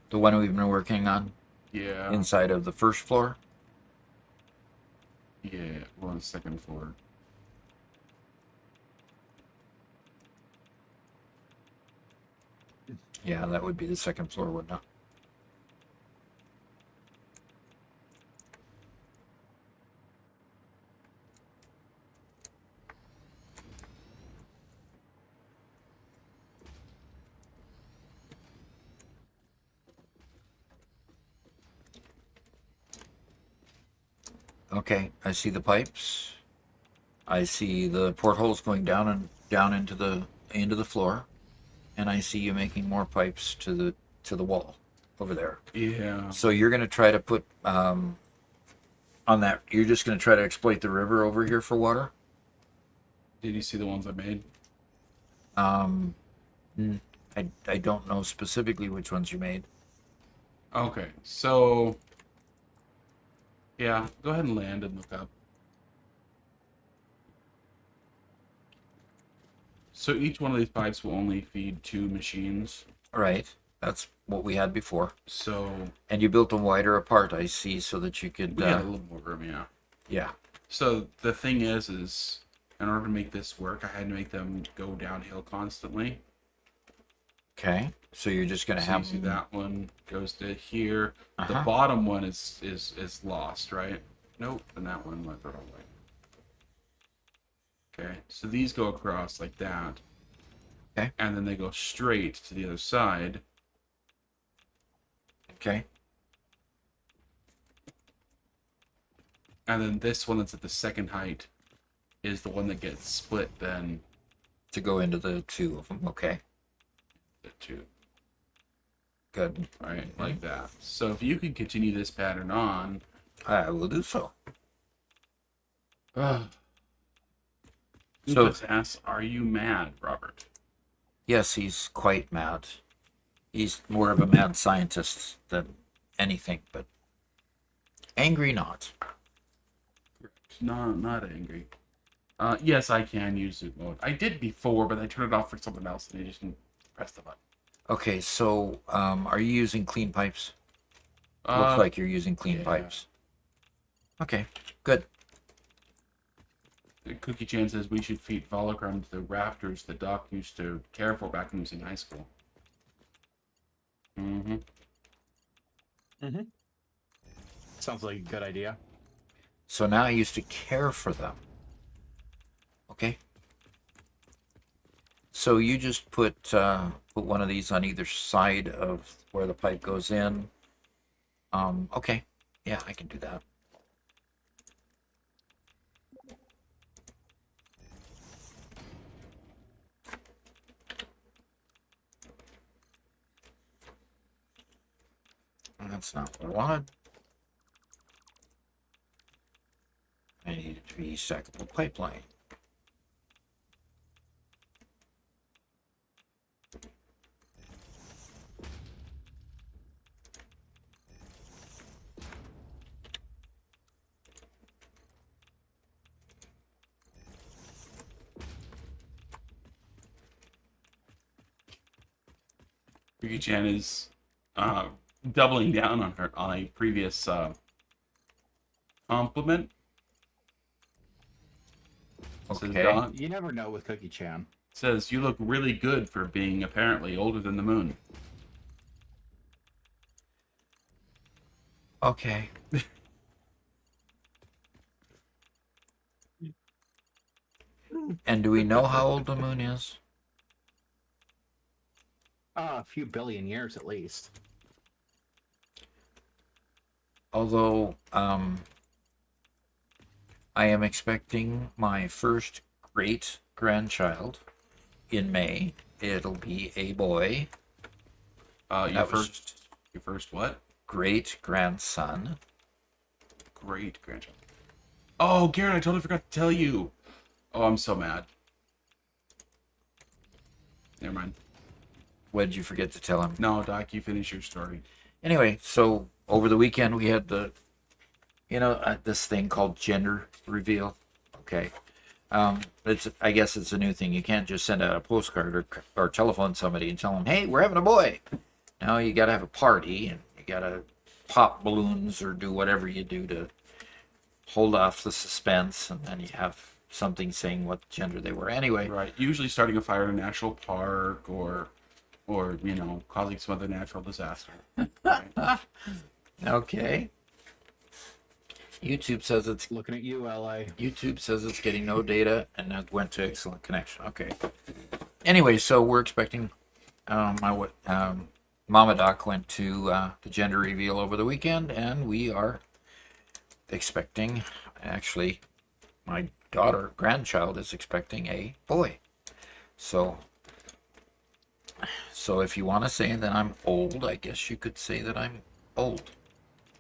The one we've been working on? Yeah. Inside of the first floor? Yeah, we're on the second floor. Yeah, that would be the second floor, wouldn't it? Okay, I see the pipes. I see the portholes going down into the floor, and I see you making more pipes to the wall over there. Yeah. So you're going to try to put on that. You're just going to try to exploit the river over here for water. Did you see the ones I made? I don't know specifically which ones you made. Okay, so yeah, go ahead and land and look up. So each one of these pipes will only feed 2 machines. Right. That's what we had before. So And you built them wider apart, I see, so that you could. we got a little more room, yeah. Yeah. So the thing is in order to make this work, I had to make them go downhill constantly. Okay. So you're just gonna So have you see that one goes to here. The Uh-huh. bottom one is lost, right? Nope, and that one went the wrong way. Okay, so these go across like that. Okay. And then they go straight to the other side. Okay. And then this one that's at the second height is the one that gets split then To go into the 2 of them. Okay. the 2. Good. Right, like that. So if you can continue this pattern on. I will do so. So So asks, are you mad, Robert? yes, he's quite mad. He's more of a mad scientist than anything, but angry not. No, not angry. Yes, I can use zoom mode. I did before, but I turned it off for something else, and I just didn't press the button. Okay, so are you using clean pipes? Looks like you're using clean yeah. pipes. Okay, good. Cookie Chan says we should feed Volocrum to the rafters the Doc used to care for back when he was in high school. Mm-hmm. Mm-hmm. sounds like a good idea. So now I used to care for them. Okay. So you just put one of these on either side of where the pipe goes in. Okay. Yeah, I can do that. That's not what I wanted. I need it to be stackable pipeline. Ricky-chan is doubling down on a previous compliment. Says, Okay. You never know with Cookie Chan. says, you look really good for being apparently older than the moon. Okay. And do we know how old the moon is? A few billion years at least. Although, I am expecting my first great grandchild in May. It'll be a boy. Your first what? Great grandson. Great grandchild. Oh, Garrett, I totally forgot to tell you. Oh, I'm so mad. Never mind. What did you forget to tell him? No, Doc, you finish your story. Anyway, so over the weekend we had this thing called gender reveal. Okay. I guess it's a new thing. You can't just send out a postcard or telephone somebody and tell them, hey, we're having a boy. Now you got to have a party and you got to pop balloons or do whatever you do to hold off the suspense, and then you have something saying what gender they were. Anyway. Right. Usually starting a fire in a national park or causing some other natural disaster. Right. Okay. YouTube says it's Looking at you, LA. YouTube says it's getting no data and now went to excellent connection. Okay. Anyway, so we're expecting Mama Doc went to the gender reveal over the weekend, and we are expecting, actually, my grandchild is expecting a boy. So if you want to say that I'm old, I guess you could say that I'm old.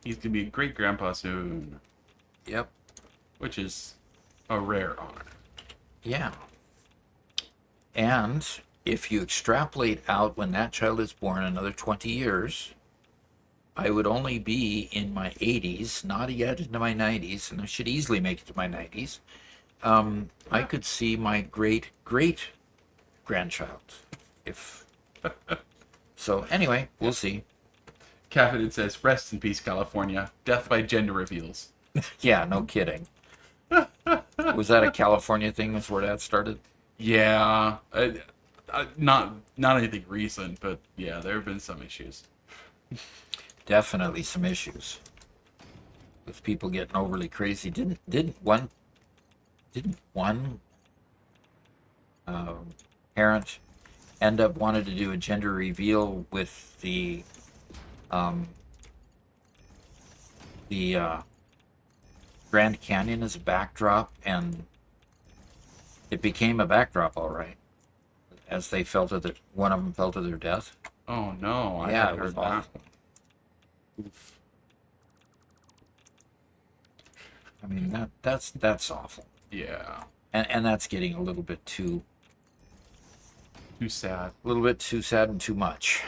He's going to be a great grandpa soon. Yep. Which is a rare honor. Yeah. And if you extrapolate out when that child is born another 20 years, I would only be in my 80s, not yet into my 90s, and I should easily make it to my 90s. I could see my great grandchild. So anyway, we'll see. Caffeine says, rest in peace, California. Death by gender reveals. Yeah, no kidding. Was that a California thing? That's where that started? Yeah. Not anything recent, but yeah, there have been some issues. Definitely some issues with people getting overly crazy. Didn't one parent end up wanting to do a gender reveal with the Grand Canyon as a backdrop, and it became a backdrop, all right, as they one of them fell to their death. Oh no! I Yeah, hadn't it was heard that. awful. Oof. I mean, that's awful, Yeah. and that's getting a little bit too sad. sad and too much.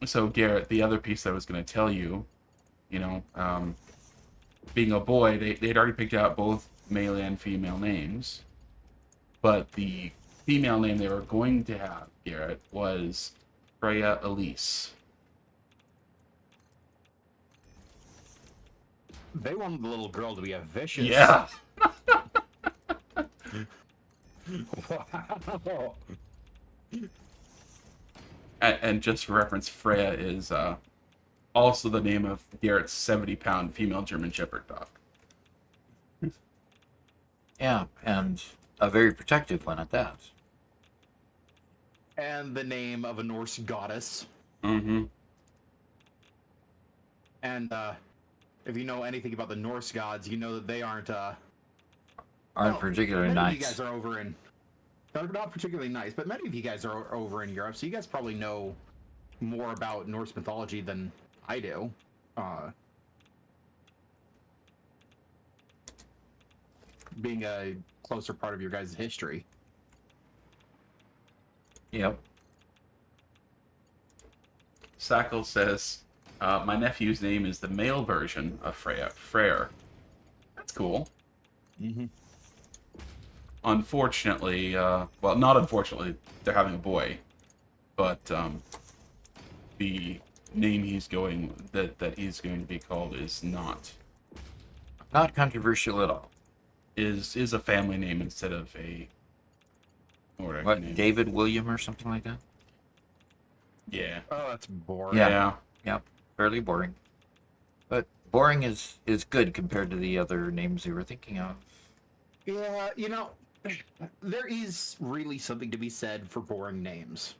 So Garrett, the other piece I was going to tell you, being a boy, they'd already picked out both male and female names, but the female name they were going to have, Garrett, was Freya Elise. They wanted the little girl to be a vicious. Yeah. Wow. And just for reference, Freya is also the name of Garrett's 70-pound female German Shepherd dog. Yeah, and a very protective one at that. And the name of a Norse goddess. Mm-hmm. And if you know anything about the Norse gods, you know that they aren't Particularly many nice. of you guys are over in not particularly nice, but many of you guys are over in Europe, so you guys probably know more about Norse mythology than I do. Being a closer part of your guys' history. Yep. Sackle says, my nephew's name is the male version of Freya, Freyr. That's cool. Mm-hmm. Unfortunately, well, not unfortunately, they're having a boy, but the name he's going that he's going to be called is not Controversial at all. is a family name instead of a What, name. David William or something like that? Yeah. Oh, that's boring. Yeah. Yep. Fairly boring. But boring is good compared to the other names you were thinking of. Yeah, you know, there is really something to be said for boring names.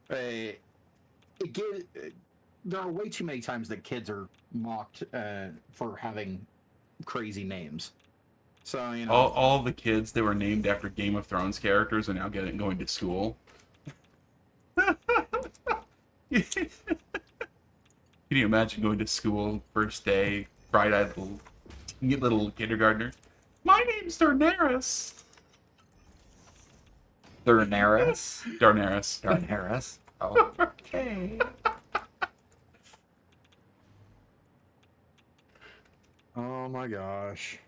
There are way too many times that kids are mocked for having crazy names. So, you know. All the kids that were named after Game of Thrones characters are now going to school. Can you imagine going to school first day, bright-eyed little kindergartner? My name's Darnaris. Darnaris? Darnaris. Darnaris. Oh, okay. Oh my gosh.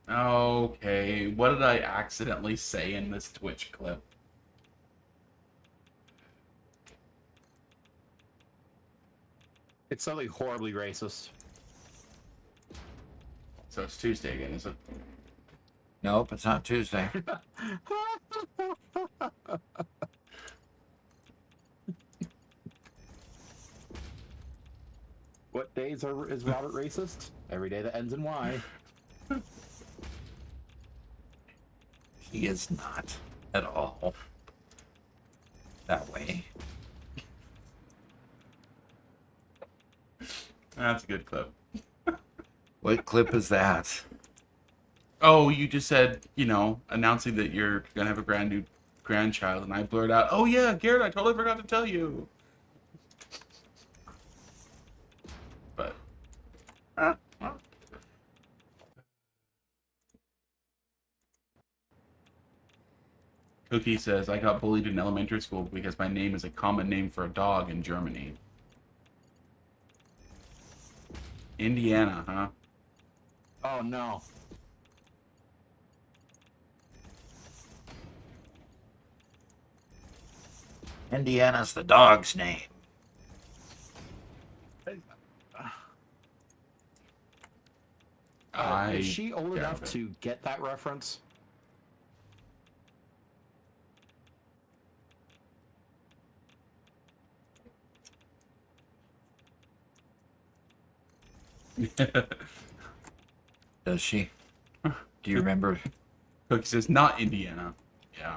Okay, what did I accidentally say in this Twitch clip? It's something horribly racist. So it's Tuesday again, is it? Nope, it's not Tuesday. What days is Robert racist? Every day that ends in Y. He is not at all that way. That's a good clip. What clip is that? Oh, you just said, announcing that you're gonna have a brand new grandchild, and I blurred out, "Oh yeah, Garrett, I totally forgot to tell you." But Cookie says, I got bullied in elementary school because my name is a common name for a dog in Germany. Indiana, huh? Oh no. Indiana's the dog's name. Is she old enough doubt it. to get that reference? Does she? Do you remember? Cookie says, not Indiana. Yeah.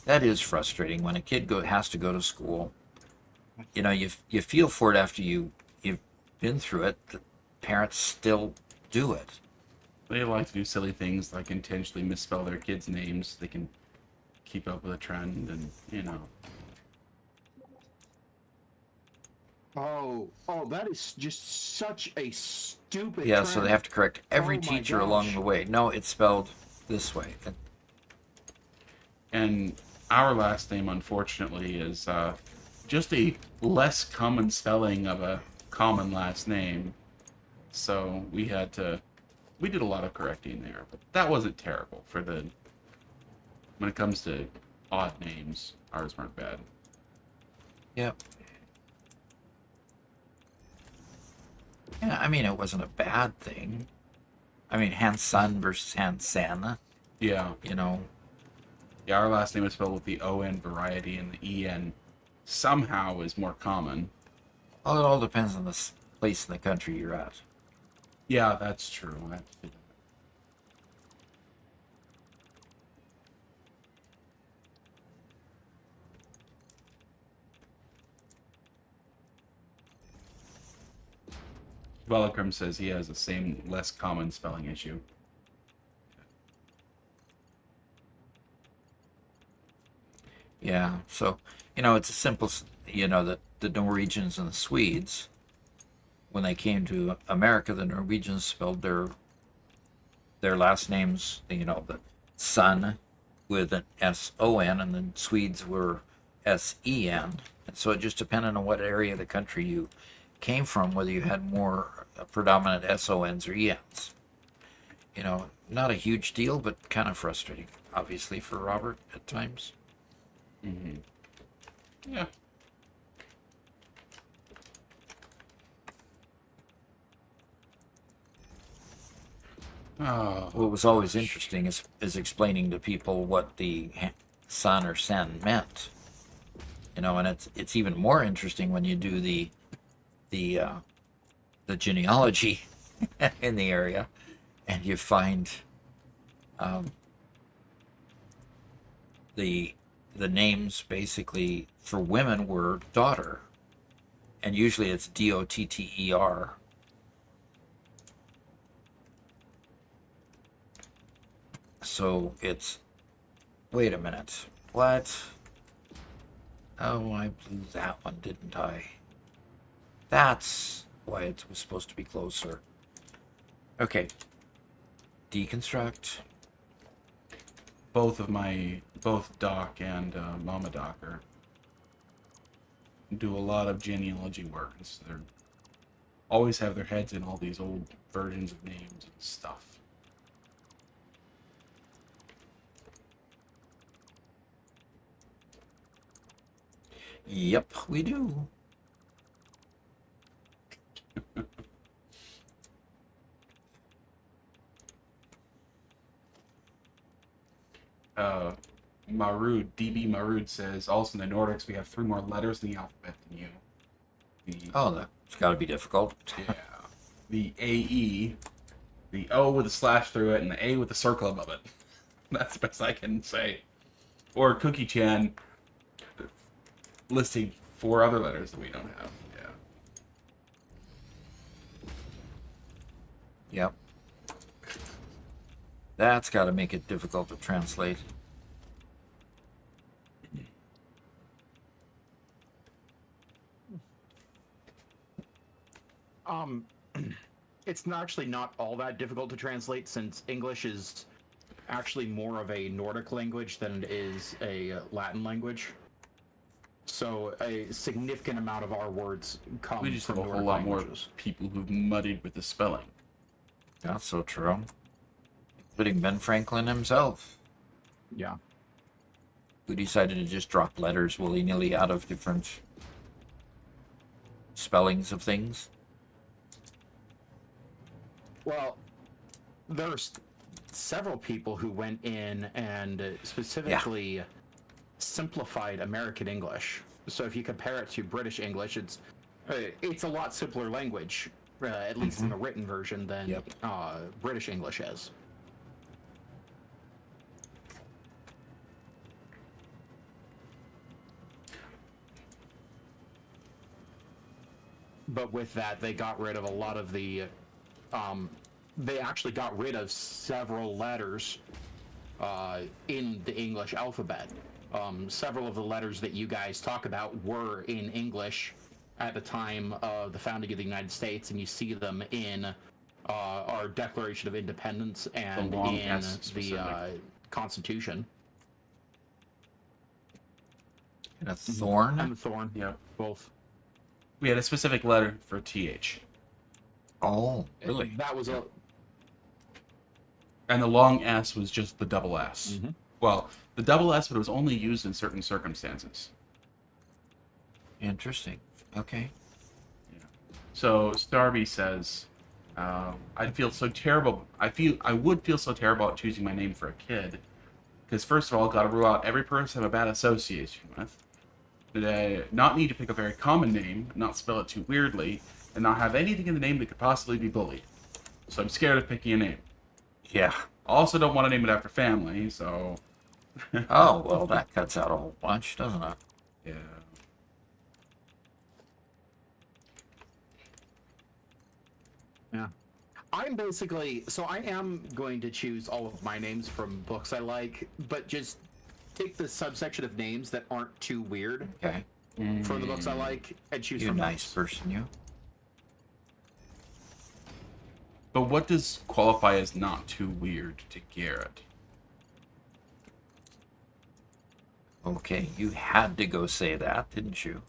That is frustrating when a kid has to go to school. You know, you feel for it after you've been through it. The parents still do it. They like to do silly things like intentionally misspell their kids' names. They can keep up with a trend and, Oh, that is just such a stupid Yeah, trend. so they have to correct every Oh my teacher along gosh. the way. No, it's spelled this way. And our last name, unfortunately, is just a less common spelling of a common last name. So we did a lot of correcting there, but that wasn't terrible when it comes to odd names, ours weren't bad. Yep. Yeah, I mean, it wasn't a bad thing. I mean, Hansun versus Hansen, Yeah. you know. Yeah, our last name is spelled with the O-N variety, and the E-N somehow is more common. Well, it all depends on the place in the country you're at. Yeah, that's true. Velikrim says he has the same, less common spelling issue. Yeah, so, it's a simple, that the Norwegians and the Swedes, when they came to America, the Norwegians spelled their last names, the son with an S-O-N, and the Swedes were S-E-N. And so it just depended on what area of the country you came from, whether you had more predominant S-O-Ns or E-Ns. Not a huge deal, but kind of frustrating, obviously, for Robert at times. Mm-hmm. Yeah. Oh. What was always interesting is explaining to people what the son or sen meant. And it's even more interesting when you do the genealogy in the area, and you find the names basically for women were daughter, and usually it's Dotter. So it's, wait a minute, what? Oh, I blew that one, didn't I? That's why it was supposed to be closer. Okay. Deconstruct. Both Doc and Mama Doc do a lot of genealogy work. They always have their heads in all these old versions of names and stuff. Yep, we do. DB Marud says, also in the Nordics, we have 3 more letters in the alphabet than you. Oh, that's got to be difficult. Yeah. The AE, the O with a slash through it, and the A with a circle above it. That's the best I can say. Or Cookie Chan listing 4 other letters that we don't have. Yeah. Yep. That's got to make it difficult to translate. It's actually not all that difficult to translate, since English is actually more of a Nordic language than it is a Latin language. So a significant amount of our words come We just have from a Nordic whole lot more languages. people who've muddied with the spelling. That's so true. Including Ben Franklin himself, Yeah. who decided to just drop letters willy-nilly out of different spellings of things. Well, there's several people who went in and specifically simplified American English. So if you compare it to British English, it's a lot simpler language, at least in the written version, than British English is. But with that, they got rid of a lot of the they actually got rid of several letters in the English alphabet. Several of the letters that you guys talk about were in English at the time of the founding of the United States, and you see them in our Declaration of Independence and in the Constitution. And a thorn? And the thorn. Yeah. Both. We had a specific letter for TH. Oh, really? That was a... And the long S was just the double S. Mm-hmm. Well, the double S, but it was only used in certain circumstances. Interesting. Okay. Yeah. So Starby says, "I'd feel so terrible. I would feel so terrible about choosing my name for a kid, because first of all, got to rule out every person I have a bad association with. Not need to pick a very common name, not spell it too weirdly, and not have anything in the name that could possibly be bullied. So I'm scared of picking a name. Yeah. Also, don't want to name it after family. So Oh, well, that cuts out a whole bunch, doesn't it? yeah." Yeah. I'm basically, so I am going to choose all of my names from books I like, but just take the subsection of names that aren't too weird Okay. from the books I like and choose You're a from nice those. person, you. But what does qualify as not too weird to Garrett? Okay, you had to go say that, didn't you?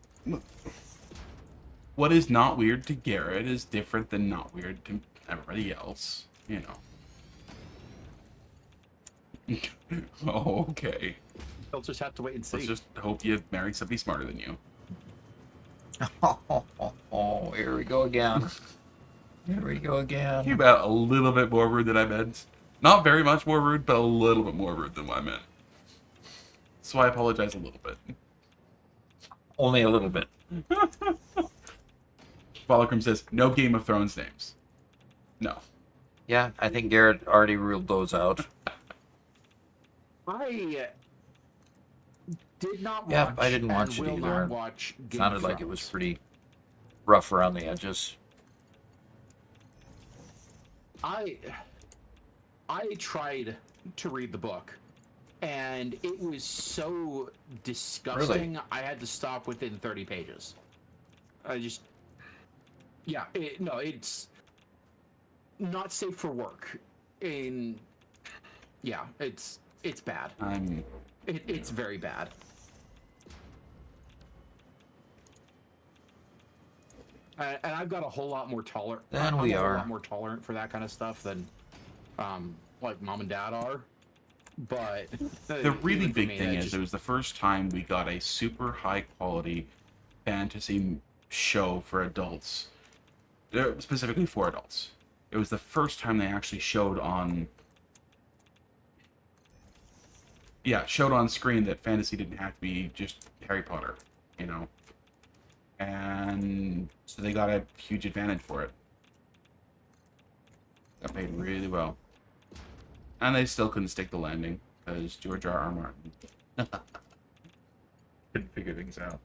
What is not weird to Garrett is different than not weird to everybody else. You know. Oh, okay. They'll just have to wait and see. Let's just hope you marry somebody smarter than you. Oh, here we go again. Here we go again. Came out a little bit more rude than I meant. Not very much more rude, but a little bit more rude than what I meant. So I apologize a little bit. Only a little bit. Volocrum says, no Game of Thrones names. No. Yeah, I think Garrett already ruled those out. I did not watch. Yep, I didn't watch and it will either. not watch Game Sounded of like it was Thrones. pretty rough around the edges. I tried to read the book, and it was so disgusting. Really? I had to stop within 30 pages. Yeah, it's not safe for work. Yeah, it's bad. It's very bad. And I've got a whole lot more tolerant. Then I'm we a whole are. lot more tolerant for that kind of stuff than, like mom and dad are. But The really even for big me, thing I is just- it was the first time we got a super high quality fantasy show for adults. Specifically for adults. It was the first time they actually showed on screen that fantasy didn't have to be just Harry Potter, you know. And so they got a huge advantage for it. Got paid really well. And they still couldn't stick the landing, because George R. Martin couldn't figure things out.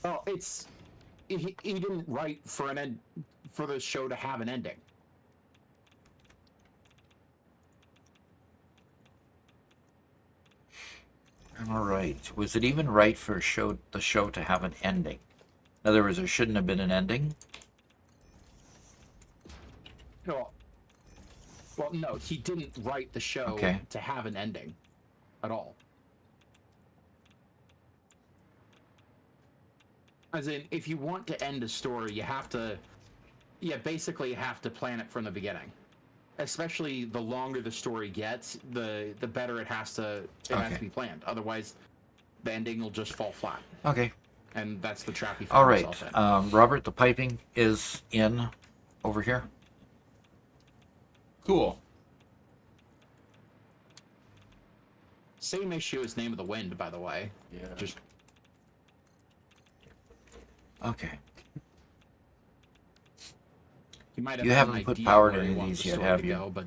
Oh, he didn't write for for the show to have an ending. All right. Was it even right for the show to have an ending? In other words, there shouldn't have been an ending? No. Well, no, he didn't write the show Okay. to have an ending at all. As in, if you want to end a story, you have to, basically you have to plan it from the beginning. Especially the longer the story gets, the better it has to be planned. Otherwise, the ending will just fall flat, Okay. and that's the trap he All found right. himself in. Robert, the piping is in over here. Cool. Same issue as Name of the Wind, by the way. Yeah. Just Okay. you might have You had an haven't put idea power to where any you of want these the yet, story have to you? go, but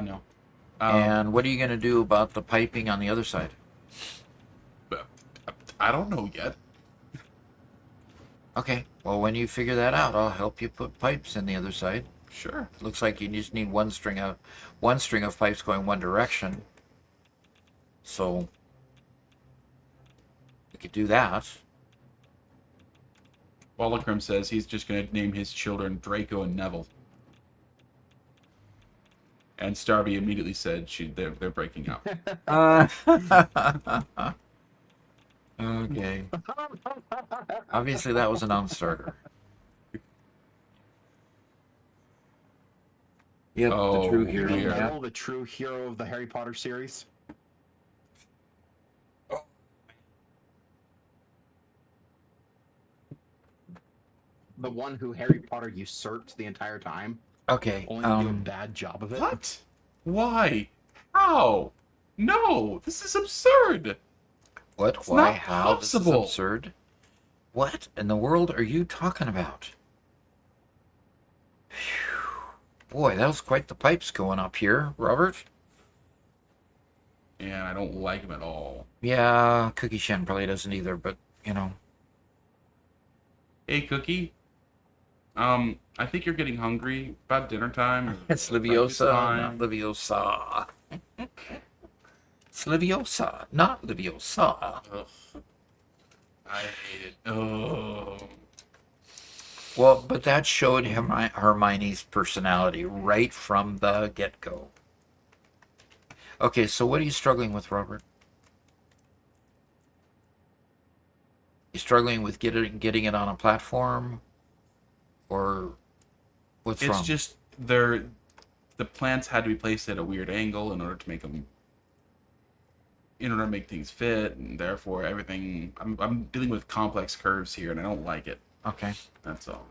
No. And what are you going to do about the piping on the other side? I don't know yet. Okay. Well, when you figure that out, I'll help you put pipes in the other side. Sure. It looks like you just need one string of pipes going one direction. So we could do that. Volocrum says he's just going to name his children Draco and Neville. And Starby immediately said they're breaking up. Okay. Obviously, that was a non-starter. Yep, Oh, the true dear. hero. Yeah. Neville, the true hero of the Harry Potter series. the one who Harry Potter usurped the entire time, Okay. only to do a bad job of it. What? Why? How? No, this is absurd. What? It's Why? not How? This is possible. absurd. What in the world are you talking about? Phew. Boy, that was quite the pipes going up here, Robert. And I don't like him at all. Yeah, Cookie Shen probably doesn't either, but, you know. Hey, Cookie. I think you're getting hungry. About dinner time. It's breakfast Liviosa, time. not Liviosa. It's Liviosa, not Liviosa. Ugh. I hate it. Oh. Well, but that showed him Hermione's personality right from the get-go. Okay, so what are you struggling with, Robert? You struggling with getting it on a platform, or what's It's wrong? just the plants had to be placed at a weird angle in order to make them, in order to make things fit, and therefore everything. I'm dealing with complex curves here, and I don't like it. Okay, That's all.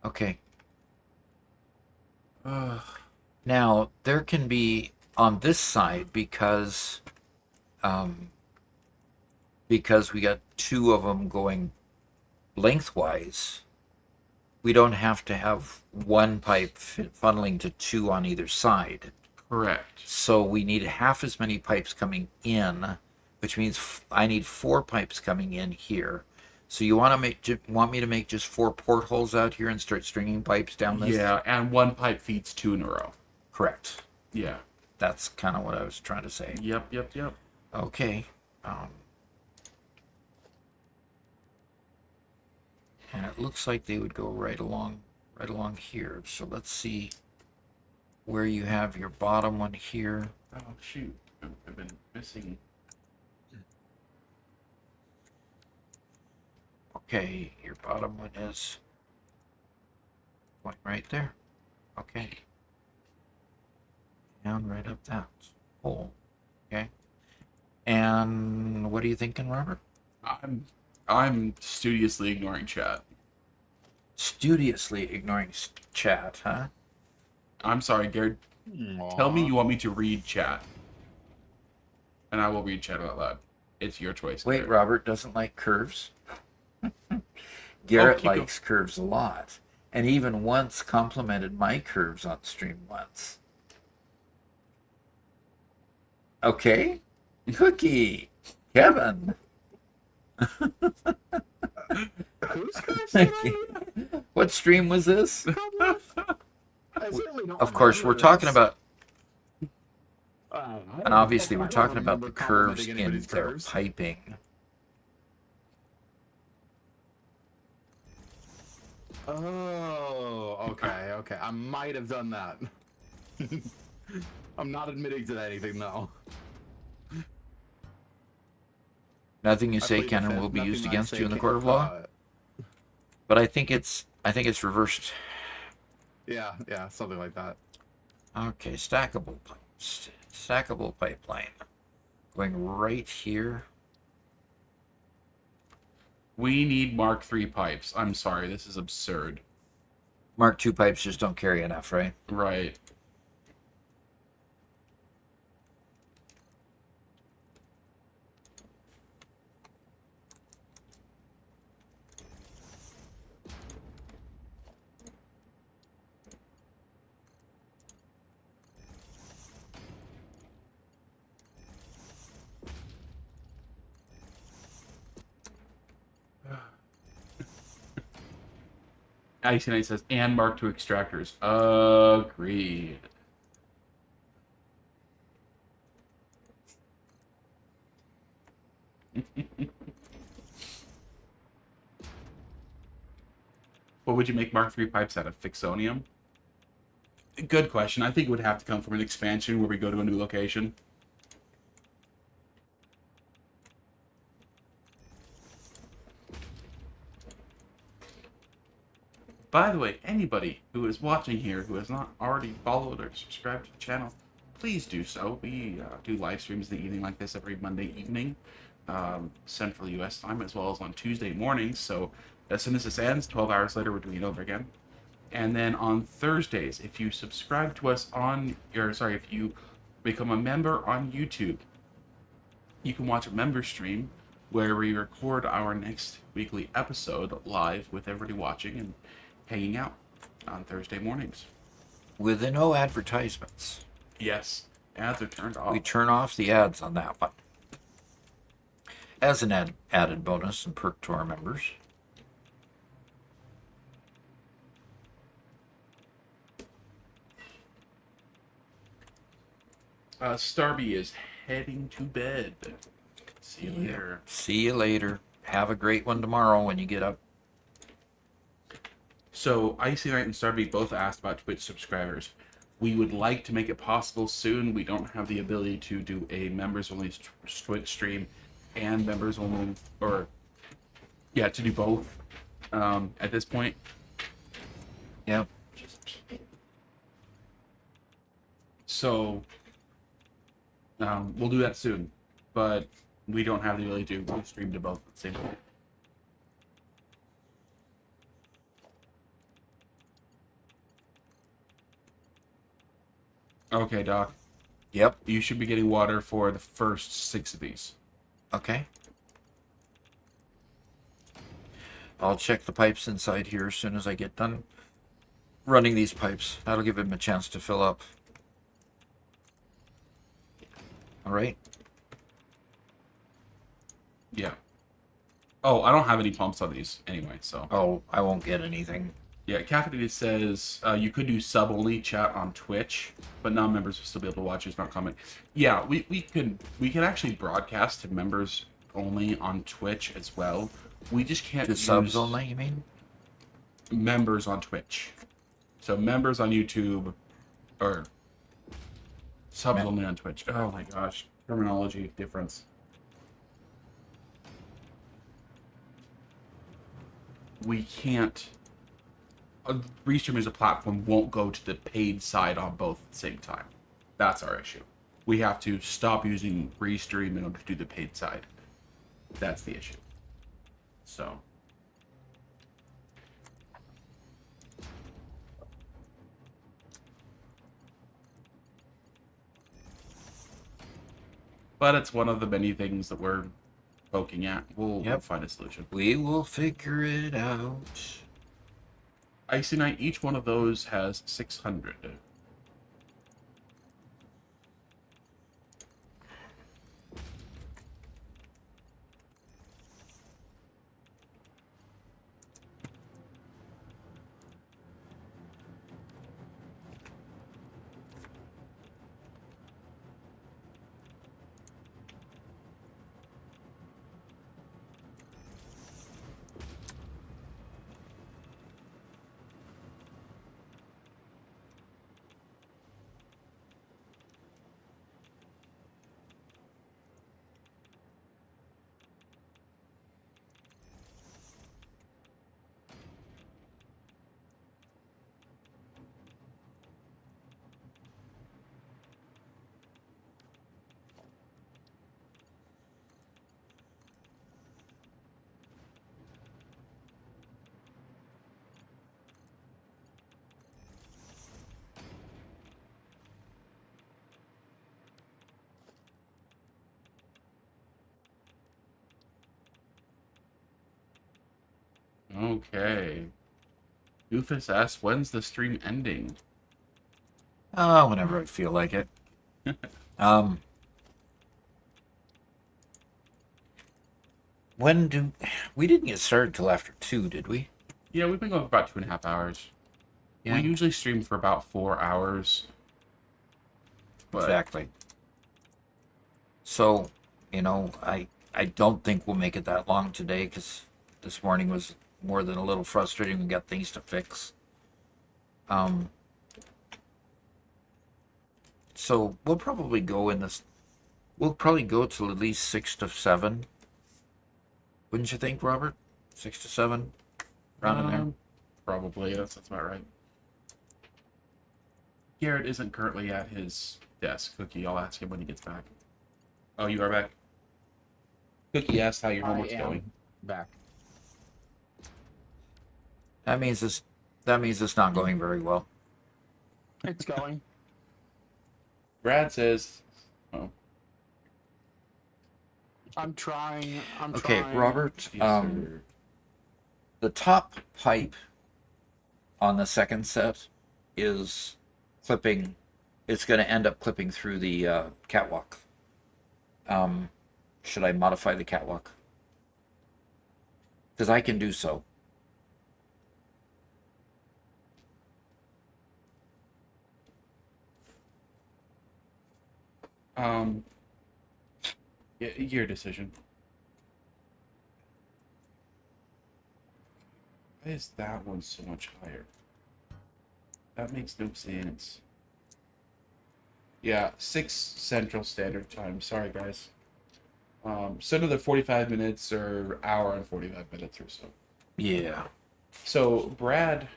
okay. Ugh. Now there can be on this side because we got two of them going lengthwise. We don't have to have one pipe funneling to two on either side. Correct. So we need half as many pipes coming in, which means I need 4 pipes coming in here. So you want me to make just 4 portholes out here and start stringing pipes down this? Yeah, and one pipe feeds 2 in a row. Correct. Yeah. That's kind of what I was trying to say. Yep. Okay. And it looks like they would go right along here. So let's see where you have your bottom one here. Oh shoot! I've been missing. Okay, your bottom one is going right there. Okay. And right up that hole. Okay. And what are you thinking, Robert? I'm studiously ignoring chat. Studiously ignoring chat, huh? I'm sorry, Garrett. Tell me you want me to read chat, and I will read chat out loud. It's your choice. Wait, Garrett. Robert doesn't like curves? Garrett keep going. likes curves a lot. And even once complimented my curves on stream once. Okay. Cookie. Kevin. Whose curves did I What stream was this? come with? I certainly don't Of course, remember we're talking this. about, I and don't- obviously I we're don't talking about the remember curves complimenting in anybody's their curves. piping. Oh, okay. I might have done that. I'm not admitting to anything, though. Nothing you I say plead the can and fifth. will be Nothing used I against say you in the can- court of law. But I think it's reversed. Yeah, something like that. Okay, stackable pipes. Stackable pipeline. Going right here. We need Mark III pipes. I'm sorry, this is absurd. Mark II pipes just don't carry enough, right? Right. Icy Knight says, and Mark II extractors. Agreed. What would you make Mark III pipes out of? Fixonium? Good question. I think it would have to come from an expansion where we go to a new location. By the way, anybody who is watching here who has not already followed or subscribed to the channel, please do so. We do live streams in the evening like this every Monday evening, Central U.S. time, as well as on Tuesday mornings. So As soon as this ends, 12 hours later, we're doing it over again. And then on Thursdays, if you subscribe to us if you become a member on YouTube, you can watch a member stream where we record our next weekly episode live with everybody watching and hanging out on Thursday mornings. With no advertisements. Yes, ads are turned off. We turn off the ads on that one. As an added bonus and perk to our members. Starby is heading to bed. See you later. See you later. Have a great one tomorrow when you get up. So, Icy Knight and Starby both asked about Twitch subscribers. We would like to make it possible soon. We don't have the ability to do a members-only Twitch stream and members-only, to do both at this point. Yep. So, we'll do that soon, but we don't have the ability to stream to both at the same time. Okay, Doc. Yep. You should be getting water for the first 6 of these. Okay. I'll check the pipes inside here as soon as I get done running these pipes. That'll give him a chance to fill up. All right. Yeah. Oh, I don't have any pumps on these anyway, so. Oh, I won't get anything. Yeah, Caffeinated says you could do sub-only chat on Twitch, but non-members will still be able to watch us, not comment. Yeah, we can actually broadcast to members only on Twitch as well. We just can't To use subs only, you mean? members on Twitch. So members on YouTube or subs only on Twitch. Oh my gosh, terminology difference. We can't. Restream as a platform won't go to the paid side on both at the same time. That's our issue. We have to stop using Restream in order to do the paid side. That's the issue. So. But it's one of the many things that we're poking at. We'll find a solution. We will figure it out. Icy Knight, each one of those has 600. Okay. Doofus asks, when's the stream ending? Whenever I feel like it. We didn't get started till after 2, did we? Yeah, we've been going for about 2.5 hours. Yeah. We usually stream for about 4 hours. But Exactly. So, I don't think we'll make it that long today because this morning was more than a little frustrating. We got things to fix. So we'll probably go in this. We'll probably go till at least 6 to 7. Wouldn't you think, Robert? 6 to 7, around in there. Probably, that's about right. Garrett isn't currently at his desk. Cookie, I'll ask him when he gets back. Oh, you are back? Cookie asked how your homework's going. Back. That means it's not going very well. It's going. Brad says, "Oh, I'm trying. I'm Okay, trying. Robert. yes, sir." The top pipe on the second set is clipping. It's going to end up clipping through the catwalk. Should I modify the catwalk? Because I can do so. Um, yeah, your decision. Why is that one so much higher? That makes no sense. Yeah, 6 Central Standard Time. Sorry, guys. So another 45 minutes or hour and 45 minutes or so. Yeah. So Brad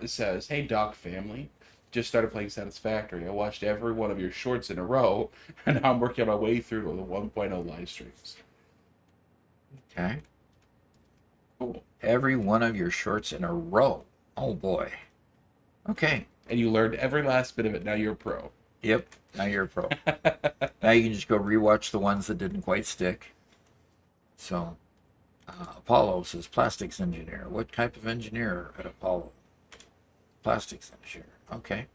says, "Hey, Doc family, just started playing Satisfactory. I watched every one of your shorts in a row, and now I'm working my way through the 1.0 live streams." Okay. Cool. Every one of your shorts in a row. Oh boy. Okay. And you learned every last bit of it. Now you're a pro. Yep. Now you're a pro. Now you can just go rewatch the ones that didn't quite stick. So, Apollo says plastics engineer. What type of engineer at Apollo? Plastics engineer. Okay.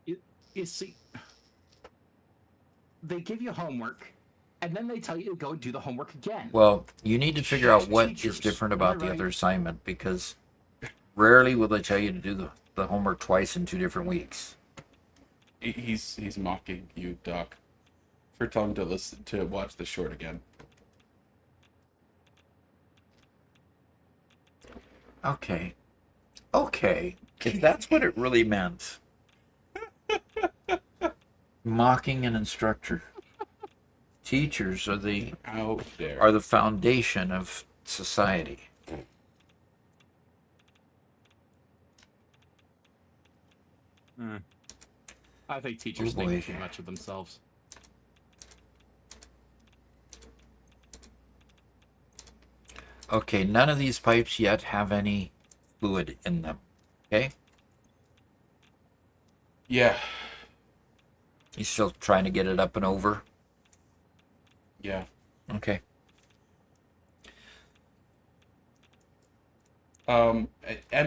You see, they give you homework, and then they tell you to go do the homework again. Well, you need to figure out what is Teachers, different am I about the right? other assignment, because rarely will they tell you to do the homework twice in 2 different weeks. He's mocking you, Doc, for telling him to watch the short again. Okay. Okay. If that's what it really meant. Mocking an instructor. Teachers are Out there. the foundation of society. I think teachers Oh, boy. think too much of themselves. Okay, none of these pipes yet have any fluid in them. Okay? Yeah. You still trying to get it up and over? Yeah. Okay. And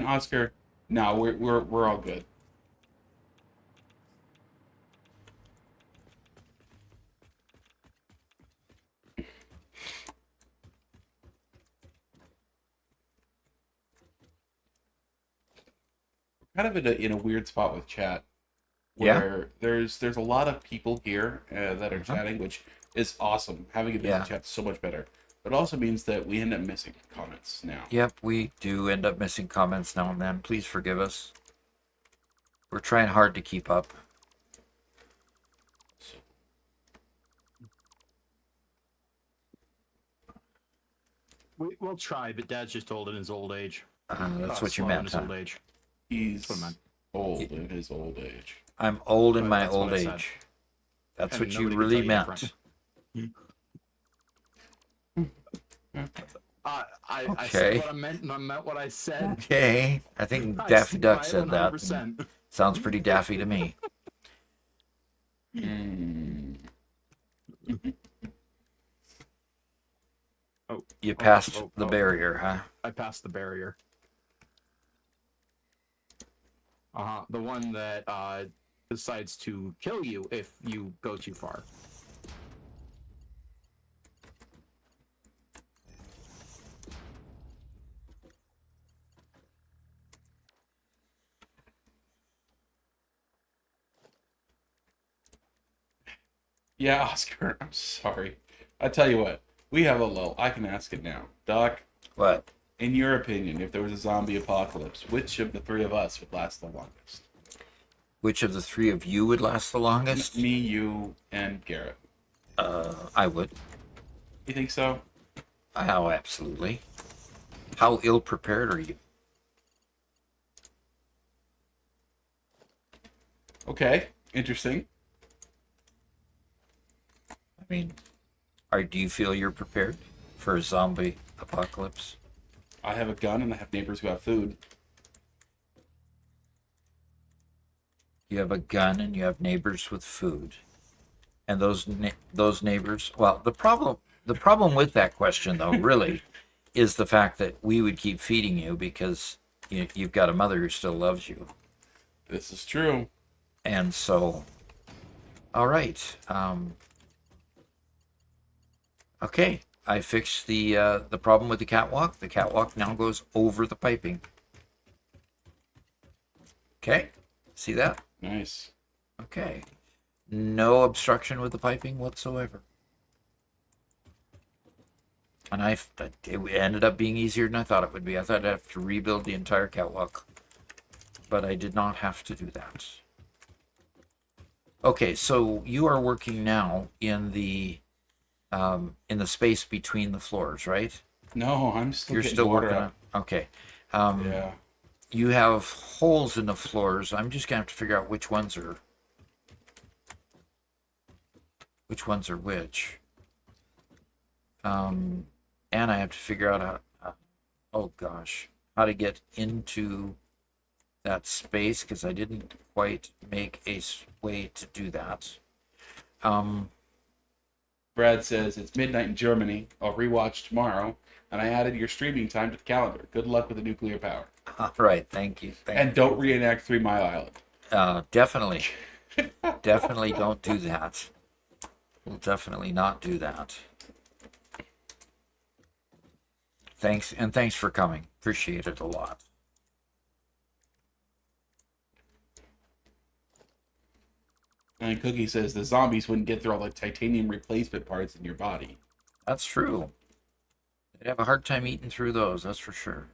Oscar, no, we're all good. Kind of in a weird spot with chat, Yeah? where there's a lot of people here that are chatting, which is awesome. Having a busy Yeah. chat's so much better. But it also means that we end up missing comments now. Yep, we do end up missing comments now and then. Please forgive us. We're trying hard to keep up. We'll try, but Dad's just old in his old age. That's what you Slow in meant, his huh? old age. He's That's what I meant. old in his old age. I'm old in But my that's what old I said. age. That's And what you nobody can really tell you meant. different. I Okay. said what I meant, and I meant what I said. Okay. I think I Daffy stand Duck by it said that. 100%. Sounds pretty daffy to me. Mm. Oh, You passed oh. the barrier, huh? I passed the barrier. The one that decides to kill you if you go too far. Yeah, Oscar, I'm sorry. I tell you what, we have a lull. I can ask it now. Doc, What? in your opinion, if there was a zombie apocalypse, which of the three of us would last the longest? Which of the 3 of you would last the longest? Me, you, and Garrett. I would. You think so? Oh, absolutely. How ill prepared are you? Okay, interesting. I mean, do you feel you're prepared for a zombie apocalypse? I have a gun and I have neighbors who have food. You have a gun and you have neighbors with food. And those neighbors, well, the problem with that question though, really, is the fact that we would keep feeding you because you've got a mother who still loves you. This is true. And so, all right. Okay, I fixed the problem with the catwalk. The catwalk now goes over the piping. Okay, see that? Nice. Okay, no obstruction with the piping whatsoever. And it ended up being easier than I thought it would be. I thought I'd have to rebuild the entire catwalk, but I did not have to do that. Okay, so you are working now in the space between the floors, right? No, I'm still You're getting still water working up. on. Okay. Yeah. You have holes in the floors. I'm just gonna have to figure out which ones are which. And I have to figure out oh gosh, how to get into that space because I didn't quite make a way to do that. Brad says it's midnight in Germany. I'll rewatch tomorrow, and I added your streaming time to the calendar. Good luck with the nuclear power. All right, thank you. And don't reenact 3 Mile Island. Definitely, definitely don't do that. We'll definitely not do that. Thanks for coming. Appreciate it a lot. And Cookie says the zombies wouldn't get through all the titanium replacement parts in your body. That's true. They'd have a hard time eating through those, that's for sure.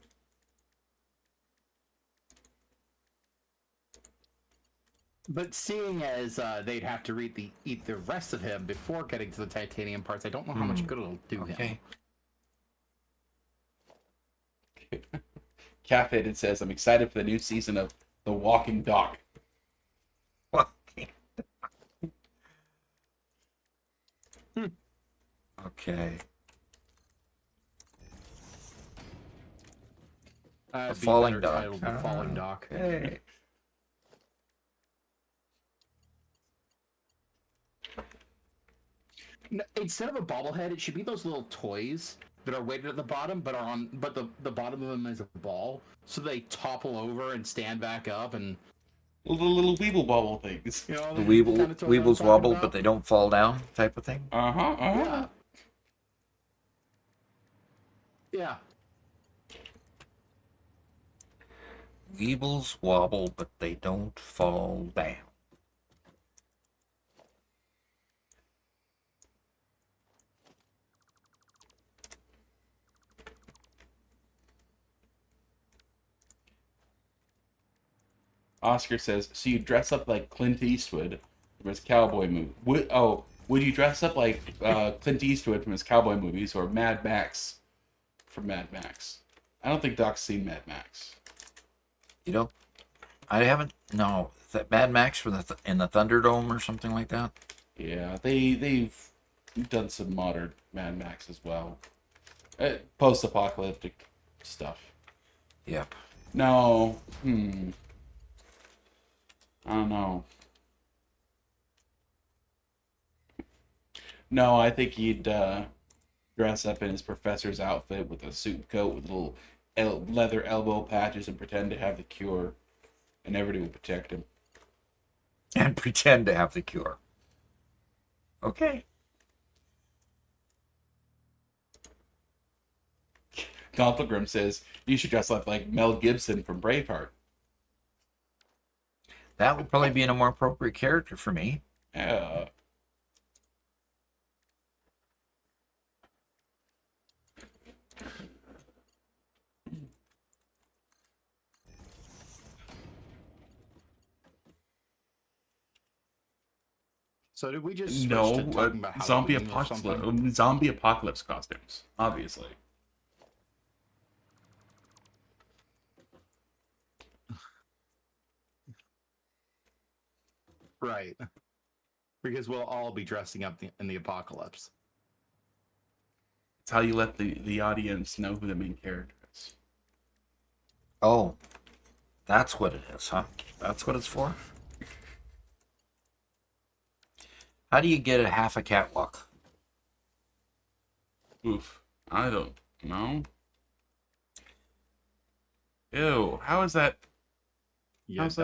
But seeing as they'd have to eat the rest of him before getting to the titanium parts, I don't know how much good it'll do him. Okay. Cafe it says I'm excited for the new season of The Walking Dog. Okay. The Falling Dog. Falling Dog. Hey. No, instead of a bobblehead, it should be those little toys that are weighted at the bottom, but the bottom of them is a ball, so they topple over and stand back up, and Little Weeble Bobble things. you know The kind of toys I'm Weebles talking wobble, about? but they don't fall down type of thing. Yeah. Yeah. Weebles wobble, but they don't fall down. Oscar says, so you dress up like Clint Eastwood from his cowboy movie. Would you dress up like Clint Eastwood from his cowboy movies or Mad Max from Mad Max? I don't think Doc's seen Mad Max. You know, I haven't. No, that Mad Max for in the Thunderdome or something like that. Yeah, they've done some modern Mad Max as well. Post-apocalyptic stuff. Yep. No. I don't know. No, I think he'd dress up in his professor's outfit with a suit coat with little leather elbow patches and pretend to have the cure, and everybody would protect him. And pretend to have the cure. Okay. Don Pilgrim says you should dress up like Mel Gibson from Braveheart. That would probably be in a more appropriate character for me. Yeah. So did we just switch No, to talking about zombie Halloween or something? apocalypse costumes, obviously. Right. Because we'll all be dressing up in the apocalypse. It's how you let the audience know who the main character is. Oh, that's what it is, huh? That's what it's for? How do you get a half a catwalk? Oof. I don't know. Ew. You How's that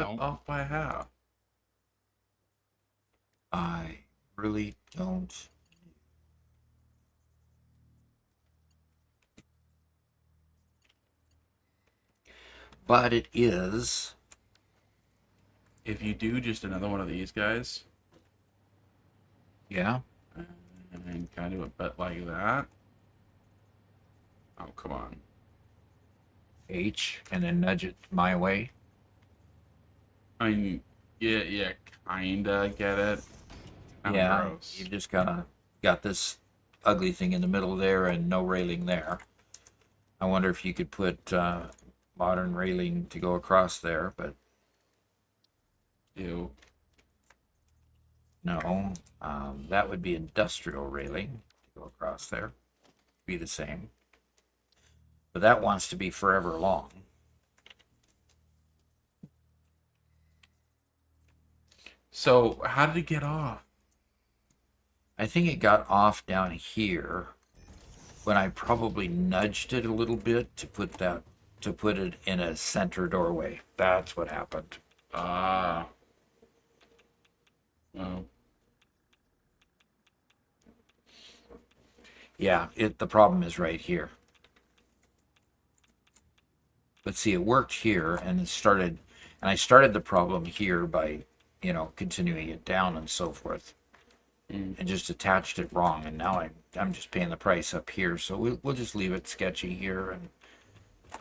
don't. off by half? I really don't. But it is. If you do just another one of these guys, Yeah. and kind of a bit like that. Oh, come on. H, and then nudge it my way. I mean, yeah, kinda get it. Kinda Yeah, gross. you just got this ugly thing in the middle there and no railing there. I wonder if you could put modern railing to go across there, but Ew. no. That would be industrial railing to go across there. Be the same. But that wants to be forever long. So, how did it get off? I think it got off down here when I probably nudged it a little bit to put it in a center doorway. That's what happened. Ah. Oh. Yeah, the problem is right here. But see, it worked here and I started the problem here by, continuing it down and so forth, and just attached it wrong. And now I'm just paying the price up here. So we'll just leave it sketchy here. And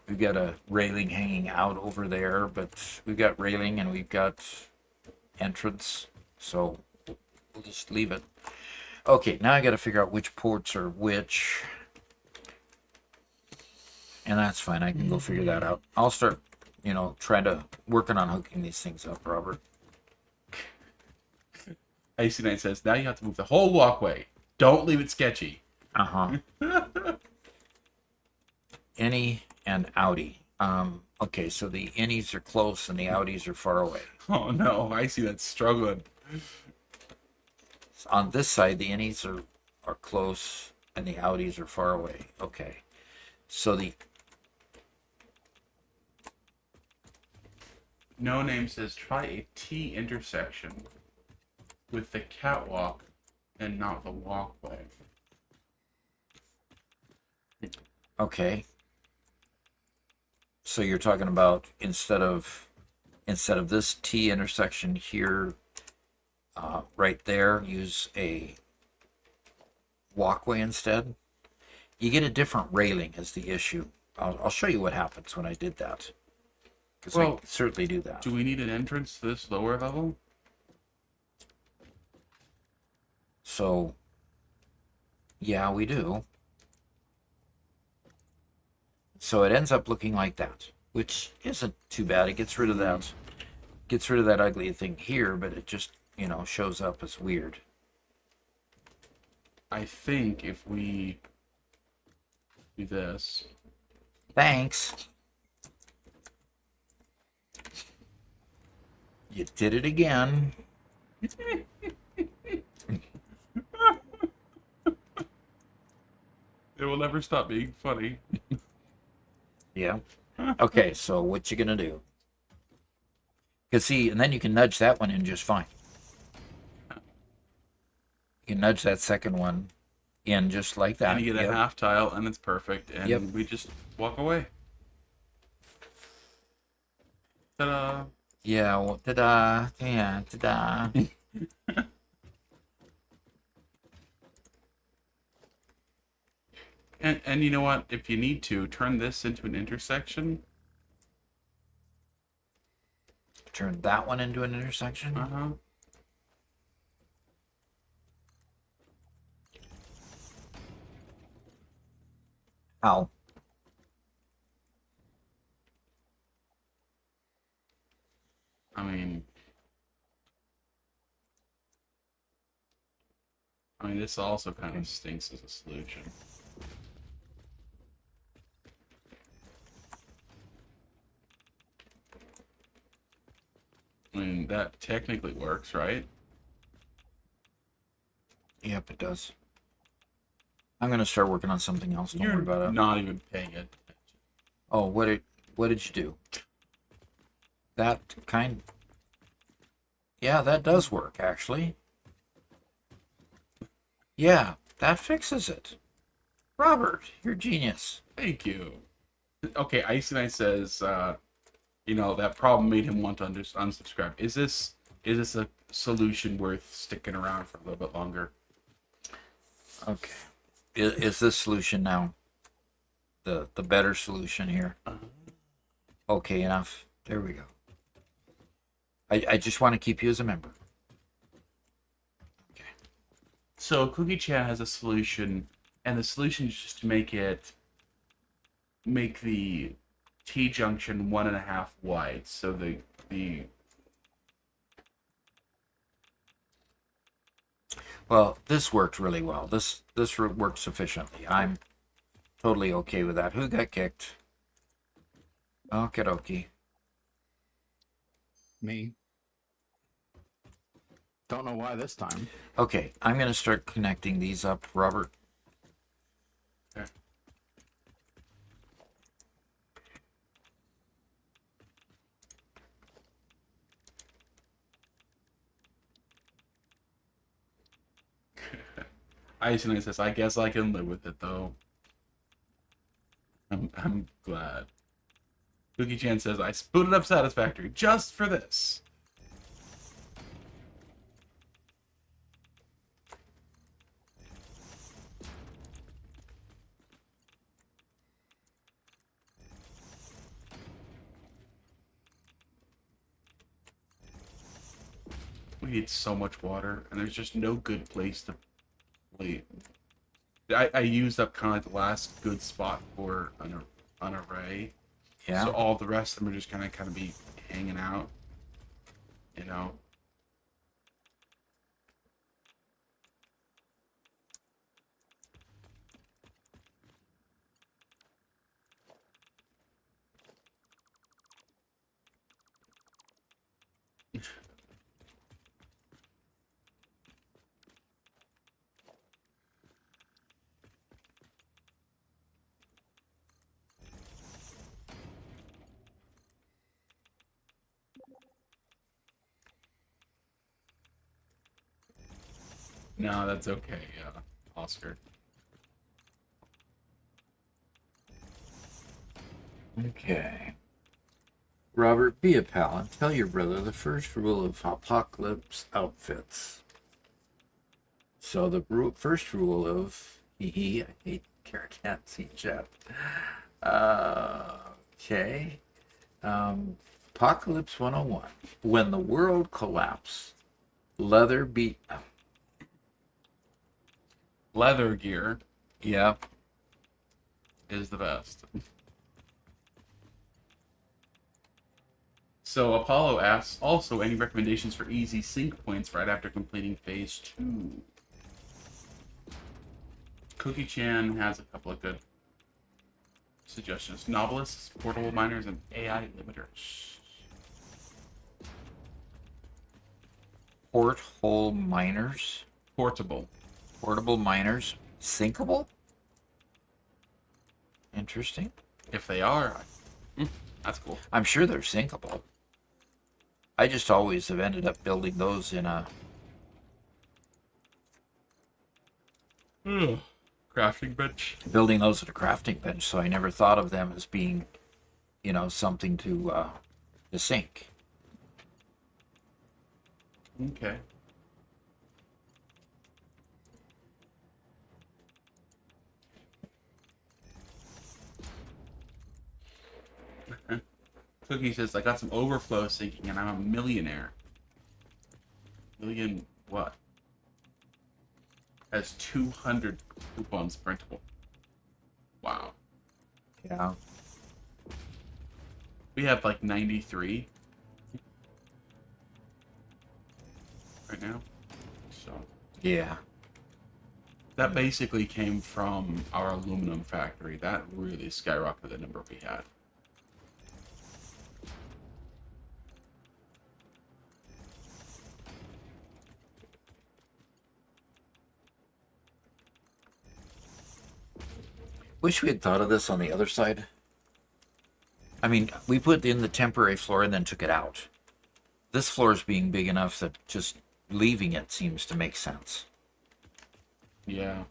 we've got a railing hanging out over there, but we've got railing and we've got entrance. So we'll just leave it. Okay, now I got to figure out which ports are which. And that's fine. I can go figure that out. I'll start, working on hooking these things up, Robert. Icy Knight says, now you have to move the whole walkway. Don't leave it sketchy. Uh-huh. Innie and outie. Okay, so the innies are close and the outies are far away. Oh no, Icy Knight's struggling. So on this side, the innies are close and the outies are far away. Okay. So No Name says, try a T intersection with the catwalk and not the walkway. okay. So you're talking about instead of this T intersection here, right there, use a walkway instead. You get a different railing is the issue. I'll show you what happens when I did that. Because I can certainly do that. Do we need an entrance to this lower level? So, yeah, we do. So it ends up looking like that, which isn't too bad. It gets rid of that ugly thing here, but it just, shows up as weird. I think if we do this. Thanks. You did it again. It will never stop being funny. Yeah. Okay, so what you gonna do? Cause see, and then you can nudge that one in just fine. You can nudge that second one in just like that. And you get a half tile, and it's perfect. And we just walk away. Ta-da! Yeah, well, ta-da, yeah, ta-da. And you know what? If you need to, turn this into an intersection. Turn that one into an intersection. Uh-huh. How? I mean, this also kind of stinks as a solution. mean, that technically works, right? Yep, it does. I'm gonna start working on something else. Don't You're worry about it. not even paying it. Oh, what did you do? That kind. Yeah, that does work actually. Yeah, that fixes it. Robert, you're genius. Thank you. Okay, Ice and Ice says, that problem made him want to unsubscribe. Is this a solution worth sticking around for a little bit longer? Okay. Is this solution now the better solution here? Okay, enough. There we go. I just want to keep you as a member. Okay. So Cookie Chan has a solution, and the solution is just to make the T junction 1.5 wide. So the Well, this worked really well. This worked sufficiently. I'm totally okay with that. Who got kicked? Okie dokie. Me. Don't know why this time. Okay, I'm gonna start connecting these up, Robert. Okay. Ice and Ice says, I guess I can live with it though. I'm glad. Cookie Chan says, I booted up Satisfactory just for this. We need so much water, and there's just no good place to play. I used up kind of like the last good spot for an array. Yeah. So all the rest of them are just kind of be hanging out, you know. No, that's okay, Oscar. Okay. Robert, be a pal and tell your brother the first rule of apocalypse outfits. So the first rule of I hate can't see chat. Okay. Apocalypse 101. When the world collapses, leather beat. Leather gear Yep. is the best. So Apollo asks, also any recommendations for easy sync points right after completing phase 2? Cookie Chan has a couple of good suggestions. Novelists, portable miners, and AI limiters. Porthole miners. Portable. Portable miners. Sinkable? Interesting. If they are, that's cool. I'm sure they're sinkable. I just always have ended up building those in a... Crafting bench. Building those at a crafting bench, so I never thought of them as being, something to sink. Okay. Cookie says, I got some overflow sinking and I'm a millionaire. Million what? Has 200 coupons printable. Wow. Yeah. We have like 93 right now. So Yeah. that basically came from our aluminum factory. That really skyrocketed the number we had. Wish we had thought of this on the other side. I mean, we put in the temporary floor and then took it out. This floor is being big enough that just leaving it seems to make sense. Yeah.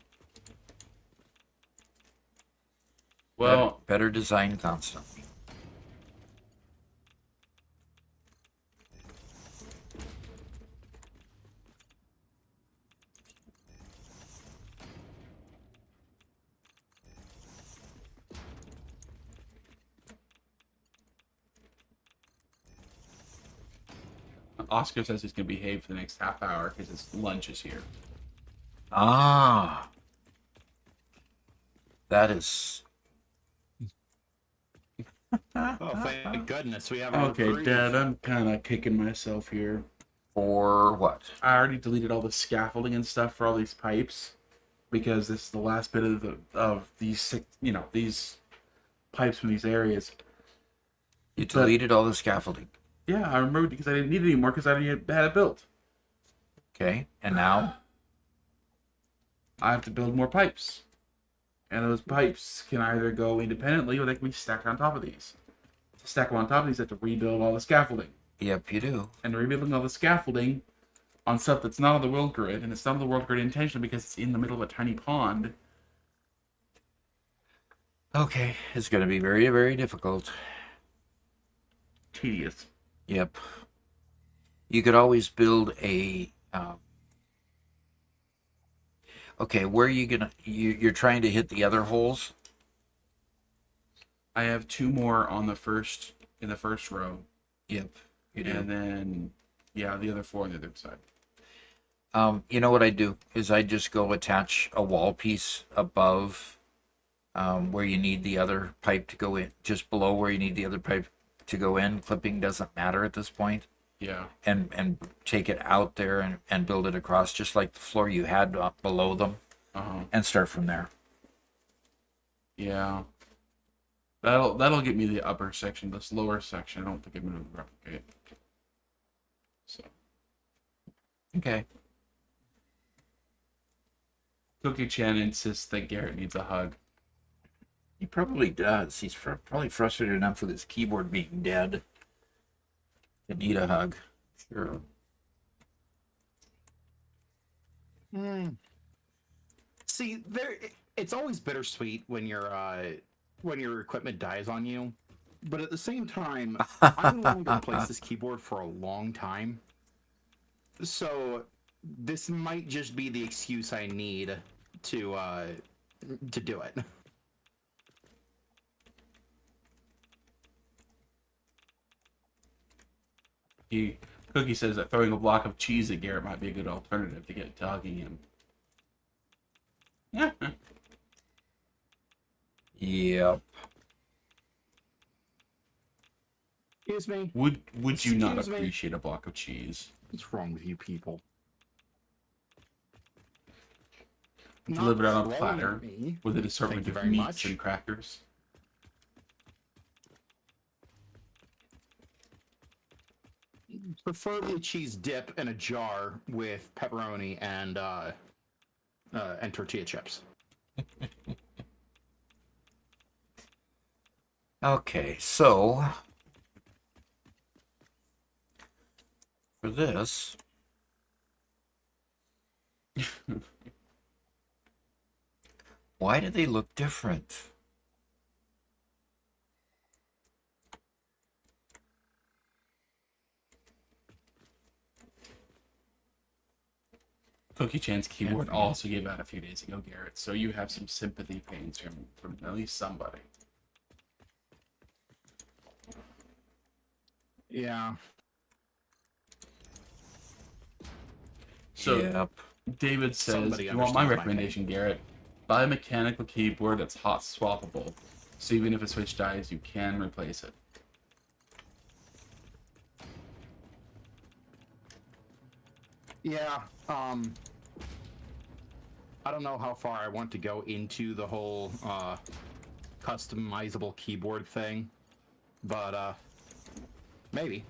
Well, better design constantly. Oscar says he's going to behave for the next half hour because his lunch is here. Ah. That is... Oh, thank goodness we have. Okay, Dad, I'm kind of kicking myself here. For what? I already deleted all the scaffolding and stuff for all these pipes because this is the last bit of these these pipes from these areas. You deleted all the scaffolding. Yeah, I remember because I didn't need it anymore because I already had it built. Okay, and now? I have to build more pipes. And those pipes can either go independently or they can be stacked on top of these. To stack them on top of these, I have to rebuild all the scaffolding. Yep, you do. And rebuilding all the scaffolding on stuff that's not on the world grid, and it's not on the world grid intentionally because it's in the middle of a tiny pond. Okay, it's going to be very, very difficult. Tedious. Yep. You could always build a... Okay, where are you gonna... You're trying to hit the other holes? I have 2 more on the first in the first row. Yep, you do. And then, yeah, the other 4 on the other side. You know what I do is I just go attach a wall piece above where you need the other pipe to go in, just below where you need the other pipe to go in. Clipping doesn't matter at this point. Yeah. And take it out there and build it across just like the floor you had below them, and start from there. Yeah. That'll get me the upper section. This lower section, I don't think I'm going to replicate. So. Okay. Cookie Chan insists that Garrett needs a hug. He probably does. He's probably frustrated enough with his keyboard being dead to need a hug. Sure. See, it's always bittersweet when your equipment dies on you, but at the same time, I've been wanting to replace this keyboard for a long time. So this might just be the excuse I need to do it. Cookie says that throwing a block of cheese at Garrett might be a good alternative to get dogging him. Yep. Excuse me. Would you not Excuse me? appreciate a block of cheese? What's wrong with you people? Delivered Not on a throwing platter at me. with an assortment Thank you of very meats much. and crackers. Preferably cheese dip in a jar with pepperoni and tortilla chips. Okay, so for this, why do they look different? Cookie Chan's keyboard also gave out a few days ago, Garrett, so you have some sympathy pains from at least somebody. Yeah. So Yep. David says, Somebody you want my understands my recommendation, Garrett? Buy a mechanical keyboard that's hot swappable. So even if a switch dies, you can replace it. Yeah, I don't know how far I want to go into the whole customizable keyboard thing, but maybe.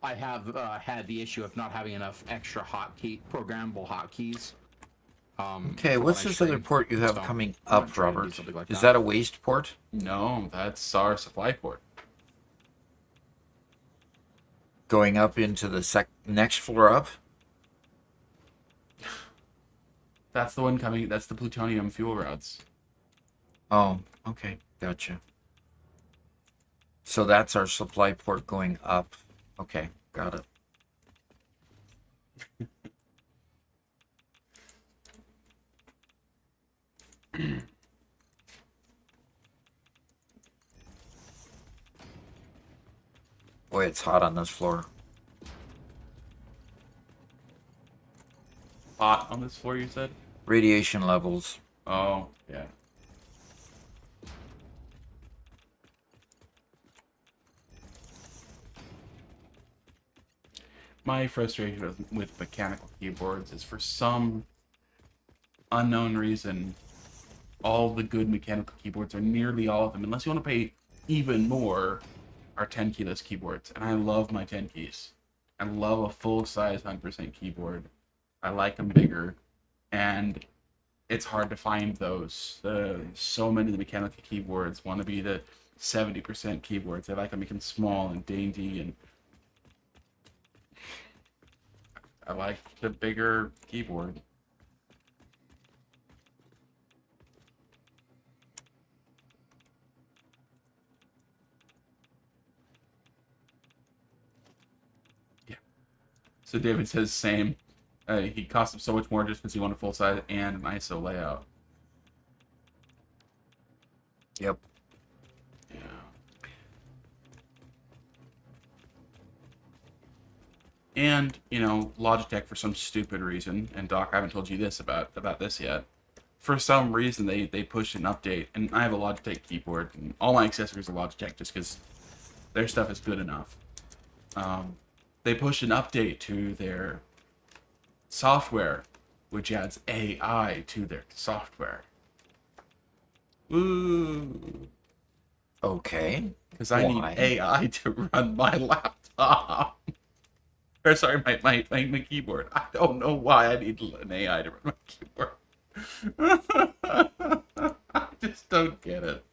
I have had the issue of not having enough extra programmable hotkeys, Okay, for when what's I this other stream. port you have So, coming I'm gonna up, try and do Robert? something like Is that a waste port? No, that's our supply port. Going up into the next floor up? That's the one coming. That's the plutonium fuel rods. Oh, okay, gotcha. So that's our supply port going up. Okay, got it. Boy, it's hot on this floor. Hot on this floor, you said? Radiation levels. Oh, yeah. My frustration with mechanical keyboards is for some unknown reason, all the good mechanical keyboards, or nearly all of them, unless you want to pay even more, are 10 keyless keyboards. And I love my 10 keys. I love a full-size 100% keyboard. I like them bigger. And it's hard to find those. So many of the mechanical keyboards want to be the 70% keyboards. They like to make them small and dainty, and I like the bigger keyboard. Yeah. So David says same. He cost him so much more just because he wanted a full size and an ISO layout. Yep. Yeah. And, you know, Logitech, for some stupid reason, and Doc, I haven't told you this about this yet. For some reason, they pushed an update, and I have a Logitech keyboard, and all my accessories are Logitech just because their stuff is good enough. They pushed an update to their software, which adds AI to their software. Woo! Okay. Because I need Why? AI to run my laptop. Or sorry, my keyboard. I don't know why I need an AI to run my keyboard. I just don't get it.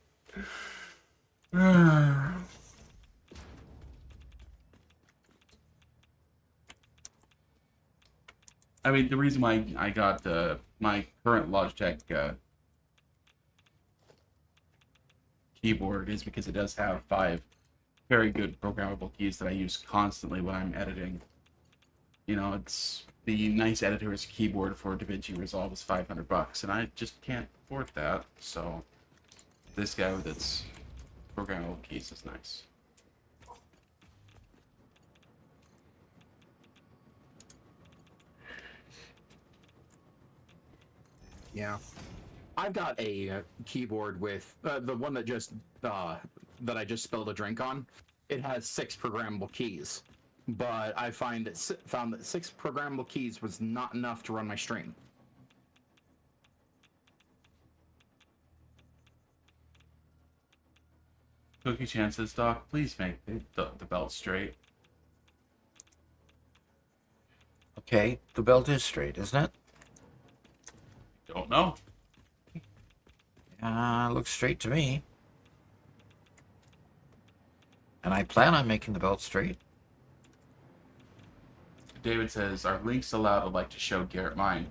I mean, the reason why I got my current Logitech keyboard is because it does have 5 very good programmable keys that I use constantly when I'm editing. You know, it's the nice editor's keyboard for DaVinci Resolve is $500, and I just can't afford that. So this guy with its programmable keys is nice. Yeah. I've got a keyboard with the one that that I just spilled a drink on. It has 6 programmable keys, but I found that 6 programmable keys was not enough to run my stream. Cookie Chan says, Doc, please make the belt straight. Okay, the belt is straight, isn't it? Don't know. Looks straight to me. And I plan on making the belt straight. David says, are links allowed? I'd like to show Garrett mine.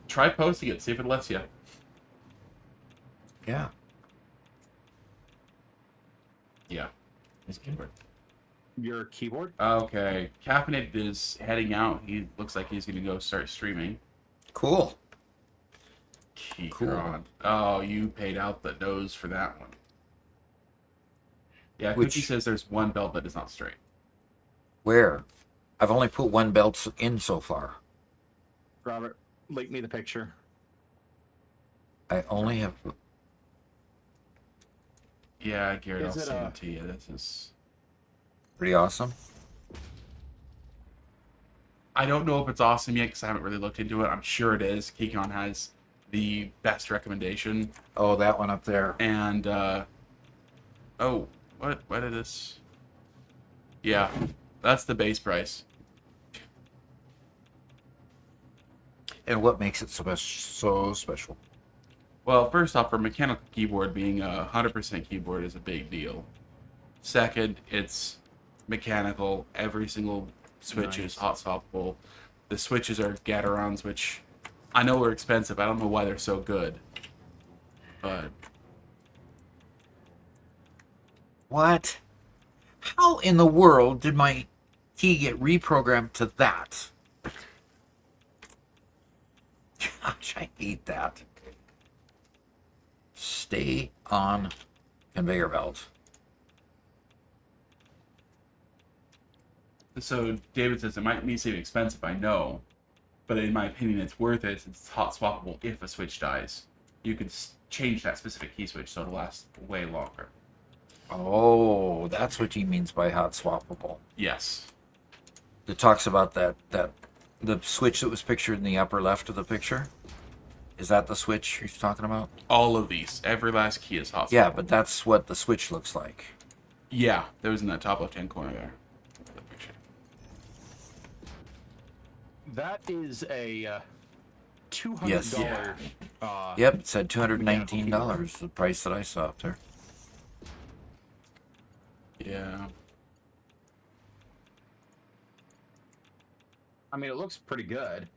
Try posting it, see if it lets you. Yeah. Yeah. His keyboard. Your keyboard? Okay. Caffeinated is heading out. He looks like he's going to go start streaming. Cool. Keyron. Oh, you paid out the nose for that one. Yeah, Cookie says there's one belt that is not straight. Where? I've only put one belt in so far. Robert, link me the picture. I only have... Yeah, Garrett, I'll Is it, send it to you. This is... Pretty awesome. I don't know if it's awesome yet because I haven't really looked into it. I'm sure it is. Keyron has the best recommendation. Oh, that one up there. And, oh, what did this... Yeah, that's the base price. and what makes it so special? Well, first off, for mechanical keyboard, being a 100% keyboard is a big deal. Second, it's mechanical. Every single switch is hot swappable. The switches are Gaterons, which I know are expensive. I don't know why they're so good. But What? How in the world did my key get reprogrammed to that? Gosh, I hate that. Stay on conveyor belt. so David says it might seem expensive, I know, but in my opinion, it's worth it. It's hot swappable if a switch dies. You can change that specific key switch so it'll last way longer. Oh, that's what he means by hot swappable. Yes. It talks about that the switch that was pictured in the upper left of the picture. Is that the switch he's talking about? All of these, every last key is hot swappable. Yeah, but that's what the switch looks like. Yeah, there was in that top left-hand corner there. The picture. That is a $200. Yes. Yep, it said $219, the price that I saw up there. Yeah. I mean, it looks pretty good,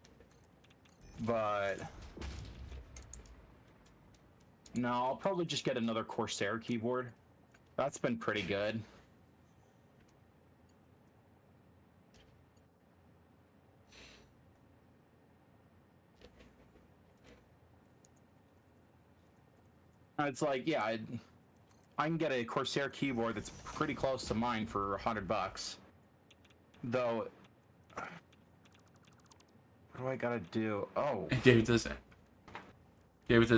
but no, I'll probably just get another Corsair keyboard. That's been pretty good. It's like, yeah, I can get a Corsair keyboard that's pretty close to mine for $100. Though, what do I gotta do? Oh, And David says,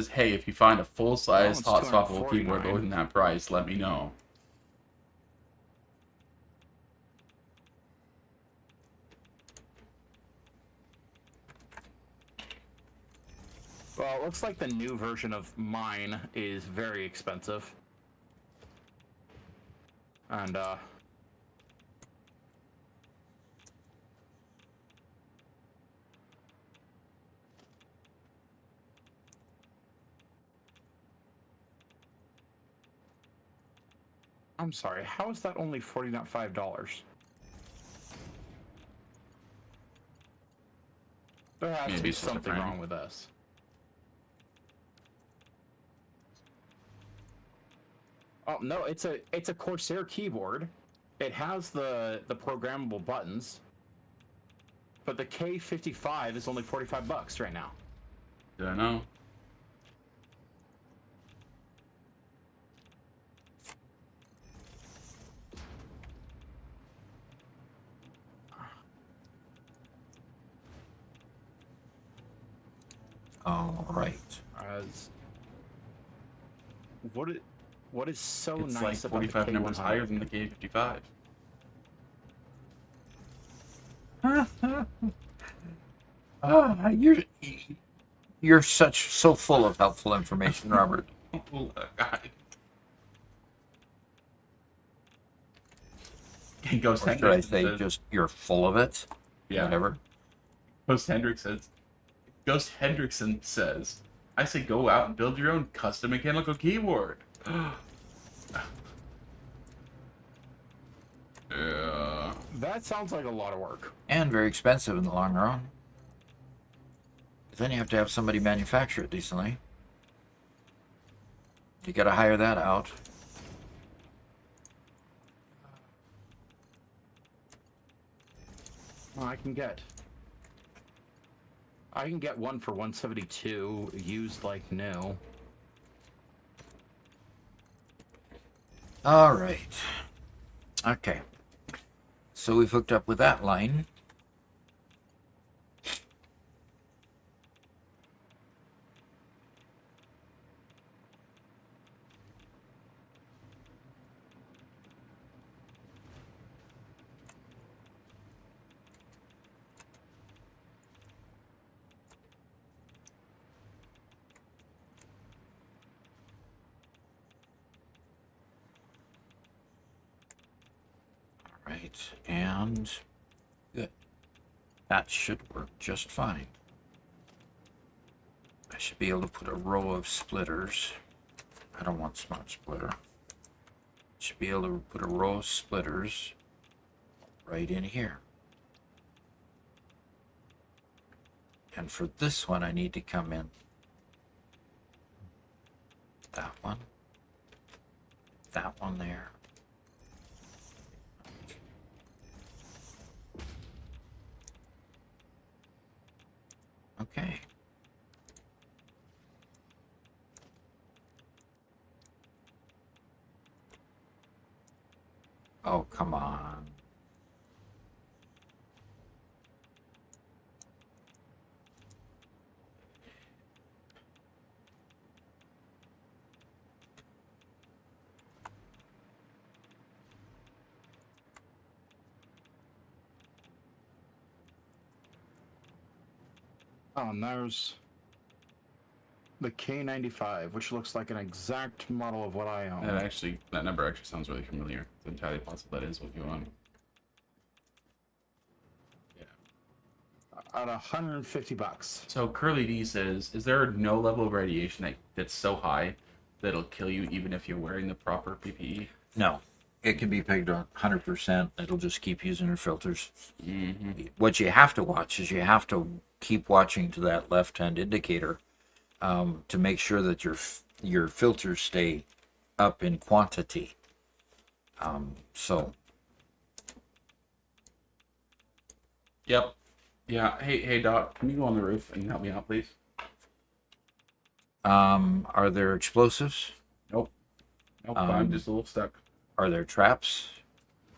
hey, if you find a full-size it's hot swappable keyboard $249. lower than that price, let me know. well, it looks like the new version of mine is very expensive. And, I'm sorry, how is that only $45? There has to Maybe be it's just a something frame. wrong with this. Oh no, it's a Corsair keyboard. It has the programmable buttons, but the K55 is only $45 right now. Did I know? All right. As what is so It's nice like about 45 the numbers K100? higher than the K55. You're so full of helpful information, Robert. Oh, God. Ghost Or should I Hendricks say says, just you're full of it? yeah. Whatever. Ghost Hendrickson says, I say go out and build your own custom mechanical keyboard. Yeah. That sounds like a lot of work. And very expensive in the long run. Then you have to have somebody manufacture it decently. You gotta hire that out. Well, I can get one for 172 used like new. All right. Okay. So we've hooked up with that line. Right, and good. That should work just fine. I should be able to put a row of splitters. I don't want smart splitter. Should be able to put a row of splitters right in here. And for this one, I need to come in that one there. Okay. Oh, come on. Oh, and there's the K95, which looks like an exact model of what I own. That number actually sounds really familiar. It's entirely possible that is what you own. At $150. So Curly D says, is there no level of radiation that's so high that it'll kill you even if you're wearing the proper PPE? No, it can be pegged on 100%. It'll just keep using your filters. Mm-hmm. What you have to watch is you have to keep watching to that left-hand indicator to make sure that your filters stay up in quantity. So. Yep. Yeah. Hey, Doc, can you go on the roof and help me out, please? Are there explosives? Nope. I'm just a little stuck. Are there traps?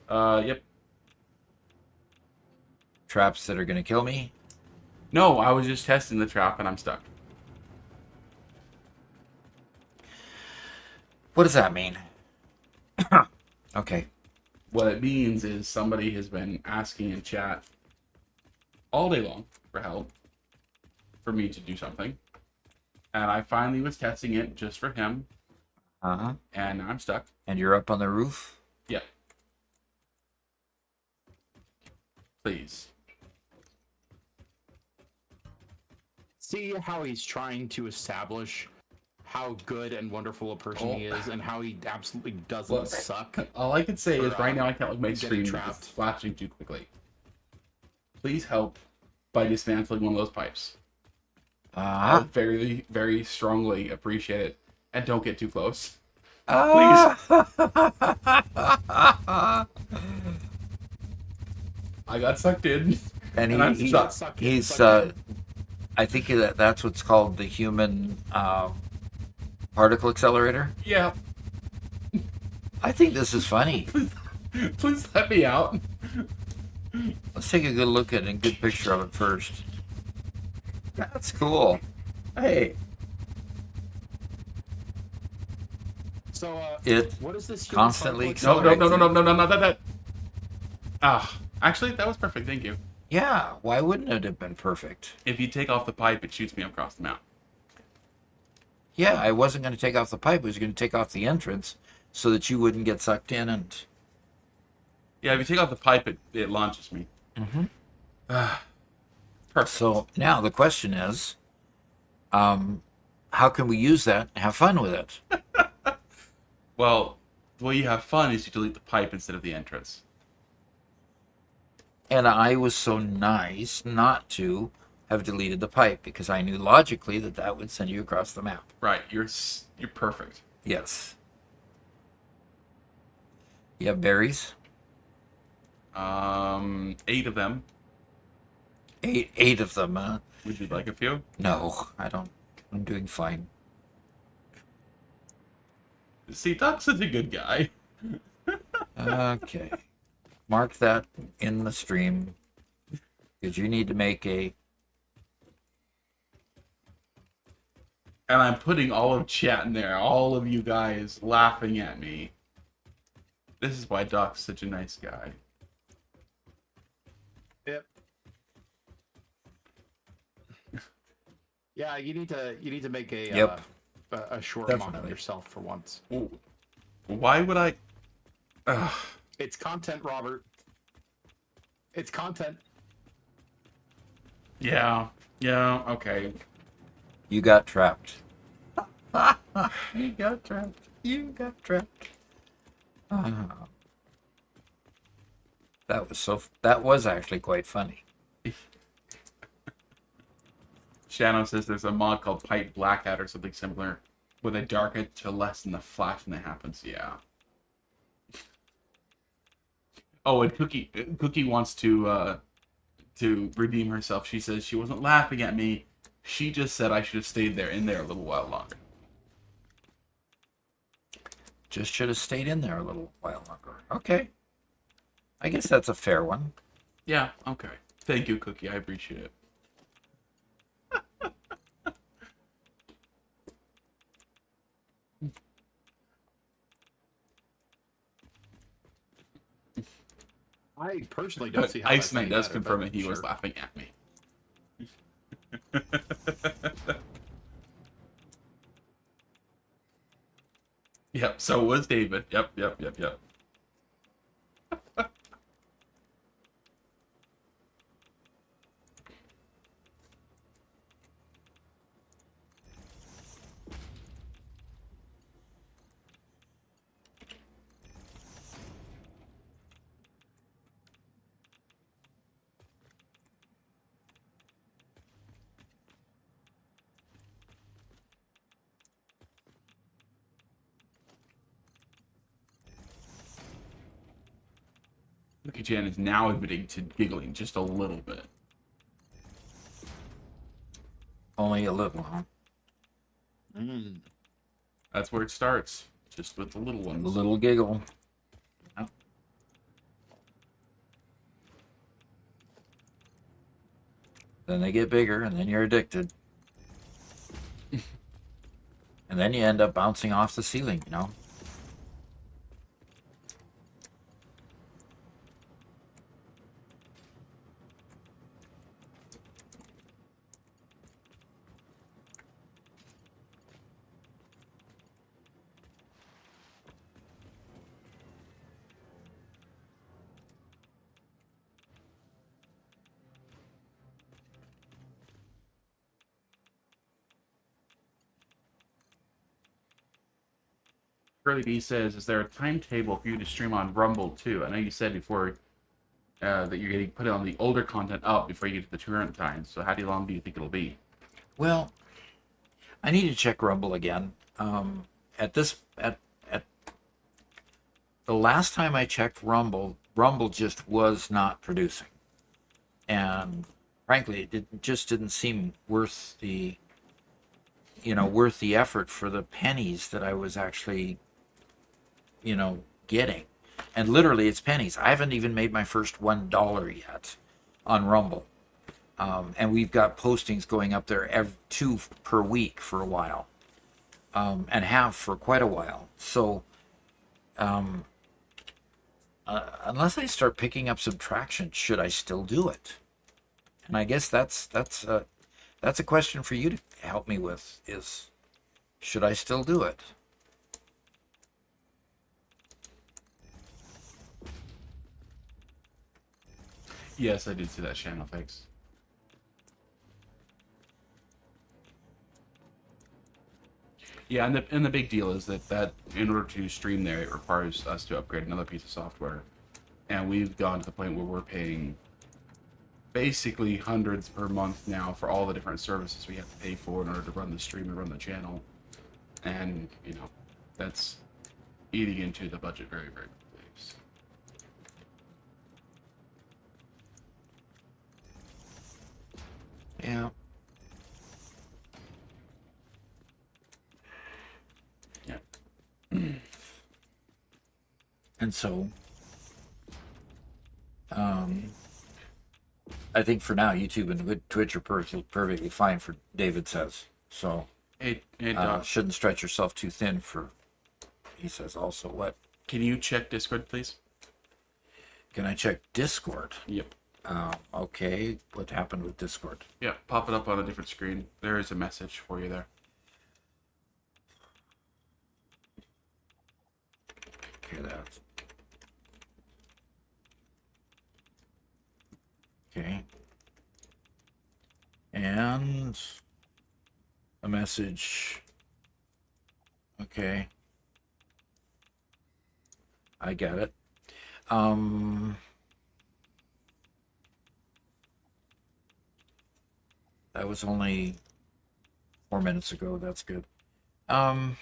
Yep. Traps that are going to kill me? No, I was just testing the trap and I'm stuck. What does that mean? Okay. What it means is somebody has been asking in chat all day long for help for me to do something. And I finally was testing it just for him. Uh-huh. And I'm stuck. And you're up on the roof? Yeah. Please. See how he's trying to establish how good and wonderful a person he is, and how he absolutely doesn't Look, suck. All I can say is right now I can't look at my getting screen because trapped. it's flashing too quickly. Please help by dismantling one of those pipes. I would very, very strongly appreciate it. And don't get too close. Please. I got sucked in. And I'm stuck. he's I think that's what's called the human particle accelerator. Yeah. I think this is funny. Please let me out. Let's take a good look at a good picture of it first. That's cool. Hey. So, It what is this? constantly No, accelerates. not that. Ah, actually, that was perfect. Thank you. Yeah, why wouldn't it have been perfect? If you take off the pipe, it shoots me across the map. Yeah, I wasn't going to take off the pipe. I was going to take off the entrance so that you wouldn't get sucked in and... Yeah, if you take off the pipe, it launches me. Mm-hmm. Perfect. So now the question is, how can we use that and have fun with it? Well, the way you have fun is you delete the pipe instead of the entrance. And I was so nice not to have deleted the pipe because I knew logically that that would send you across the map. Right, you're perfect. Yes. You have berries? 8 of them. Eight of them, huh? Would you like a few? No, I don't. I'm doing fine. See, Doc's such a good guy. Okay. Mark that in the stream because you need to make a... And I'm putting all of chat in there, all of you guys laughing at me. This is why Doc's such a nice guy. Yep. Yeah, you need to make a Yep. A short mod of Definitely. yourself for once. Ooh. Why would I? Ugh. It's content, Robert. It's content. Yeah. Okay. You got trapped. You got trapped. You got trapped. That was actually quite funny. Shannon says there's a mod called Pipe Blackout or something similar, where they darken it to lessen the flashing that happens. Yeah. Oh, and Cookie wants to redeem herself. She says she wasn't laughing at me. She just said I should have stayed in there a little while longer. Just should have stayed in there a little while longer. Okay. I guess that's a fair one. Yeah, okay. Thank you, Cookie. I appreciate it. I personally don't see how Ice that's Knight any does better, confirm but that he was sure. laughing at me. Yep, so was David. Yep. Cookie Chan is now admitting to giggling just a little bit. Only a little, huh? Mm. That's where it starts, just with the little A ones. little giggle. Yep. Then they get bigger, and then you're addicted. And then you end up bouncing off the ceiling, you know? Curly B says, "Is there a timetable for you to stream on Rumble too?" I know you said before that you're getting put on the older content up before you get to the current time. So how long do you think it'll be? Well, I need to check Rumble again. At the last time I checked Rumble, Rumble just was not producing, and frankly, it just didn't seem worth the effort for the pennies that I was actually getting. And literally, it's pennies. I haven't even made my first $1 yet on Rumble. And we've got postings going up there two per week for a while, and have for quite a while. So, unless I start picking up some traction, should I still do it? And I guess that's a question for you to help me with: is should I still do it? Yes, I did see that, Shannon. Thanks. Yeah, and the big deal is that in order to stream there, it requires us to upgrade another piece of software, and we've gone to the point where we're paying basically hundreds per month now for all the different services we have to pay for in order to run the stream and run the channel, and that's eating into the budget very, very quickly. So. Yeah. And so, I think for now, YouTube and Twitch are perfectly fine for David says. So, Hey, shouldn't stretch yourself too thin for, he says also. What? can you check Discord, please? Can I check Discord? Yep. Okay. What happened with Discord? Yeah, pop it up on a different screen. There is a message for you there. Okay, that's... Okay. And a message. Okay. I got it. That was only 4 minutes ago. That's good. Um,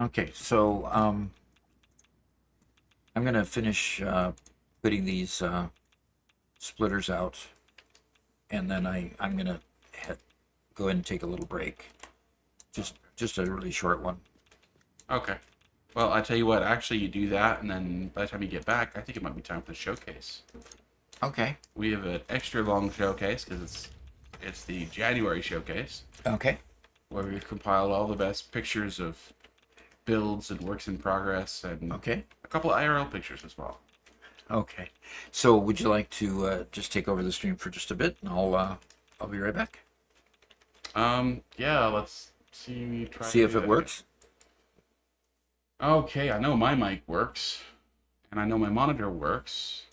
okay, so I'm gonna finish putting these splitters out, and then I'm gonna go ahead and take a little break. Just a really short one. Okay. Well, I tell you what. Actually, you do that, and then by the time you get back, I think it might be time for the showcase. Okay. We have an extra long showcase because it's the January showcase Okay. where we've compiled all the best pictures of builds and works in progress and Okay. a couple of IRL pictures as well. Okay. So would you like to just take over the stream for just a bit, and I'll be right back. Yeah, let's see. See if it works. Okay, I know my mic works, and I know my monitor works.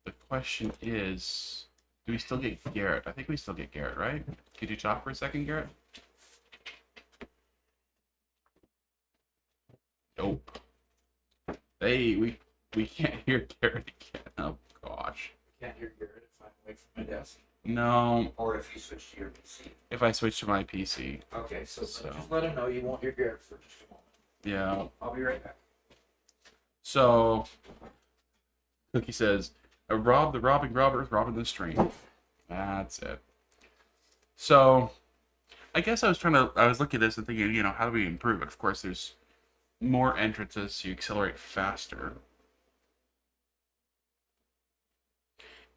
The question is, do we still get Garrett? I think we still get Garrett, right? Could you talk for a second, Garrett? Nope. Hey, we can't hear Garrett again. Oh gosh. Can't hear Garrett if I'm away from my desk, No, or if you switch to your PC. if I switch to my PC. Okay, so So- just let him know you won't hear Garrett for just a moment. Yeah. I'll be right back. So, Cookie says, "Rob the robbing robbers, robbing the stream." That's it. So, I guess I was looking at this and thinking, how do we improve it? Of course, there's more entrances, so you accelerate faster.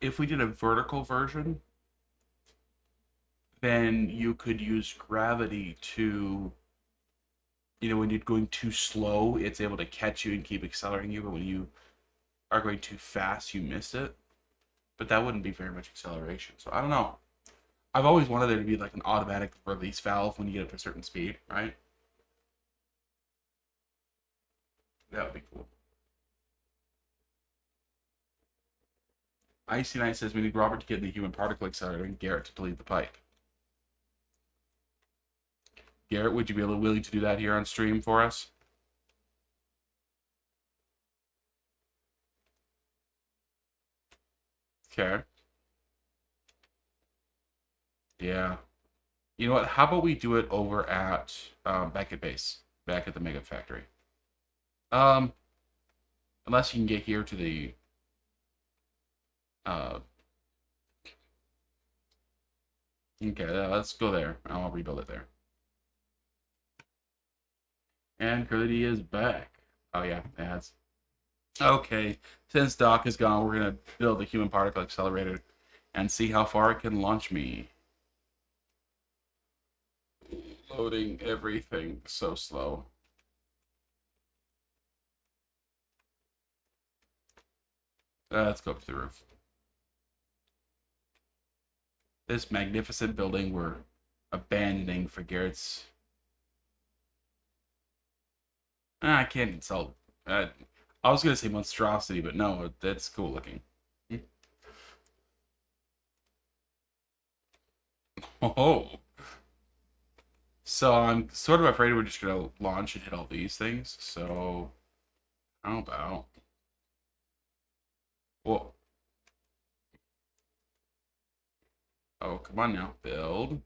If we did a vertical version, then you could use gravity to, when you're going too slow, it's able to catch you and keep accelerating you, but when you are going too fast, you miss it. But that wouldn't be very much acceleration. So I don't know. I've always wanted there to be like an automatic release valve when you get up to a certain speed, right? That would be cool. Icy Knight says we need Robert to get in the human particle accelerator and Garrett to delete the pipe. Garrett, would you be willing to do that here on stream for us? Okay. Yeah. You know what? How about we do it over at back at base, back at the Mega Factory? Unless you can get here to the okay, let's go there. I'll rebuild it there. And Curly is back. Oh yeah, that's okay. Since Doc is gone, we're gonna build a human particle accelerator and see how far it can launch me. Loading everything so slow. Let's go up to the roof. This magnificent building we're abandoning for Garrett's. I can't insult. I was gonna say monstrosity, but no, that's cool looking. Oh. So I'm sort of afraid we're just gonna launch and hit all these things. So how about? Whoa. Oh, come on now, build.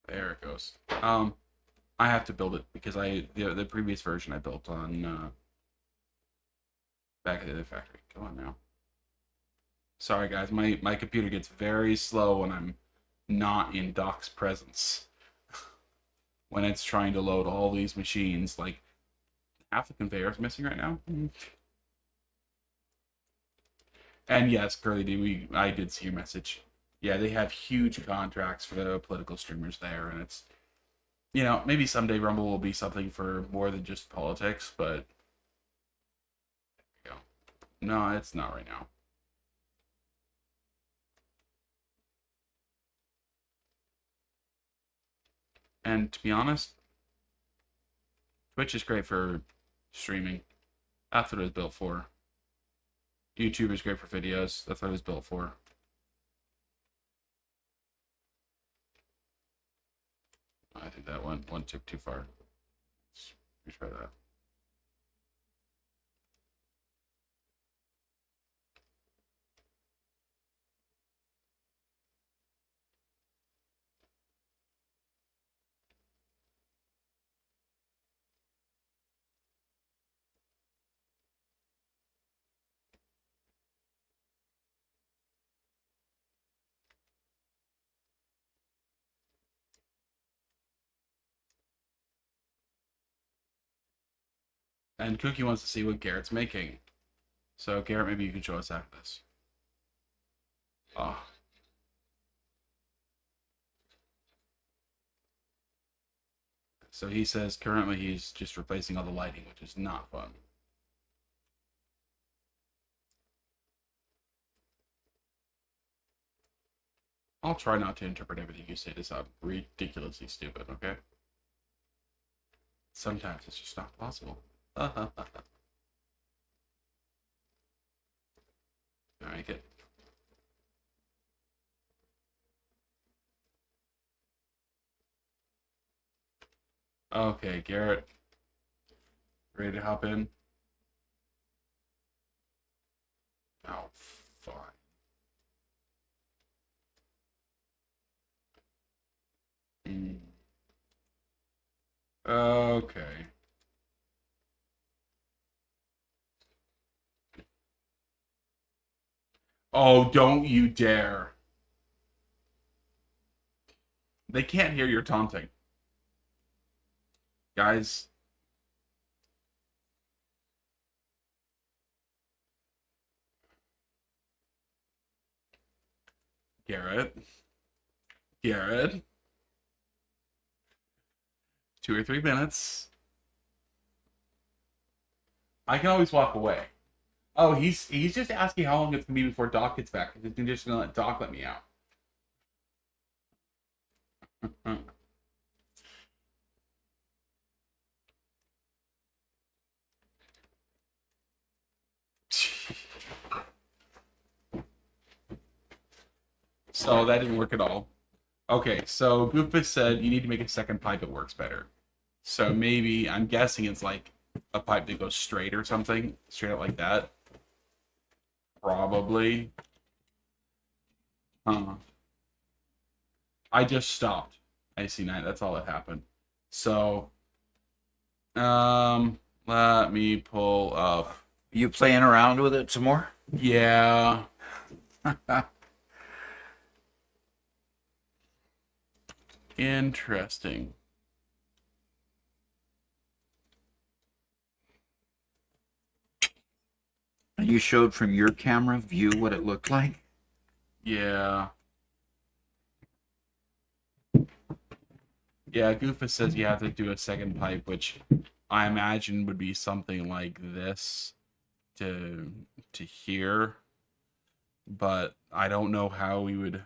There it goes. I have to build it because the previous version I built on back at the other factory. Come on now. Sorry guys, my computer gets very slow when I'm not in Doc's presence. When it's trying to load all these machines, like half the conveyor is missing right now. And yes, Curly D, I did see your message. Yeah, they have huge contracts for the political streamers there, and it's, you know, maybe someday Rumble will be something for more than just politics, but you know, no, it's not right now. And to be honest, Twitch is great for streaming. That's what it was built for. YouTube is great for videos. That's what it was built for. I think that one took too far. Let's retry that. And Cookie wants to see what Garrett's making. So Garrett, maybe you can show us after this. Oh. So he says currently he's just replacing all the lighting, which is not fun. I'll try not to interpret everything you say to sound ridiculously stupid, okay? Sometimes it's just not possible. I like it. Okay, Garrett. Ready to hop in? Oh, fine. Okay. Oh, don't you dare. They can't hear your taunting. Guys. Garrett. Garrett. 2 or 3 minutes. I can always walk away. Oh, he's just asking how long it's gonna be before Doc gets back. He's just gonna let Doc let me out. So that didn't work at all. Okay, so Goofus said you need to make a second pipe that works better. So maybe, I'm guessing it's like a pipe that goes straight or something. Straight up like that. Probably. I just stopped. I see 9. That's all that happened. So, let me pull up. You playing around with it some more? Yeah. Interesting. You showed from your camera view what it looked like? Yeah. Yeah, Goofus says you have to do a second pipe, which I imagine would be something like this to here. But I don't know how we would,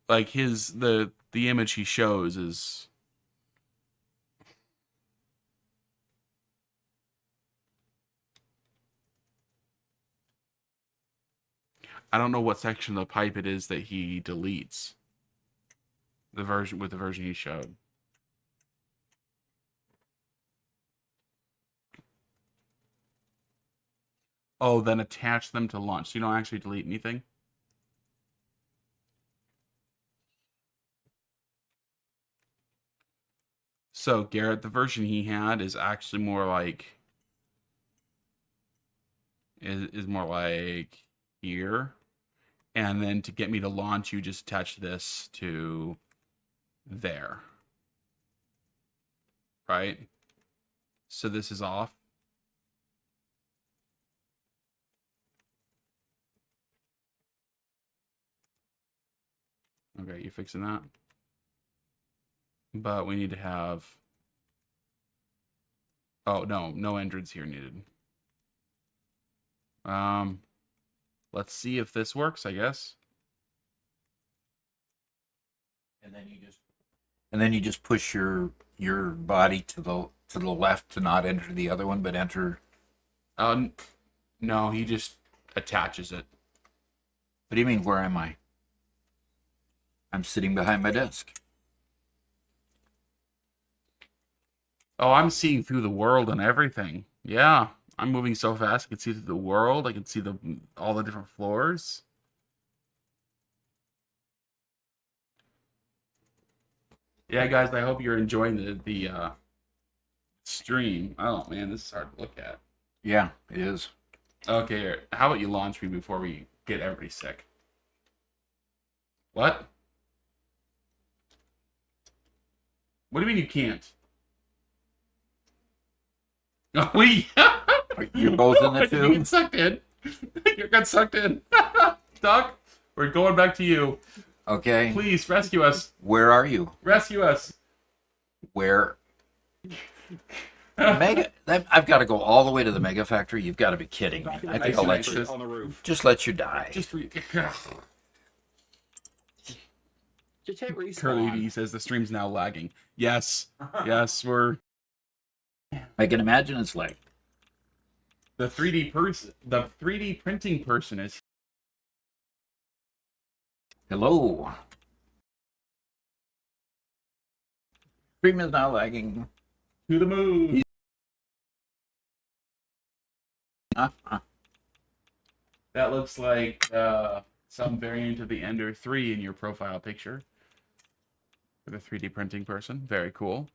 like, the image he shows is, I don't know what section of the pipe it is that he deletes. The version he showed. Oh, then attach them to launch. So you don't actually delete anything? So Garrett, the version he had is actually more like is more like here. And then to get me to launch, you just attach this to there. Right? So this is off. Okay, you're fixing that. But we need to have... Oh, no entrance here needed. Let's see if this works, I guess. And then you just push your body to the left to not enter the other one, but enter. No, he just attaches it. What do you mean? Where am I? I'm sitting behind my desk. Oh, I'm seeing through the world and everything. Yeah, I'm moving so fast. I can see through the world. I can see all the different floors. Yeah, guys, I hope you're enjoying the stream. Oh man, this is hard to look at. Yeah, it is. Okay, how about you launch me before we get everybody sick? What? What do you mean you can't? We. You're both in the You tube? get sucked in. You got sucked in. Doc, we're going back to you. Okay. Please rescue us. Where are you? Rescue us. Where? I've got to go all the way to the mega factory. You've got to be kidding me. I think I'll let you. on the roof. Just let you die. Just Just hit respawn. Curly D says the stream's now lagging. Yes. Yes, we're I can imagine it's like. the 3D printing person is Hello. Stream is now lagging. to the moon. That looks like some variant of the Ender 3 in your profile picture. For the 3D printing person. Very cool.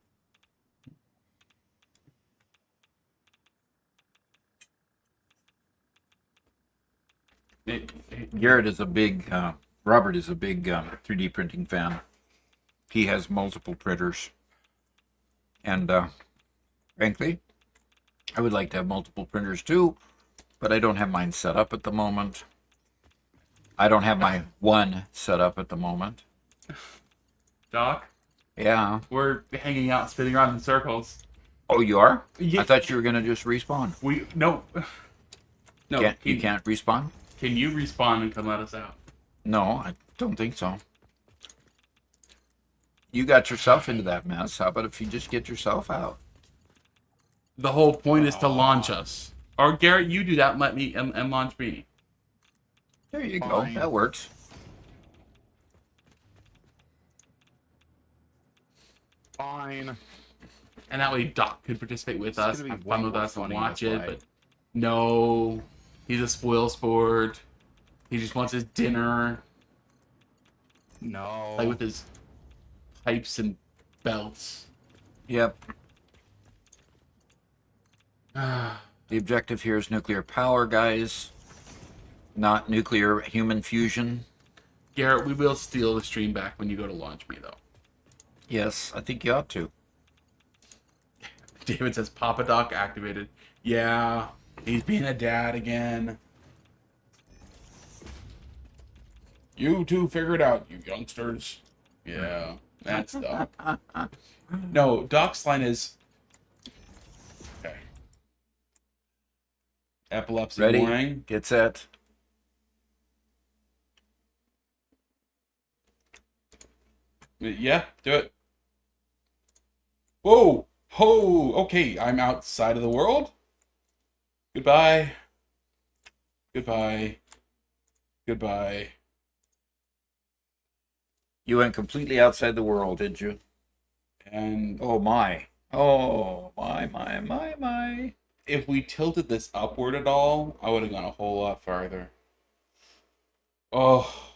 Garrett is a big, Robert is a big 3D printing fan. He has multiple printers. And frankly, I would like to have multiple printers too, but I don't have mine set up at the moment. I don't have my one set up at the moment. Doc, Yeah. we're hanging out, spinning around in circles. Oh, you are? Yeah. I thought you were going to just respawn. No. You can't respawn? Can you respawn and come let us out? No, I don't think so. You got yourself into that mess. How about if you just get yourself out? The whole point is to launch us. Or Garrett, you do that and let me and launch me. There you Fine. go. That works. Fine. And that way Doc could participate with It's us, gonna be have way fun with more us and funny watch this it, way. but no. He's a spoil sport. He just wants his dinner. No. Play with his pipes and belts. Yep. The objective here is nuclear power, guys. Not nuclear human fusion. Garrett, we will steal the stream back when you go to launch me, though. Yes, I think you ought to. David says Papa Doc activated. Yeah, he's being a dad again. You two figure it out, you youngsters. Yeah, that's Doc. No, Doc's line is... Okay. Epilepsy Ready? warning. Get set. Yeah, do it. Whoa! Ho! Okay, I'm outside of the world. Goodbye. Goodbye. Goodbye. You went completely outside the world, did you? And Oh my. Oh my. if we tilted this upward at all, I would have gone a whole lot farther. Oh,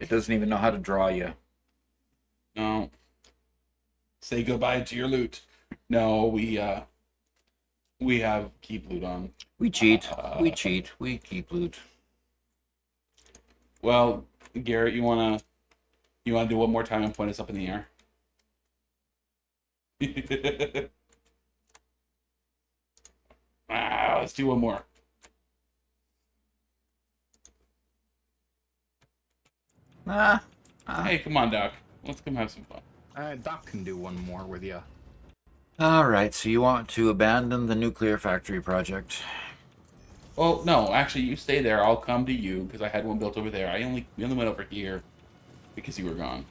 It doesn't even know how to draw you. no. Say goodbye to your loot. No, we have keep loot on. We cheat. We cheat. We keep loot. Well, Garrett, you wanna do one more time and point us up in the air? Let's do one more. Ah. Hey, come on, Doc. Let's come have some fun. Doc can do one more with you. All right, so you want to abandon the nuclear factory project. Well, no, actually, you stay there. I'll come to you because I had one built over there. We only went over here because you were gone.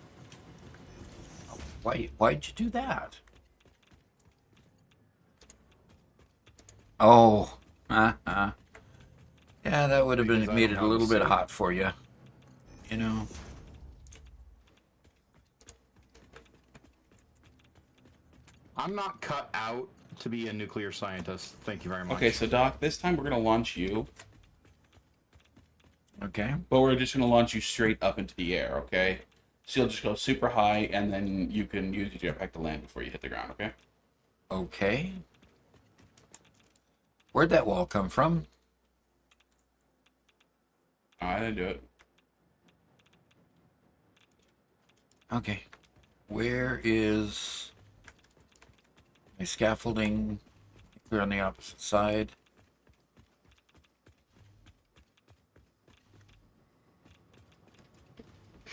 Why'd you do that? Oh. Yeah, that would have Because been I made don't it a have little a bit suit. hot for you. You know. I'm not cut out to be a nuclear scientist. Thank you very much. Okay, so Doc, this time we're gonna launch you, Okay. but we're just gonna launch you straight up into the air. Okay, so you'll just go super high, and then you can use your jetpack to land before you hit the ground. Okay. Okay. Where'd that wall come from? I didn't do it. Okay. Where is my scaffolding? We're on the opposite side.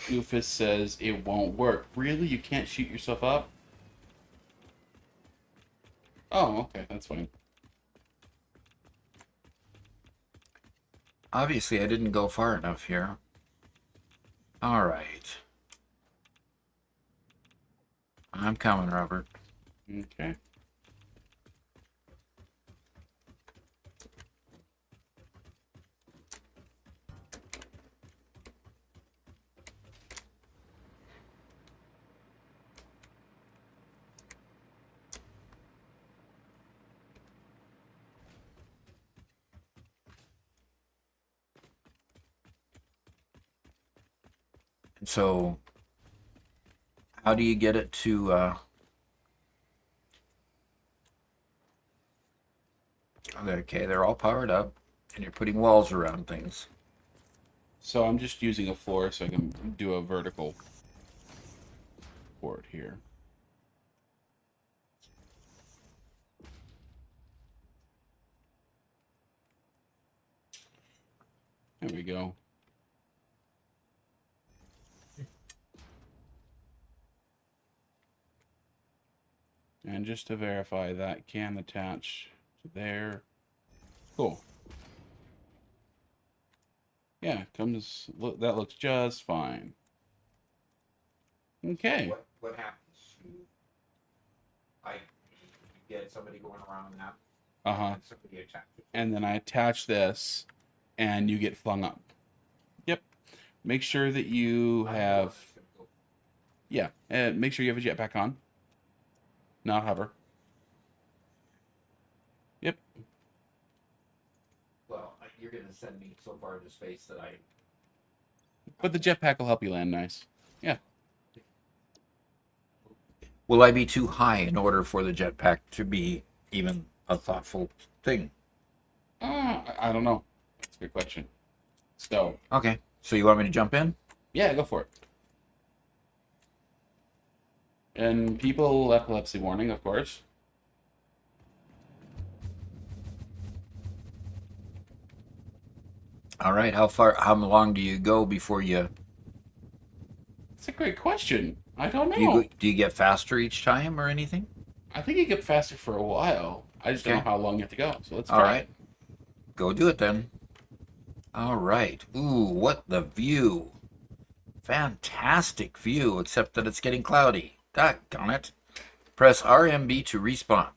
Goofus says it won't work. Really? You can't shoot yourself up? Oh, okay, that's fine. Obviously, I didn't go far enough here. All right. I'm coming, Robert. Okay. And so, how do you get it to, okay, they're all powered up, and you're putting walls around things. So I'm just using a floor so I can do a vertical board here. There we go. And just to verify, that can attach to there. Cool. Yeah, look, that looks just fine. Okay. What happens? I get somebody going around that. Uh-huh. Somebody attaches. And then I attach this, and you get flung up. Yep. Make sure that you have... Yeah, make sure you have a jetpack on. Not hover. Yep. Well, you're going to send me so far into space that I... But the jetpack will help you land nice. Yeah. Will I be too high in order for the jetpack to be even a thoughtful thing? I don't know. That's a good question. So, Okay, so you want me to jump in? yeah, go for it. And people, epilepsy warning, of course. All right, how long do you go before you... That's a great question. I don't know. Do you get faster each time or anything? I think you get faster for a while. I just don't Okay. know how long you have to go. So let's try. All right. Go do it then. All right. Ooh, what the view. Fantastic view, except that it's getting cloudy. Doggone it. Press RMB to respawn.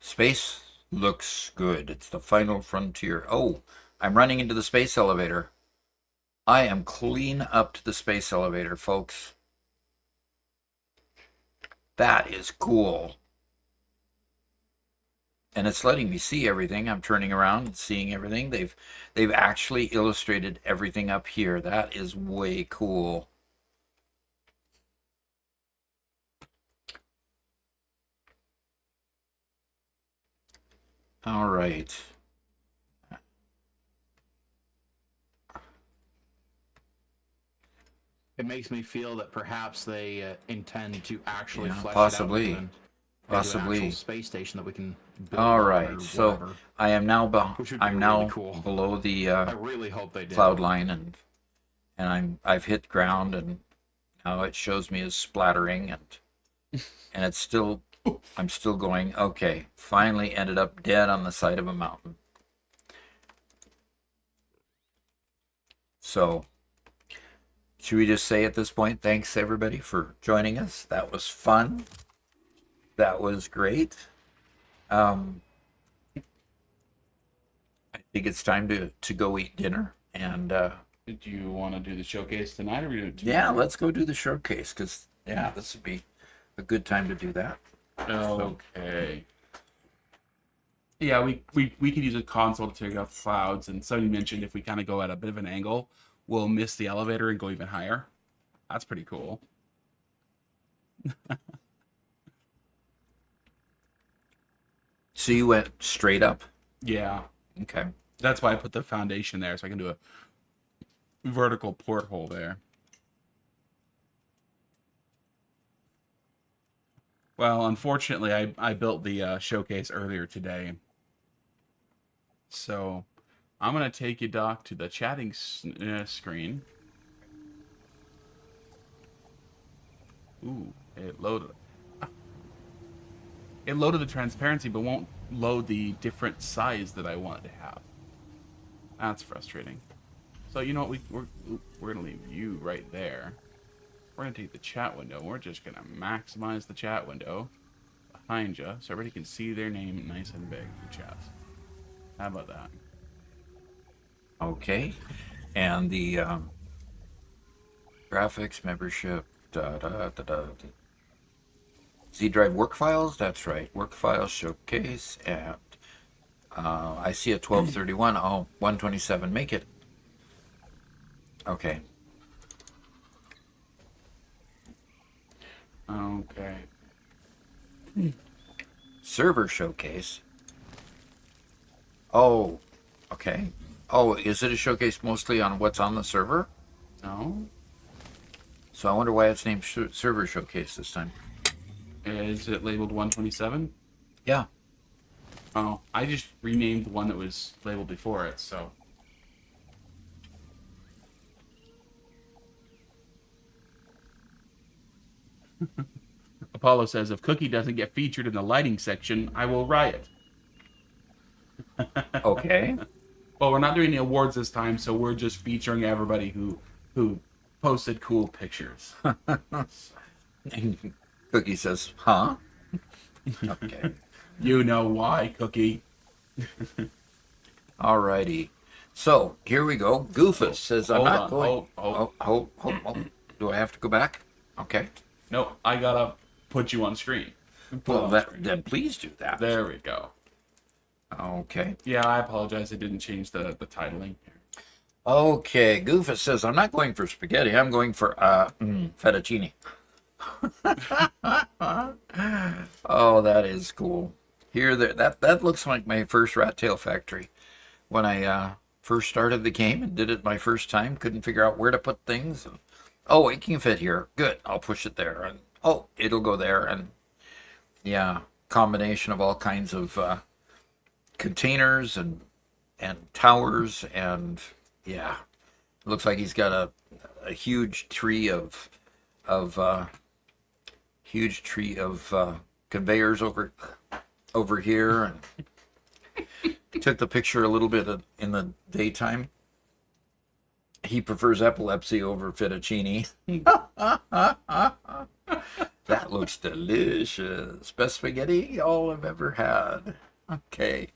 Space looks good. It's the final frontier. Oh, I'm running into the space elevator. I am clean up to the space elevator, folks. That is cool. And it's letting me see everything. I'm turning around and seeing everything. They've actually illustrated everything up here. That is way cool. All right. It makes me feel that perhaps they intend to actually Yeah, flesh possibly. it out and Possibly. an actual space station that we can build All on right. or So whatever. I am now Which would be I'm really now cool. below the I really hope they do. cloud line, and I've hit ground, and now it shows me as splattering, and it's still, I'm still going. Okay, finally ended up dead on the side of a mountain. So, should we just say at this point, thanks everybody for joining us. That was fun. That was great. I think it's time to go eat dinner. And Do you want to do the showcase tonight, or we do it yeah, tomorrow? let's go do the showcase, because yeah, this would be a good time to do that. Okay. Yeah, we could use a console to take off the clouds, and somebody mentioned if we kind of go at a bit of an angle, we'll miss the elevator and go even higher. That's pretty cool. So you went straight up. Yeah, Okay. that's why I put the foundation there, so I can do a vertical porthole there. Well, unfortunately, I built the showcase earlier today. So I'm going to take you, Doc, to the chatting screen. Ooh, it loaded. It loaded the transparency, but won't load the different size that I want it to have. That's frustrating. So you know what? We're going to leave you right there. We're going to take the chat window. We're just going to maximize the chat window behind you so everybody can see their name nice and big in the chat. How about that? Okay. And the graphics, membership, Z Drive work files. That's right. Work files showcase. And I see a 1231. Oh, 127. Make it. Okay. Okay. Server showcase. Oh, okay. Oh, is it a showcase mostly on what's on the server? No. So I wonder why it's named server showcase this time. Is it labeled 127? Yeah. Oh, I just renamed the one that was labeled before it, so. Apollo says, if Cookie doesn't get featured in the lighting section, I will riot. Okay. Well, we're not doing the awards this time, so we're just featuring everybody who posted cool pictures. Cookie says, huh? Okay. You know why, Cookie. Alrighty. So here we go. Goofus says, I'm Hold not on, going. hold. Hold. Do I have to go back? Okay. No, I gotta put you on screen. Well, then please do that. There we go. Okay. Yeah, I apologize. I didn't change the titling. Okay. Goofus says, I'm not going for spaghetti. I'm going for fettuccine. Oh, that is cool. Here, there, that looks like my first rat tail factory. When I first started the game and did it my first time, couldn't figure out where to put things. And, oh, it can fit here. Good. I'll push it there. And oh, it'll go there. And yeah, combination of all kinds of containers and towers, and yeah, looks like he's got a huge tree of conveyors over here, and took the picture a little bit in the daytime. He prefers epilepsy over fettuccine. That looks delicious. Best spaghetti all I've ever had. Okay.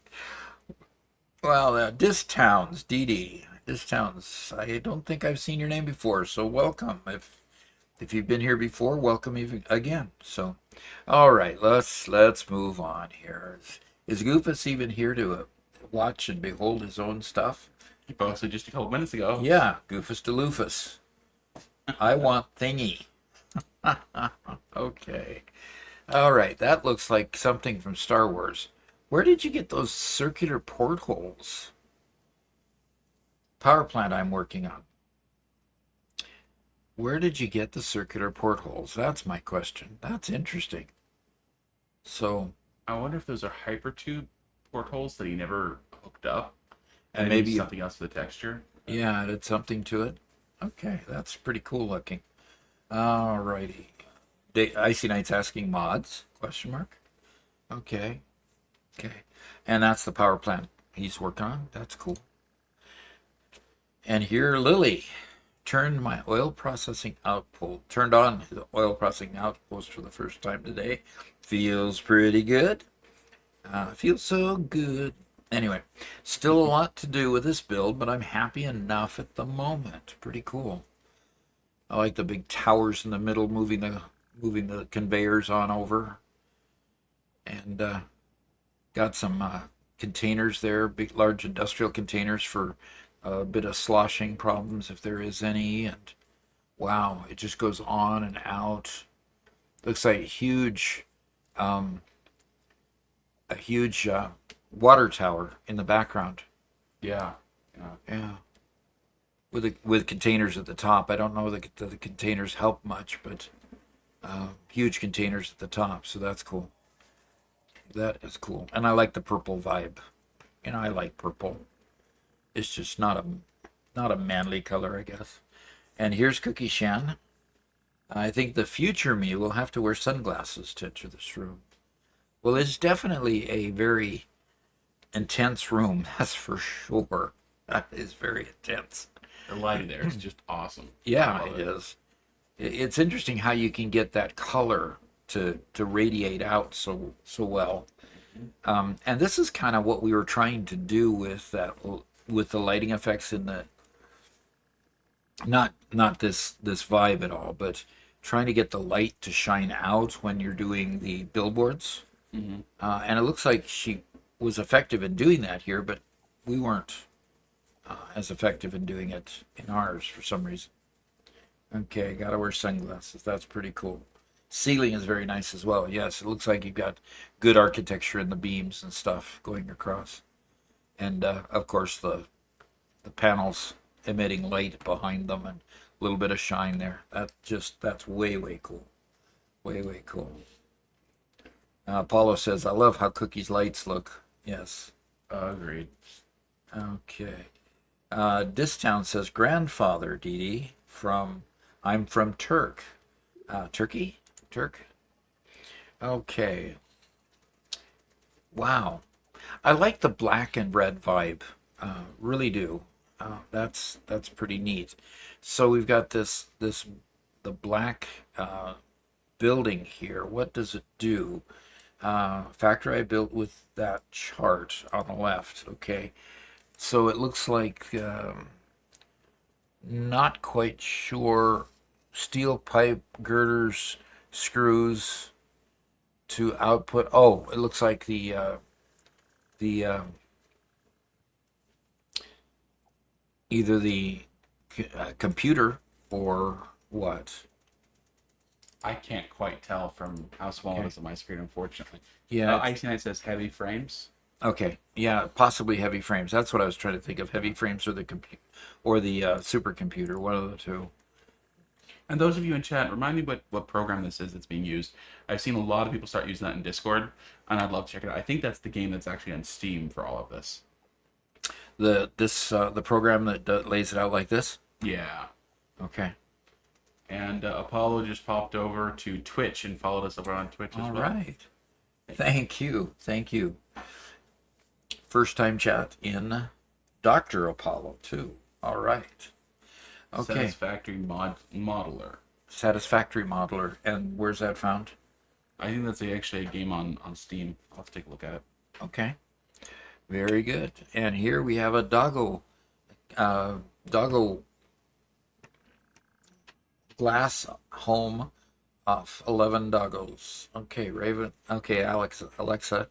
Well, Distowns, Dee Dee. Distowns, I don't think I've seen your name before, so welcome. If you've been here before, welcome even again. So, all right, let's move on here. Is Goofus even here to watch and behold his own stuff? He posted just a couple minutes ago. Yeah, Goofus de Loofus. I want thingy. Okay. All right, that looks like something from Star Wars. Where did you get those circular portholes? Power plant I'm working on. Where did you get the circular portholes? That's my question. That's interesting. So, I wonder if those are hypertube portholes that he never hooked up, and maybe maybe something else to the texture. yeah, added something to it. Okay, that's pretty cool looking. Alrighty. Icy Knight's asking mods? Question mark. Okay. Okay. And that's the power plant he's working on. That's cool. And here, Lily turned on the oil processing outpost for the first time today. Feels pretty good. Feels so good. Anyway, still a lot to do with this build, but I'm happy enough at the moment. Pretty cool. I like the big towers in the middle, moving the conveyors on over, and got some containers there, big large industrial containers for a bit of sloshing problems if there is any. And wow, it just goes on and out. Looks like a huge water tower in the background. Yeah. Yeah. Yeah, with containers at the top. I don't know that the containers help much, but huge containers at the top. So that's cool. That is cool, and I like the purple vibe. I like purple. It's just not a manly color, I guess. And here's Cookie Shan. I think the future me will have to wear sunglasses to enter this room. Well, it's definitely a very intense room, that's for sure. That is very intense. The lighting there is just awesome. Yeah, it is. It's interesting how you can get that color to radiate out so well. And this is kind of what we were trying to do with the lighting effects in the not this vibe at all, but trying to get the light to shine out when you're doing the billboards. Mm-hmm. And it looks like she was effective in doing that here, but we weren't as effective in doing it in ours for some reason. Okay, gotta wear sunglasses. That's pretty cool. Ceiling is very nice as well. Yes, it looks like you've got good architecture in the beams and stuff going across. And of course the panels emitting light behind them and a little bit of shine there. That's way cool. Way cool. Paulo says, I love how Cookie's lights look. Yes. Agreed. Okay. Distown says, grandfather, Dee Dee, I'm from Turk. Turkey? Turk? Okay. Wow. I like the black and red vibe. Really do. That's pretty neat. So we've got the black building here. What does it do? Factory I built with that chart on the left. Okay. So it looks like not quite sure. Steel pipe girders, screws to output. Oh, it looks like the either the computer or what? I can't quite tell from how small it is on my screen, unfortunately. Yeah. Icy Knight says heavy frames. Okay. Yeah, possibly heavy frames. That's what I was trying to think of. Heavy frames or the supercomputer, one of the two. And those of you in chat, remind me what program this is that's being used. I've seen a lot of people start using that in Discord, and I'd love to check it out. I think that's the game that's actually on Steam for all of this. The program that lays it out like this? Yeah. Okay. And Apollo just popped over to Twitch and followed us over on Twitch as well. All right. Thank you. First time chat in Dr. Apollo too. All right. Okay. Satisfactory Modeler. Satisfactory Modeler. And where's that found? I think that's actually a game on Steam. I'll have to take a look at it. Okay. Very good. And here we have a doggo glass home of 11 doggos. Okay, Raven. Okay, Alexa.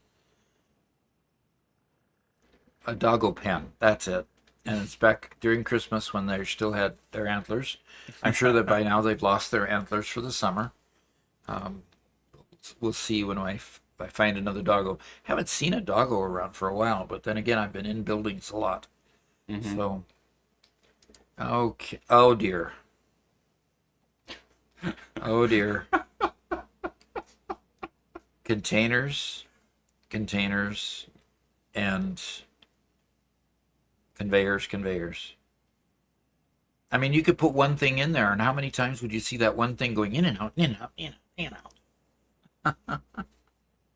A doggo pen. That's it. And it's back during Christmas when they still had their antlers. I'm sure that by now they've lost their antlers for the summer. We'll see when I find another doggo. Haven't seen a doggo around for a while, but then again, I've been in buildings a lot. Mm-hmm. So, okay. Oh dear. Oh dear. Containers, and conveyors. I mean, you could put one thing in there, and how many times would you see that one thing going in and out, in and out, in and out, in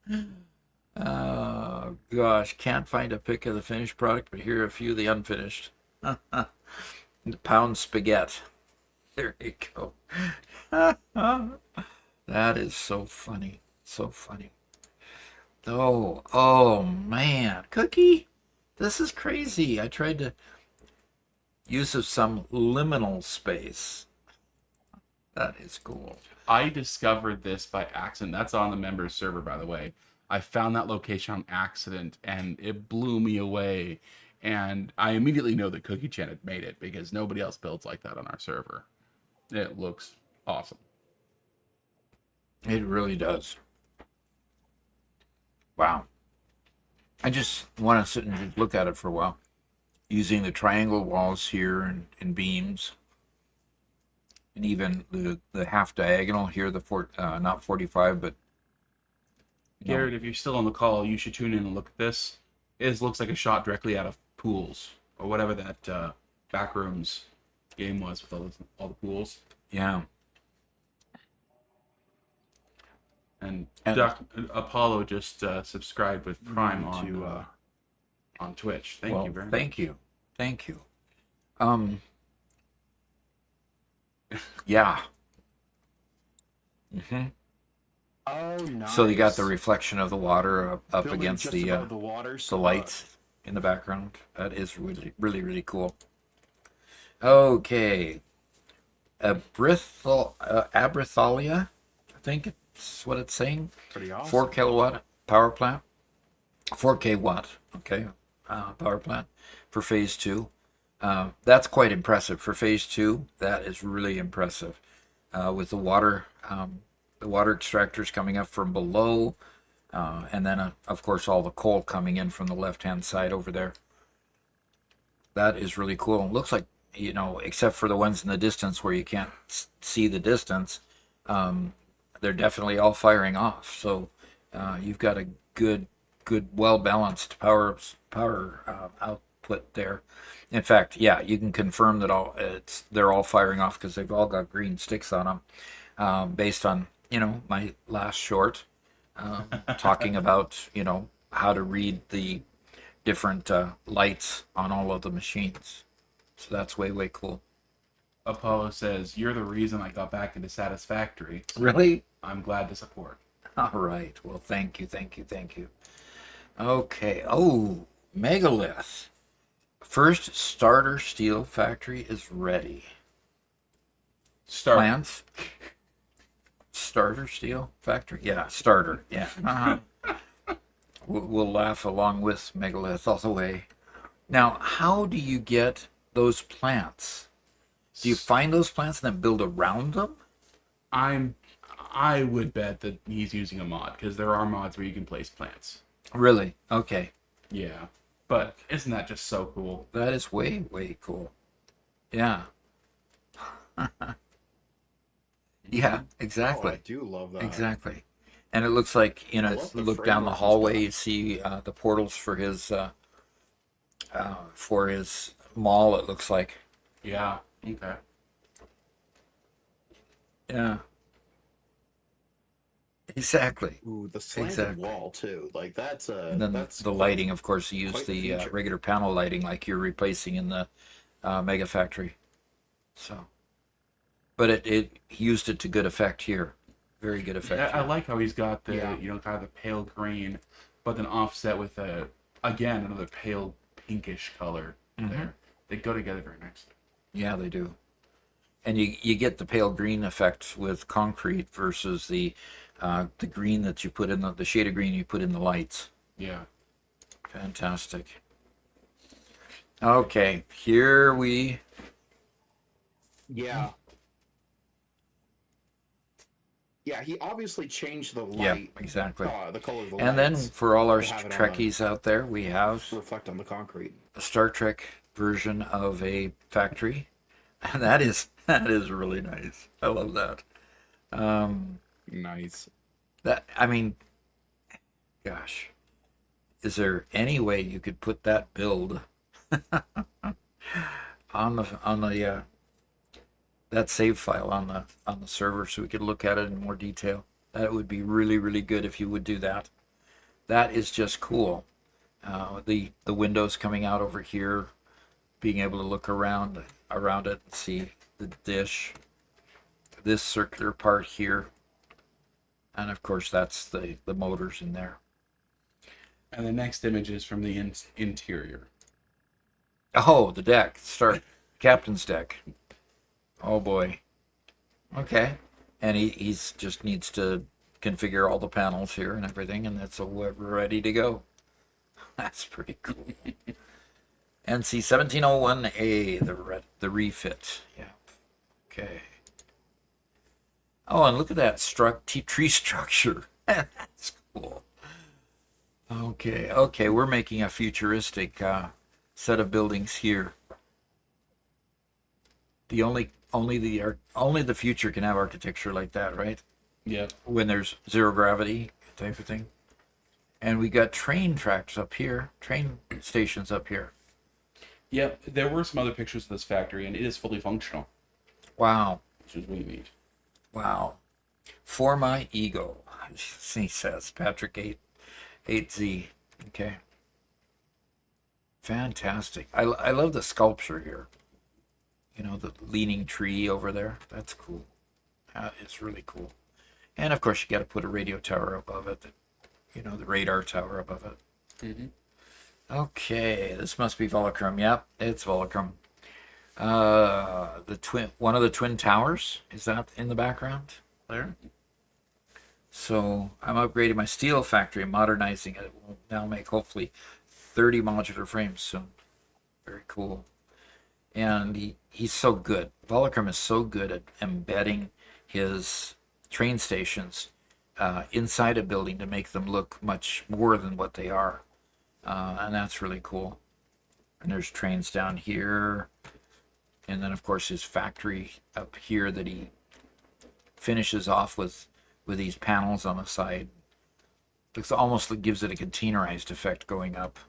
and out? Oh gosh, can't find a pic of the finished product, but here are a few of the unfinished. The pound spaghetti. There you go. That is so funny. So funny. Oh man. Cookie, this is crazy. I tried to use of some liminal space. That is cool. I discovered this by accident. That's on the members server, by the way. I found that location on accident, and it blew me away. And I immediately know that Cookie Chan had made it because nobody else builds like that on our server. It looks awesome. It really does. Wow. I just want to sit and look at it for a while. Using the triangle walls here and beams. And even the half diagonal here, not 45, but... Garrett, if you're still on the call, you should tune in and look at this. It looks like a shot directly out of pools, or whatever that backrooms game was with all the pools. Yeah. And Apollo just subscribed with Prime on Twitch. Thank you very much. Thank you. Thank you. Yeah. Mm-hmm. Oh, nice. So you got the reflection of the water up Building against just the above the water, so, lights in the background. That is really, really, really cool. Okay. Abrithalia, I think it's what it's saying. Pretty awesome. 4 kilowatt power plant. 4K watt, okay, power plant for phase 2. That's quite impressive for phase 2. That is really impressive. With the water extractors coming up from below, and then of course all the coal coming in from the left-hand side over there. That is really cool. It looks like, except for the ones in the distance where you can't see the distance, they're definitely all firing off. So you've got a good, well-balanced power output there. In fact, yeah, you can confirm that they're all firing off because they've all got green sticks on them, based on my last short, talking about how to read the different lights on all of the machines. So that's way cool. Apollo says, "You're the reason I got back into Satisfactory." So Really? I'm glad to support. All right. Well, thank you. Okay. Oh, megalith. First starter steel factory is ready. Plants. Starter steel factory? Yeah, starter. Yeah. Uh-huh. We'll laugh along with megalith all the way. Now, how do you get those plants? Do you find those plants and then build around them? I would bet that he's using a mod, because there are mods where you can place plants. Really? Okay. Yeah. But isn't that just so cool? That is way cool. Yeah. Yeah, exactly. Oh, I do love that. Exactly. And it looks like, look down the hallway, you see the portals for his mall, it looks like. Yeah. Okay. Yeah. Exactly. Ooh, the slanted wall too. Like that's And then that's the lighting, of course, you use quite the the feature. regular panel lighting like you're replacing in the Mega Factory. So, but he used it to good effect here. Very good effect. I here. like how he's got the Yeah. kind of the pale green, but then offset with another pale pinkish color there. They go together very nicely. Yeah, they do. And you get the pale green effect with concrete versus the green that you put in the shade of green you put in the lights. Yeah. Fantastic. Okay, here we. Yeah. Yeah, he obviously changed the light. Yeah, exactly. The color of the And then lights for all our to have it on Trekkies out there, we have to reflect on the concrete. a Star Trek version of a factory, and that is really nice. I love that. Nice. Gosh, is there any way you could put that build on the that save file on the server so we could look at it in more detail. That would be really, really good if you would do that. That is just cool. The windows coming out over here, being able to look around it and see the dish, this circular part here, and of course that's the motors in there. And the next image is from the interior. Oh, the deck. Start captain's deck. Oh boy. Okay. And he's just needs to configure all the panels here and everything, and that's ready to go. That's pretty cool. NC 1701A, the refit. Yeah. Okay. Oh, and look at that tree structure. That's cool. Okay, we're making a futuristic set of buildings here. Only the future can have architecture like that, right? Yeah. When there's zero gravity type of thing. And we got train tracks up here, train stations up here. Yep. There were some other pictures of this factory, and it is fully functional, Wow. which is really neat. Wow. For my ego, he says, Patrick 8Z. Okay. Fantastic. I love the sculpture here. You know, the leaning tree over there. That's cool. That is really cool. And of course, you got to put a radio tower above it. You know, the radar tower above it. Mm-hmm. Okay, this must be Volocrum. Yep, it's Volocrum. One of the twin towers, is that in the background there? So I'm upgrading my steel factory, modernizing it. It will now make hopefully 30 modular frames soon. Very cool. And he's so good. Volocrum is so good at embedding his train stations inside a building to make them look much more than what they are. And that's really cool. And there's trains down here. And then, of course, his factory up here that he finishes off with these panels on the side. Looks almost like gives it a containerized effect going up.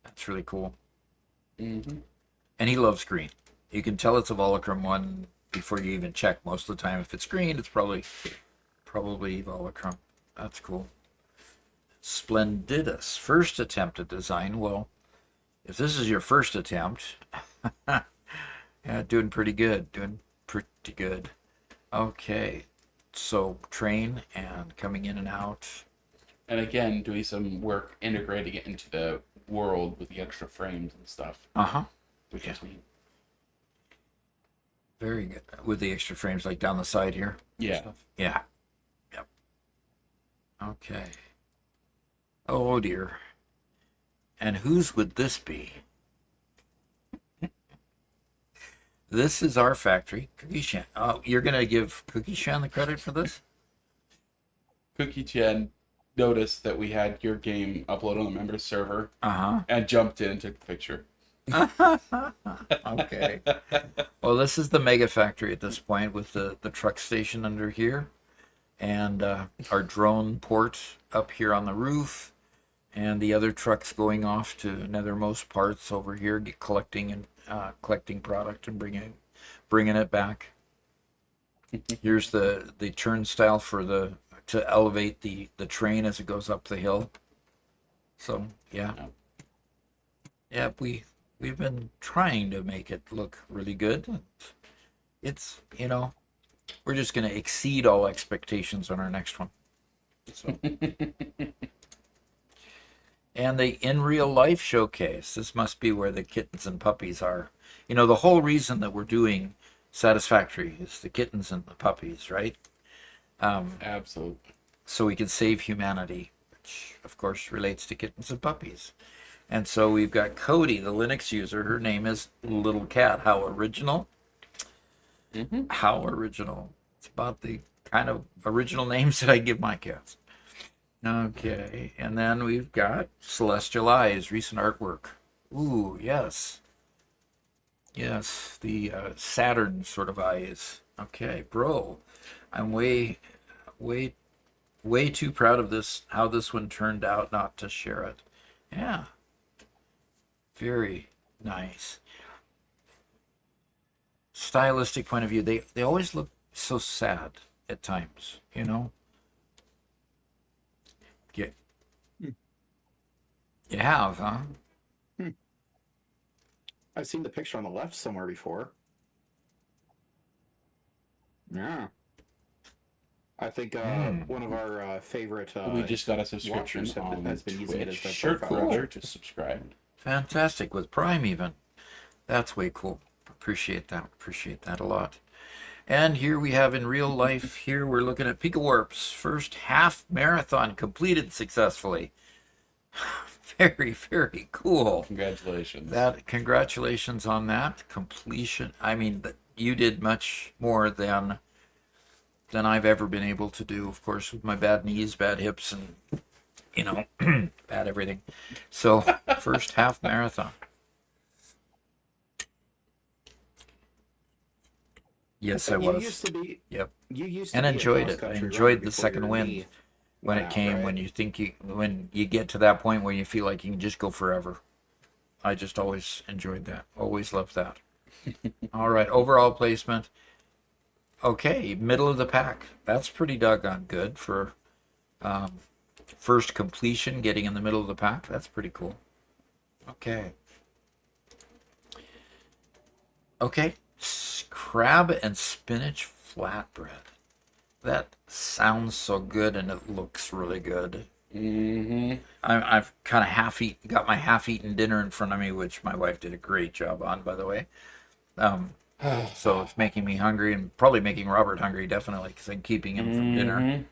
That's really cool. Mm-hmm. And he loves green. You can tell it's a Volocrum one before you even check. Most of the time, if it's green, it's probably Volocrum. That's cool. Splendidus. First attempt at design. Well, if this is your first attempt, yeah, doing pretty good. Okay, so train and coming in and out. And again, doing some work integrating it into the world with the extra frames and stuff. Uh-huh. Which is neat. Very good. With the extra frames like down the side here. Yeah. Stuff. Yeah. Yep. Okay. Oh dear. And whose would this be? This is our factory, Cookie Shan. Oh, you're gonna give Cookie Shan the credit for this? Cookie Chen noticed that we had your game uploaded on the members server Uh-huh. and jumped in and took a picture. Okay. Well, this is the mega factory at this point with the truck station under here and our drone port up here on the roof and the other trucks going off to nethermost parts over here, collecting product and bringing it back. Here's the turnstile to elevate the train as it goes up the hill. So yeah. Yep, we've been trying to make it look really good. It's, we're just going to exceed all expectations on our next one. So. And the in real life showcase. This must be where the kittens and puppies are. The whole reason that we're doing Satisfactory is the kittens and the puppies, right? Absolutely. So we can save humanity, which of course relates to kittens and puppies. And so we've got Cody, the Linux user. Her name is Little Cat. How original. Mm-hmm. How original. It's about the kind of original names that I give my cats. Okay, and then we've got Celestial Eyes, recent artwork. Ooh, yes. Yes, the Saturn sort of eyes. Okay, bro. I'm way too proud of this, how this one turned out, not to share it. Yeah. Very nice. stylistic point of view, they always look so sad at times, you know? Yeah. You have, huh? I've seen the picture on the left somewhere before. Yeah. I think one of our favorite we just got a subscription watchers on has been using it as Twitch. their Shirt profile Culture picture. to subscribe. Fantastic, with Prime even. That's way cool. Appreciate that. Appreciate that a lot. And here we have in real life, here we're looking at Pika Warp's first half marathon completed successfully. Very, very cool. Congratulations. Congratulations on that completion. I mean, you did much more than I've ever been able to do, of course, with my bad knees, bad hips, and you know, bad everything. So, first half marathon. Yes, I You was. used to be. Yep. You used to And be a enjoyed it. I cross-country enjoyed runner the before second your wind knee when went it out, came. right? When you get to that point where you feel like you can just go forever. I just always enjoyed that. Always loved that. All right, overall placement. Okay, middle of the pack. That's pretty doggone good for first completion, getting in the middle of the pack. That's pretty cool. Okay. Okay, crab and spinach flatbread. That sounds so good and it looks really good. Mm-hmm. I've kind of got my half-eaten dinner in front of me, which my wife did a great job on, by the way. So it's making me hungry and probably making Robert hungry, definitely, because I'm keeping him from dinner.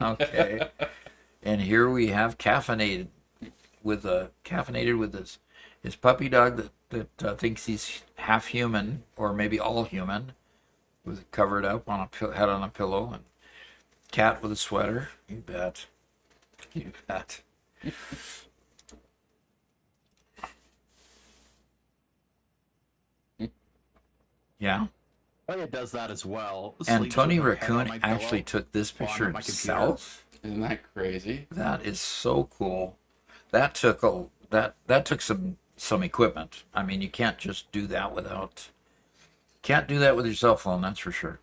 Okay. And here we have caffeinated with his puppy dog that thinks he's half human or maybe all human, with covered up on head on a pillow, and cat with a sweater. You bet. You bet. Yeah. Elliot does that as well. And Sleeps Tony with her head on Raccoon my actually pillow took this while I'm picture at my computer. himself. Isn't that crazy? That is so cool. That took some equipment. I mean, you can't just do that can't do that with your cell phone, that's for sure.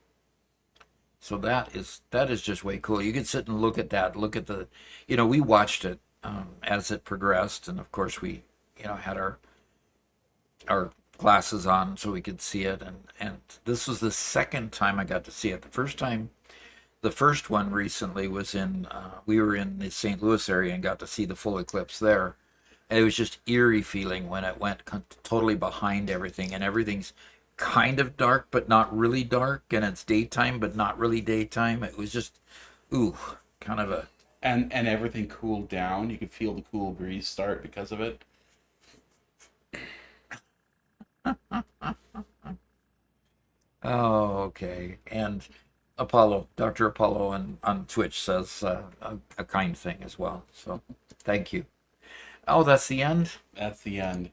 So that is just way cool. You could sit and look at that. Look at we watched it as it progressed, and of course we, had our glasses on so we could see it. And this was the second time I got to see it. The first one recently was we were in the St. Louis area and got to see the full eclipse there. And it was just eerie feeling when it went totally behind everything, and everything's kind of dark but not really dark, and it's daytime but not really daytime. It was just kind of a and everything cooled down. You could feel the cool breeze start because of it. oh, okay. And Dr. Apollo on Twitch says a kind thing as well, so thank you. Oh, that's the end. That's the end.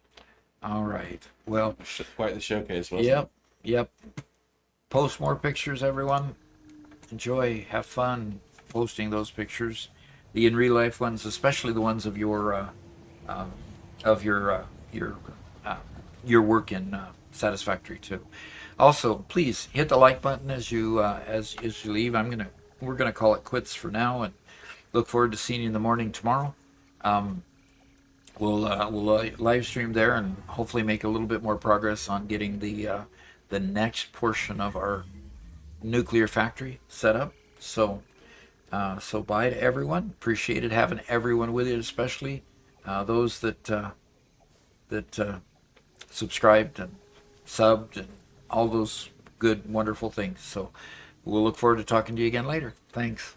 All right, well, Quite the showcase, wasn't it? Yep. Post more pictures, everyone. Enjoy, have fun posting those pictures, the in real life ones, especially the ones of your work in Satisfactory too. Also, please hit the like button as you leave. We're gonna call it quits for now, and look forward to seeing you in the morning tomorrow. We'll live stream there and hopefully make a little bit more progress on getting the next portion of our nuclear factory set up. So bye to everyone. Appreciated having everyone with you, especially those that subscribed and subbed and all those good, wonderful things. So we'll look forward to talking to you again later. Thanks.